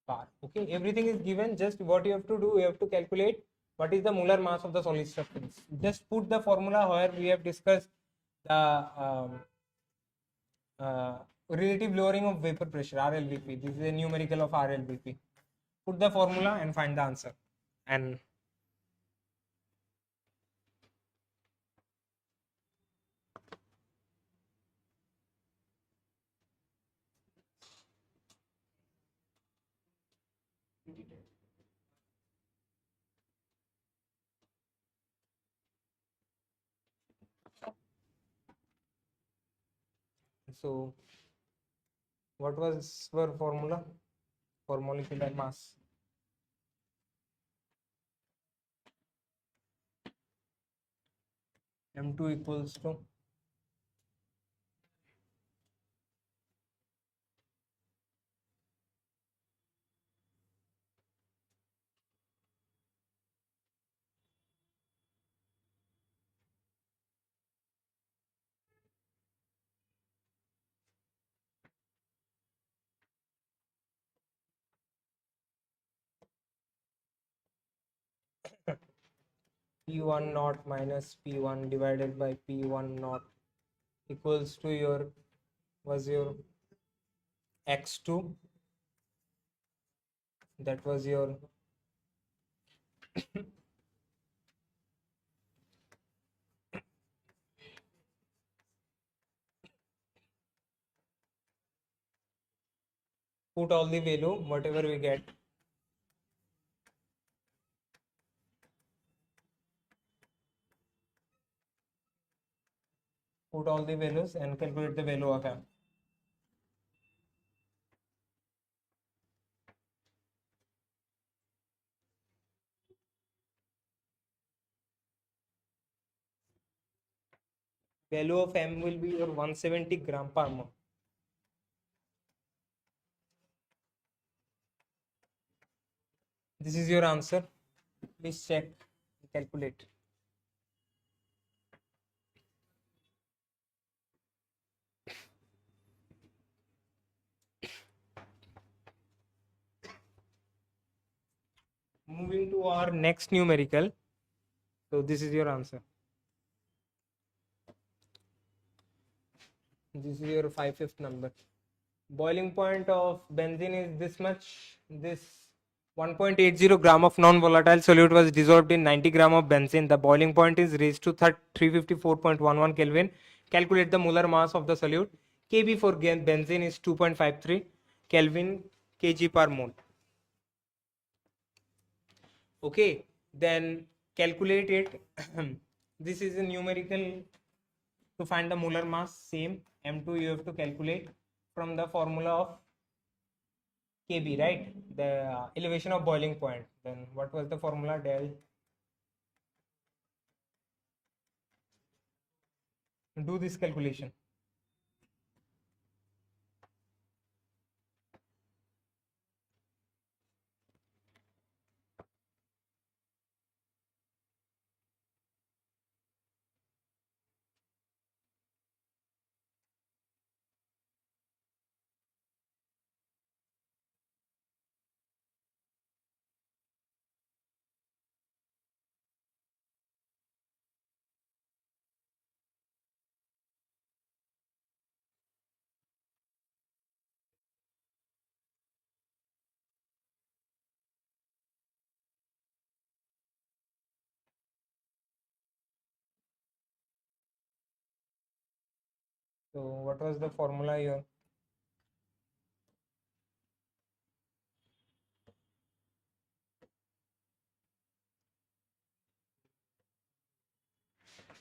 bar. Okay, everything is given. Just what you have to do, you have to calculate what is the molar mass of the solid substance. Just put the formula where we have discussed the relative lowering of vapor pressure, RLVP. This is a numerical of RLVP. Put the formula and find the answer. And so, what was our formula for molecular mass? M2 equals to P1 naught minus P1 divided by P1 naught equals to your was your X2. That was your put all the value whatever we get. Put all the values and calculate the value of M. Value of M will be your 170 gram per mole. This is your answer. Please check, calculate. Moving to our next numerical. So this is your answer. This is your 5/5 number. Boiling point of benzene is this much. This 1.80 gram of non-volatile solute was dissolved in 90 gram of benzene. The boiling point is raised to 354.11 Kelvin. Calculate the molar mass of the solute. Kb for benzene is 2.53 Kelvin kg per mole. Okay, then calculate it. This is a numerical to find the molar mass. Same M2 you have to calculate from the formula of Kb, right? The elevation of boiling point. Then what was the formula? Del. Do this calculation. So what was the formula here?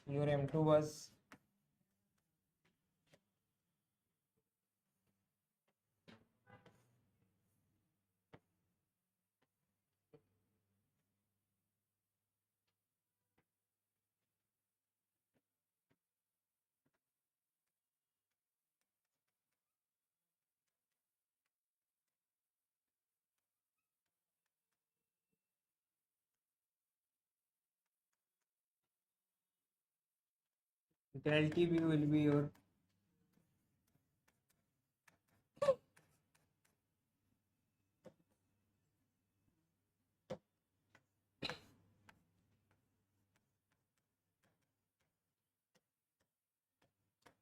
Your M2 was Del TB will be your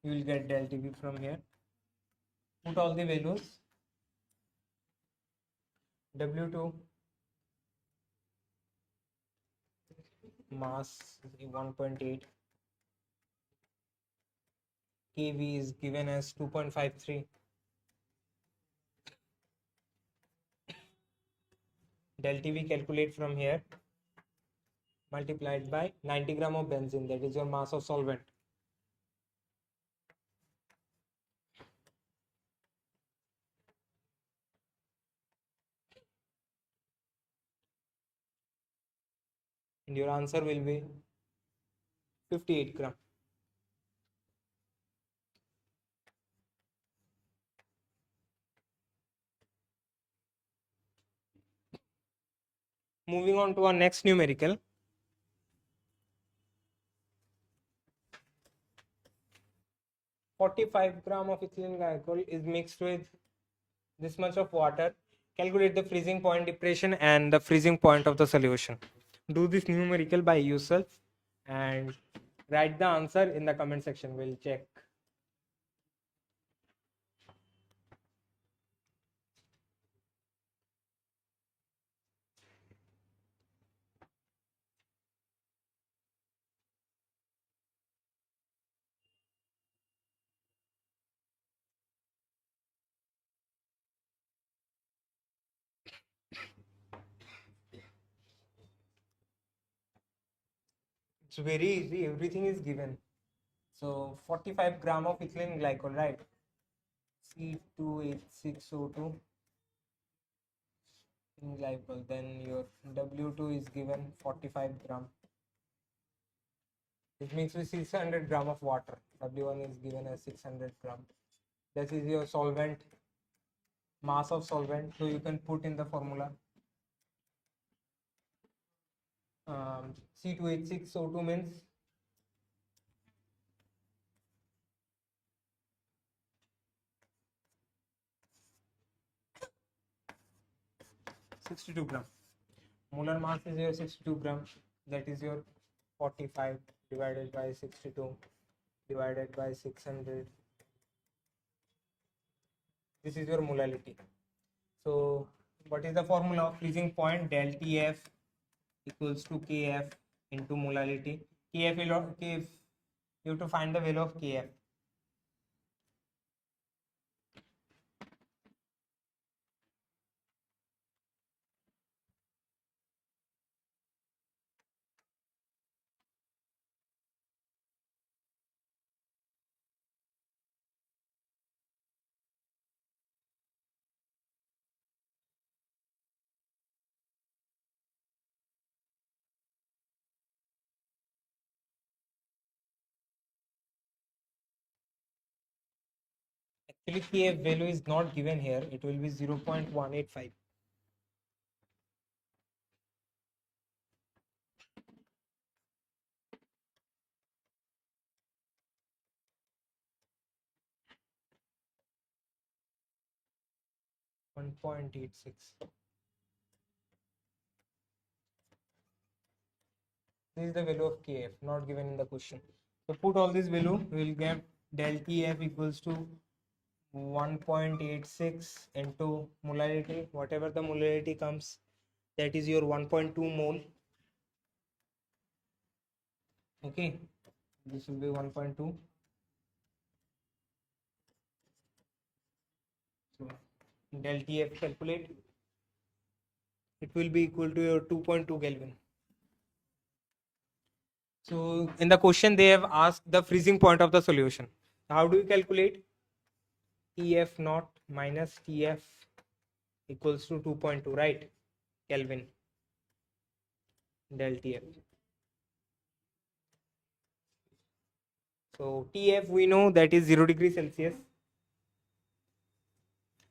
you will get del TB from here. Put all the values. W2 mass is 1.8. kV is given as 2.53. Del TB calculate from here, multiplied by 90 gram of benzene, that is your mass of solvent. And your answer will be 58 gram. Moving on to our next numerical. "45 gram of ethylene glycol is mixed with this much of water. Calculate the freezing point depression and the freezing point of the solution." Do this numerical by yourself and write the answer in the comment section. We'll check. It's very easy, everything is given. So 45 gram of ethylene glycol, right? C2H6O2 in glycol. Then your W2 is given 45 gram. It mixed with 600 gram of water. W1 is given as 600 gram. This is your solvent, mass of solvent. So you can put in the formula. C2H6O2 means 62 gram. Molar mass is your 62 gram. That is your 45 divided by 62 divided by 600. This is your molality. So what is the formula of freezing point? Del TF equals to Kf into molality. Kf you have to find the value of Kf. Actually, Kf value is not given here. It will be 0.185. .86. This is the value of Kf, not given in the question. So put all this value, we will get del Tf equals to 1.86 into molarity. Whatever the molarity comes, that is your 1.2 mole. Okay, this will be 1.2. So del Tf calculate. It will be equal to your 2.2 Kelvin. So in the question they have asked the freezing point of the solution. How do you calculate? Tf naught minus Tf equals to 2.2, right? Kelvin del Tf. So Tf we know that is 0 degree Celsius.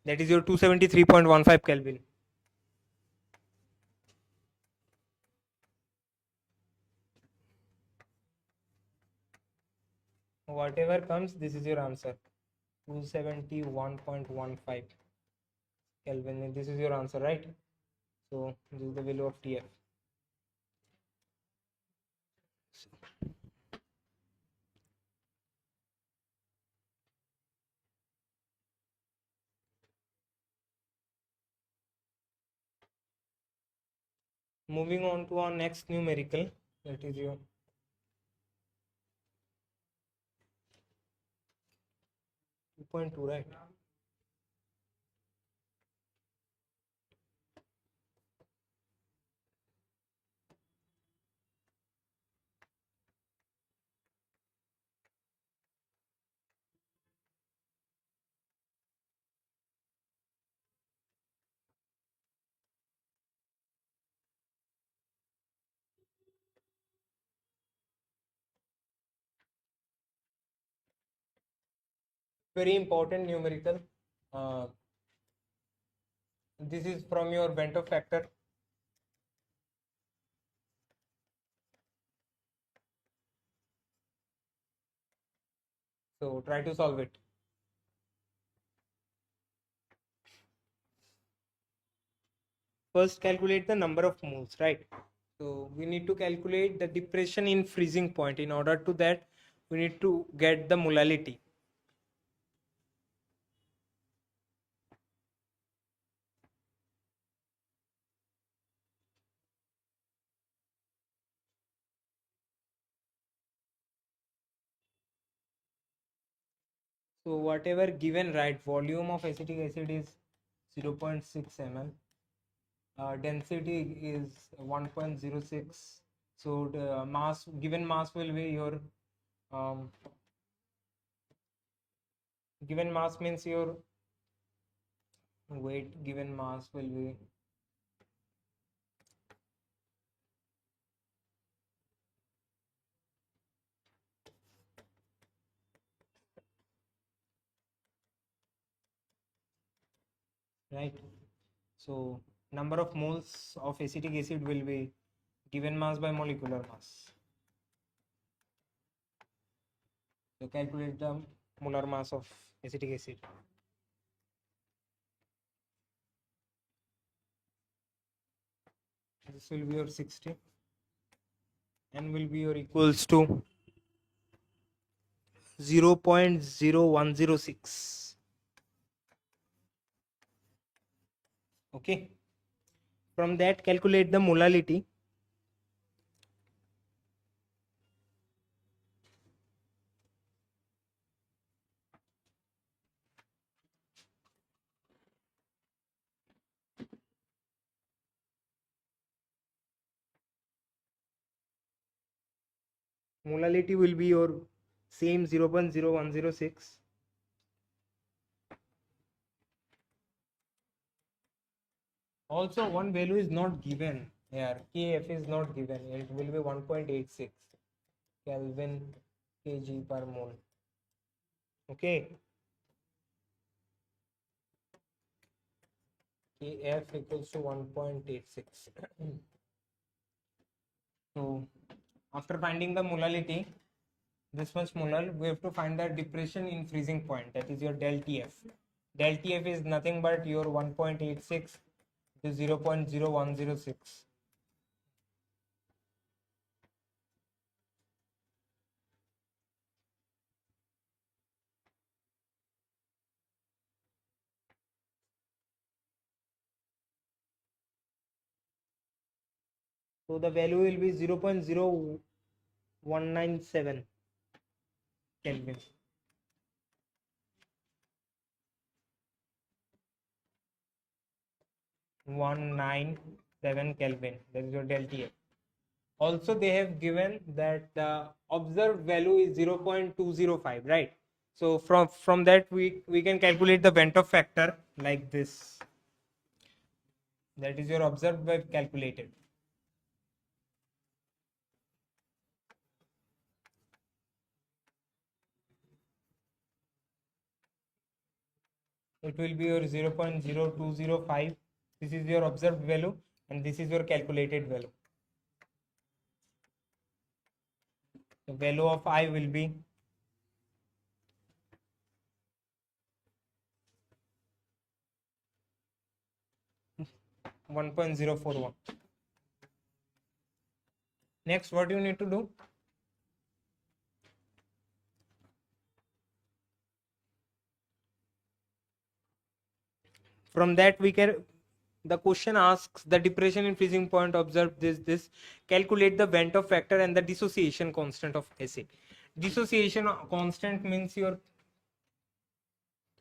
That is your 273.15 Kelvin. whatever comes, this is your answer. 271.15 Kelvin. This is your answer, right? So this is the value of TF. Moving on to our next numerical, that is your 2.2, right? Very important numerical. This is from your Vento factor. So try to solve it. First, calculate the number of moles, right? So we need to calculate the depression in freezing point. In order to that, we need to get the molality. So whatever given, right, volume of acetic acid is 0.6 ml. Density is 1.06. So the mass, given mass will be your given mass means your weight given mass will be right. So number of moles of acetic acid will be given mass by molecular mass. So calculate the molar mass of acetic acid. This will be your 60 and will be your equals to 0.0106. Okay. From that, calculate the molality. Molality will be your same 0.0106. Also, one value is not given here. Kf is not given. It will be 1.86 Kelvin kg per mole. Okay. Kf equals to 1.86. So, after finding the molality, this much molar, we have to find the depression in freezing point. That is your del TF. Del TF is nothing but your 1.86 to 0.0106. So the value will be 0.0197 Kelvin. 197 Kelvin. That is your del TF. Also, they have given that the observed value is 0.205, right? So from that we can calculate the Vento factor like this. That is your observed by calculated. It will be your 0.0205. This is your observed value and this is your calculated value. The value of I will be 1.041. Next, what you need to do? From that we can, the question asks the depression in freezing point, observe this, calculate the Vent of factor and the dissociation constant of acid. Dissociation constant means your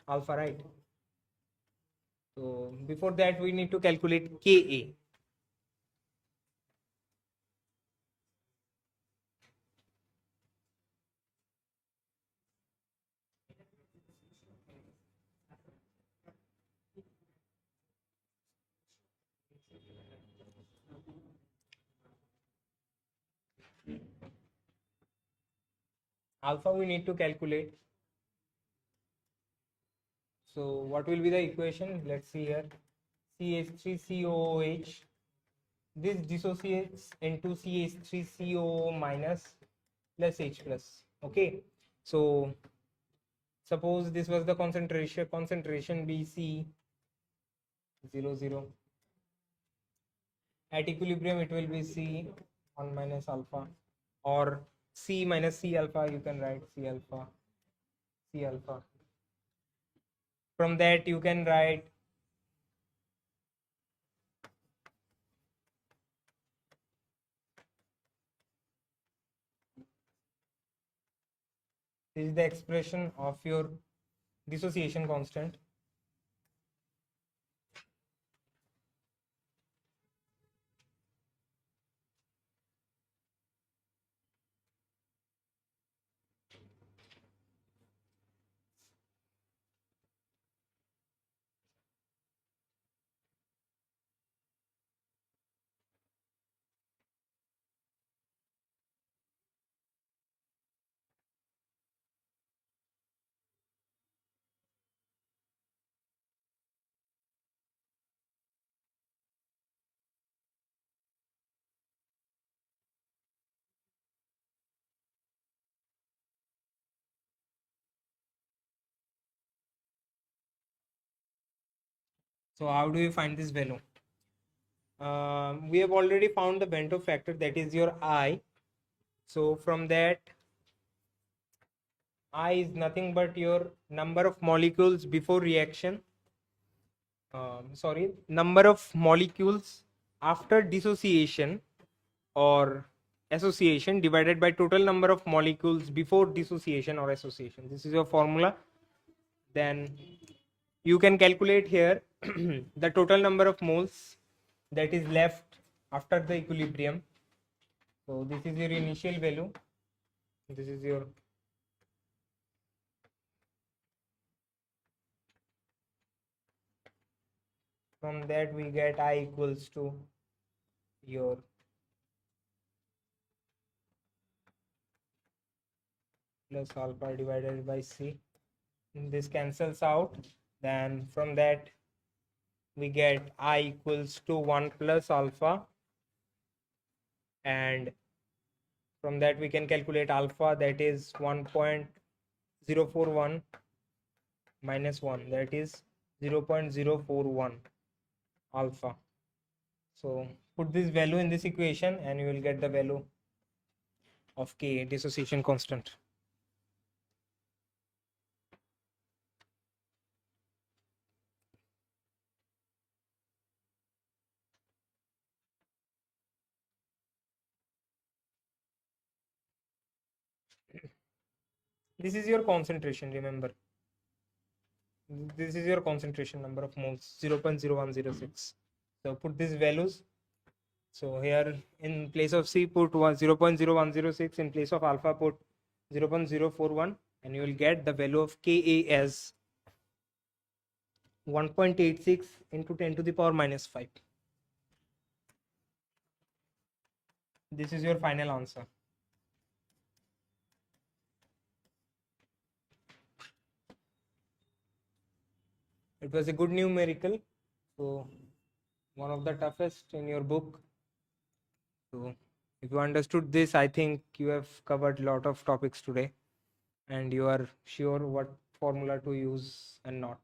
alpha, right? So before that we need to calculate Ka. Alpha we need to calculate. So what will be the equation? Let's see here. CH3COOH. This dissociates into CH3COO minus plus H plus. Okay. So suppose this was the concentration BC 0 at equilibrium, it will be C 1 minus alpha, or C minus C alpha, you can write C alpha. From that you can write this is the expression of your dissociation constant. So how do you find this value? We have already found the Bento factor, that is your I. So from that, I is nothing but your number of molecules before reaction. Number of molecules after dissociation or association divided by total number of molecules before dissociation or association. This is your formula. Then you can calculate here the total number of moles that is left after the equilibrium. So this is your initial value. This is your from that we get I equals to your plus alpha divided by C. This cancels out. Then from that we get I equals to 1 plus alpha, and from that we can calculate alpha, that is 1.041 minus 1, that is 0.041 alpha. So put this value in this equation and you will get the value of K, dissociation constant. This is your concentration, remember. This is your concentration, number of moles, 0.0106. So put these values. So here in place of C put 0.0106, in place of alpha put 0.041, and you will get the value of Ka as 1.86 into 10 to the power minus 5. This is your final answer. It was a good numerical, so one of the toughest in your book. So if you understood this, I think you have covered a lot of topics today and you are sure what formula to use and not.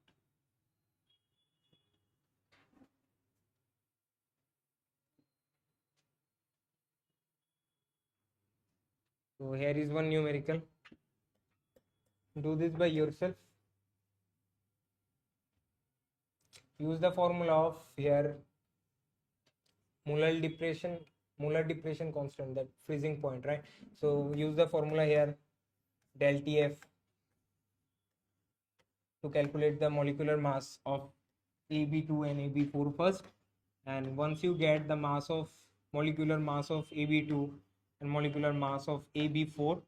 So here is one numerical. Do this by yourself. Use the formula of here molar depression constant, that freezing point, right? So use the formula here del TF to calculate the molecular mass of AB2 and AB4 first, and once you get the molecular mass of AB2 and molecular mass of AB4,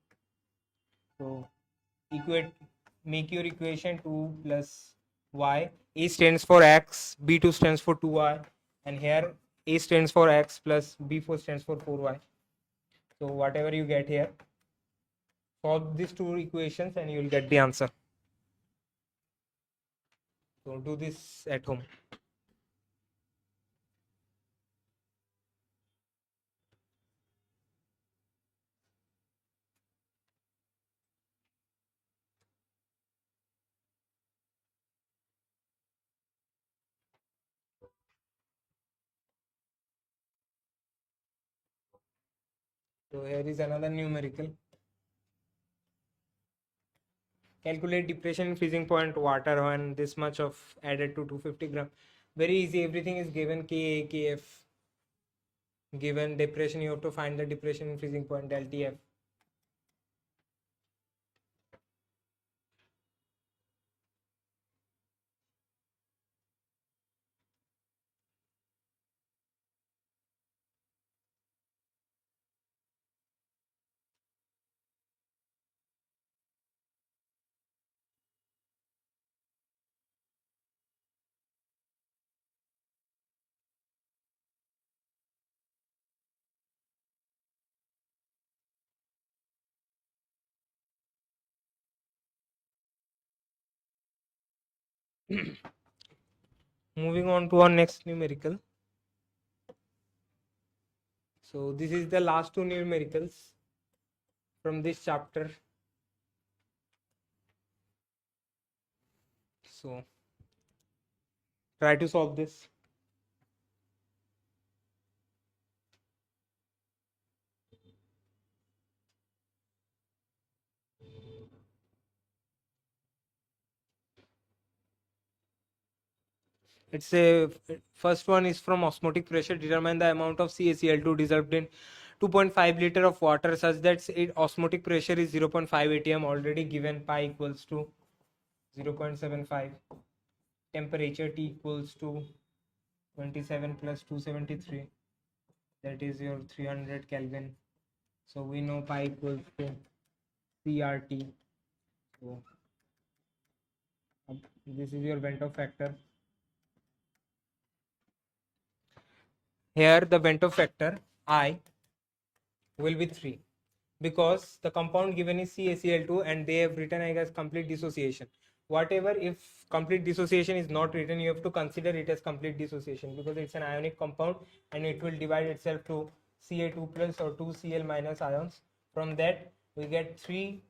so make your equation 2 plus y. A stands for x, B2 stands for 2y, and here A stands for x plus B4 stands for 4y. So whatever you get here, solve these two equations and you will get the answer. So do this at home. So here is another numerical. Calculate depression in freezing point water when this much of added to 250 gram. Very easy, everything is given, Ka, Kf. Given depression, you have to find the depression in freezing point, del Tf. Moving on to our next numerical. So this is the last two numericals from this chapter. So try to solve this. It's a first one is from osmotic pressure. Determine the amount of CaCl2 dissolved in 2.5 liter of water such that osmotic pressure is 0.5 atm, already given. Pi equals to 0.75. Temperature T equals to 27 plus 273, that is your 300 Kelvin. So we know pi equals to CRT. So this is your Ventov factor. Here the Ventov factor I will be 3 because the compound given is CaCl2 and they have written, I guess, complete dissociation. Whatever, if complete dissociation is not written, you have to consider it as complete dissociation because it's an ionic compound and it will divide itself to Ca2 plus or 2Cl minus ions. From that we get 3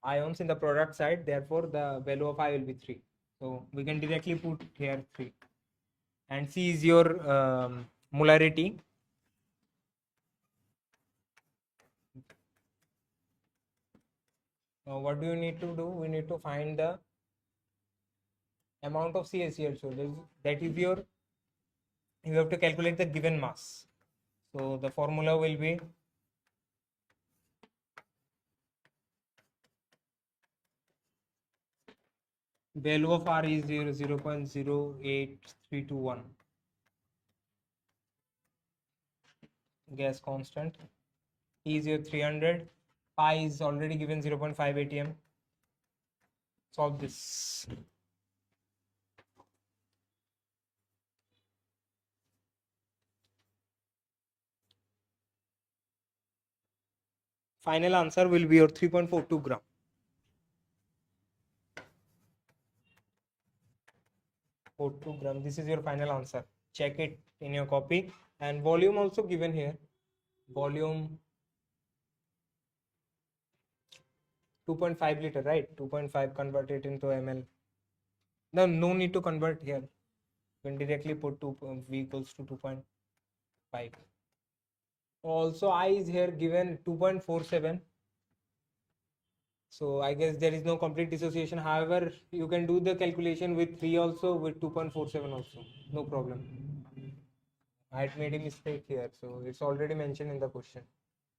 ions in the product side, therefore the value of I will be 3. So we can directly put here 3. And C is your molarity. Now what do you need to do? We need to find the amount of CaCl. So that is your, you have to calculate the given mass. So the formula will be value of R is 0.08321. Gas constant. E is your 300. Pi is already given 0.5 atm. Solve this. Final answer will be your 3.42 gram. This is your final answer. Check it in your copy. And volume also given here. Volume 2.5 liter, right? 2.5, convert it into ml. No need to convert here. You can directly put V equals to 2.5. Also I is here given 2.47. So I guess there is no complete dissociation. However, you can do the calculation with 3 also, with 2.47 also, no problem. I had made a mistake here, so it's already mentioned in the question.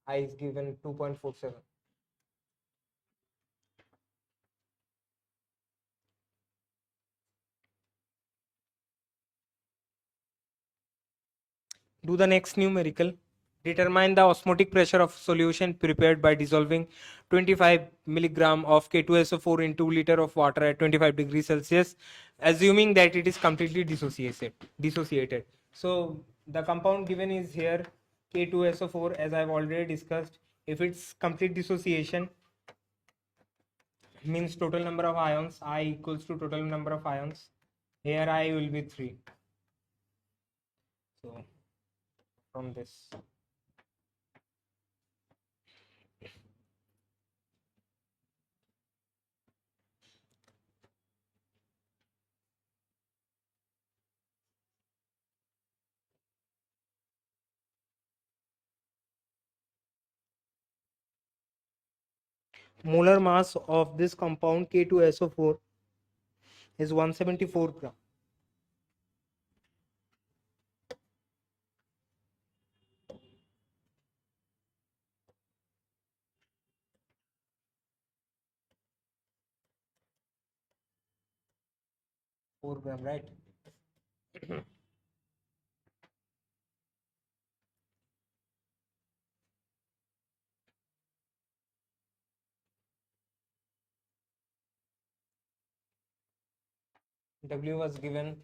I is given 2.47. Do the next numerical. Determine the osmotic pressure of solution prepared by dissolving 25 milligram of K2SO4 in 2 liter of water at 25 degrees Celsius, assuming that it is completely dissociated. So the compound given is here K2SO4, as I've already discussed. If it's complete dissociation, means total number of ions, I equals to total number of ions. Here I will be 3. So from this. Molar mass of this compound K2SO4 is 174 gram. 4 gram, right? W was given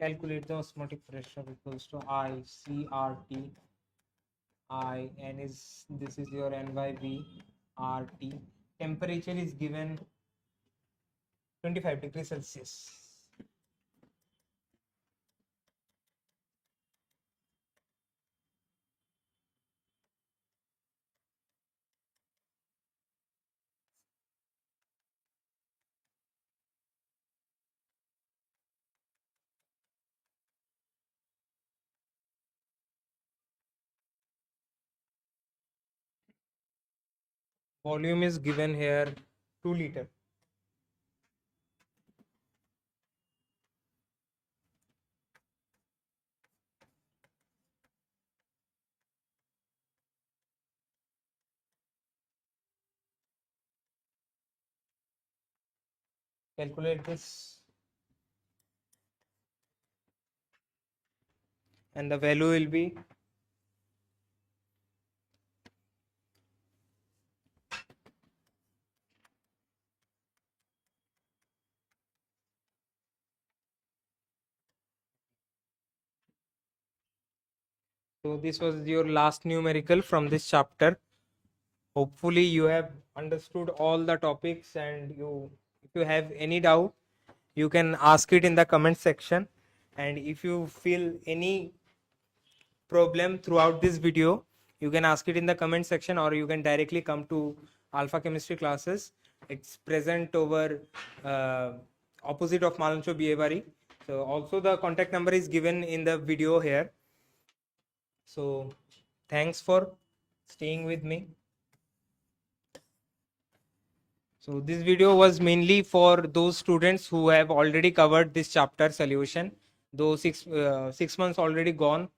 calculate the osmotic pressure equals to I CRT. I N is, this is your N by V RT. Temperature is given 25 degrees Celsius. Volume is given here 2 liter. Calculate this, and the value will be so this was your last numerical from this chapter. Hopefully you have understood all the topics, and if you have any doubt, you can ask it in the comment section. And if you feel any problem throughout this video, you can ask it in the comment section, or you can directly come to alpha chemistry classes. It's present over opposite of Malancho Bievari. So also the contact number is given in the video here. So thanks for staying with me. So this video was mainly for those students who have already covered this chapter solution, though 6 months already gone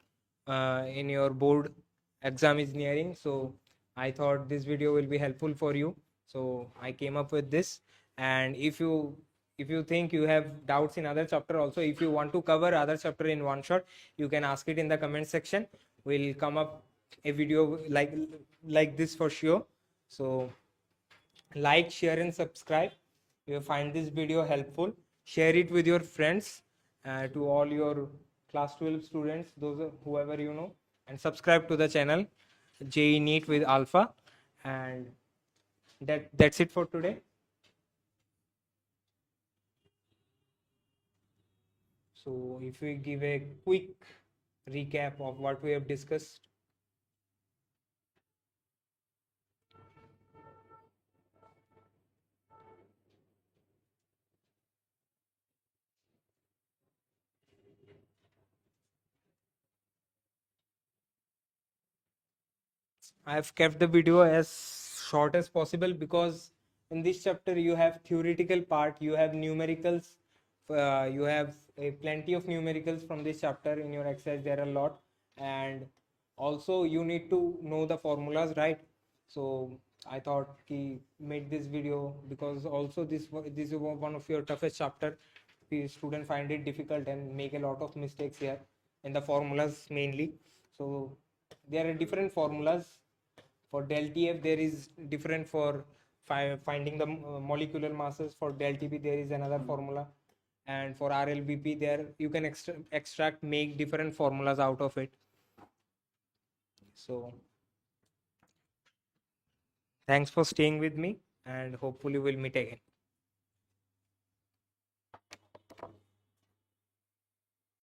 in your board exam engineering. So I thought this video will be helpful for you. So I came up with this. And if you if you think you have doubts in other chapter also, if you want to cover other chapter in one shot, you can ask it in the comment section. We'll come up a video like this for sure. So like, share and subscribe. If you find this video helpful, share it with your friends, to all your class 12 students, those whoever you know, and subscribe to the channel JEE NEET with Alpha. And that's it for today. So if we give a quick recap of what we have discussed. I have kept the video as short as possible because in this chapter you have theoretical part, you have numericals, you have plenty of numericals from this chapter in your exercise. There are a lot, and also you need to know the formulas, right? So I thought ki make this video because also this is one of your toughest chapter. The student find it difficult and make a lot of mistakes here in the formulas mainly. So there are different formulas. For del TF there is different for finding the molecular masses. For del TP there is another formula, and for RLBP there you can extract, make different formulas out of it. So thanks for staying with me, and hopefully we'll meet again.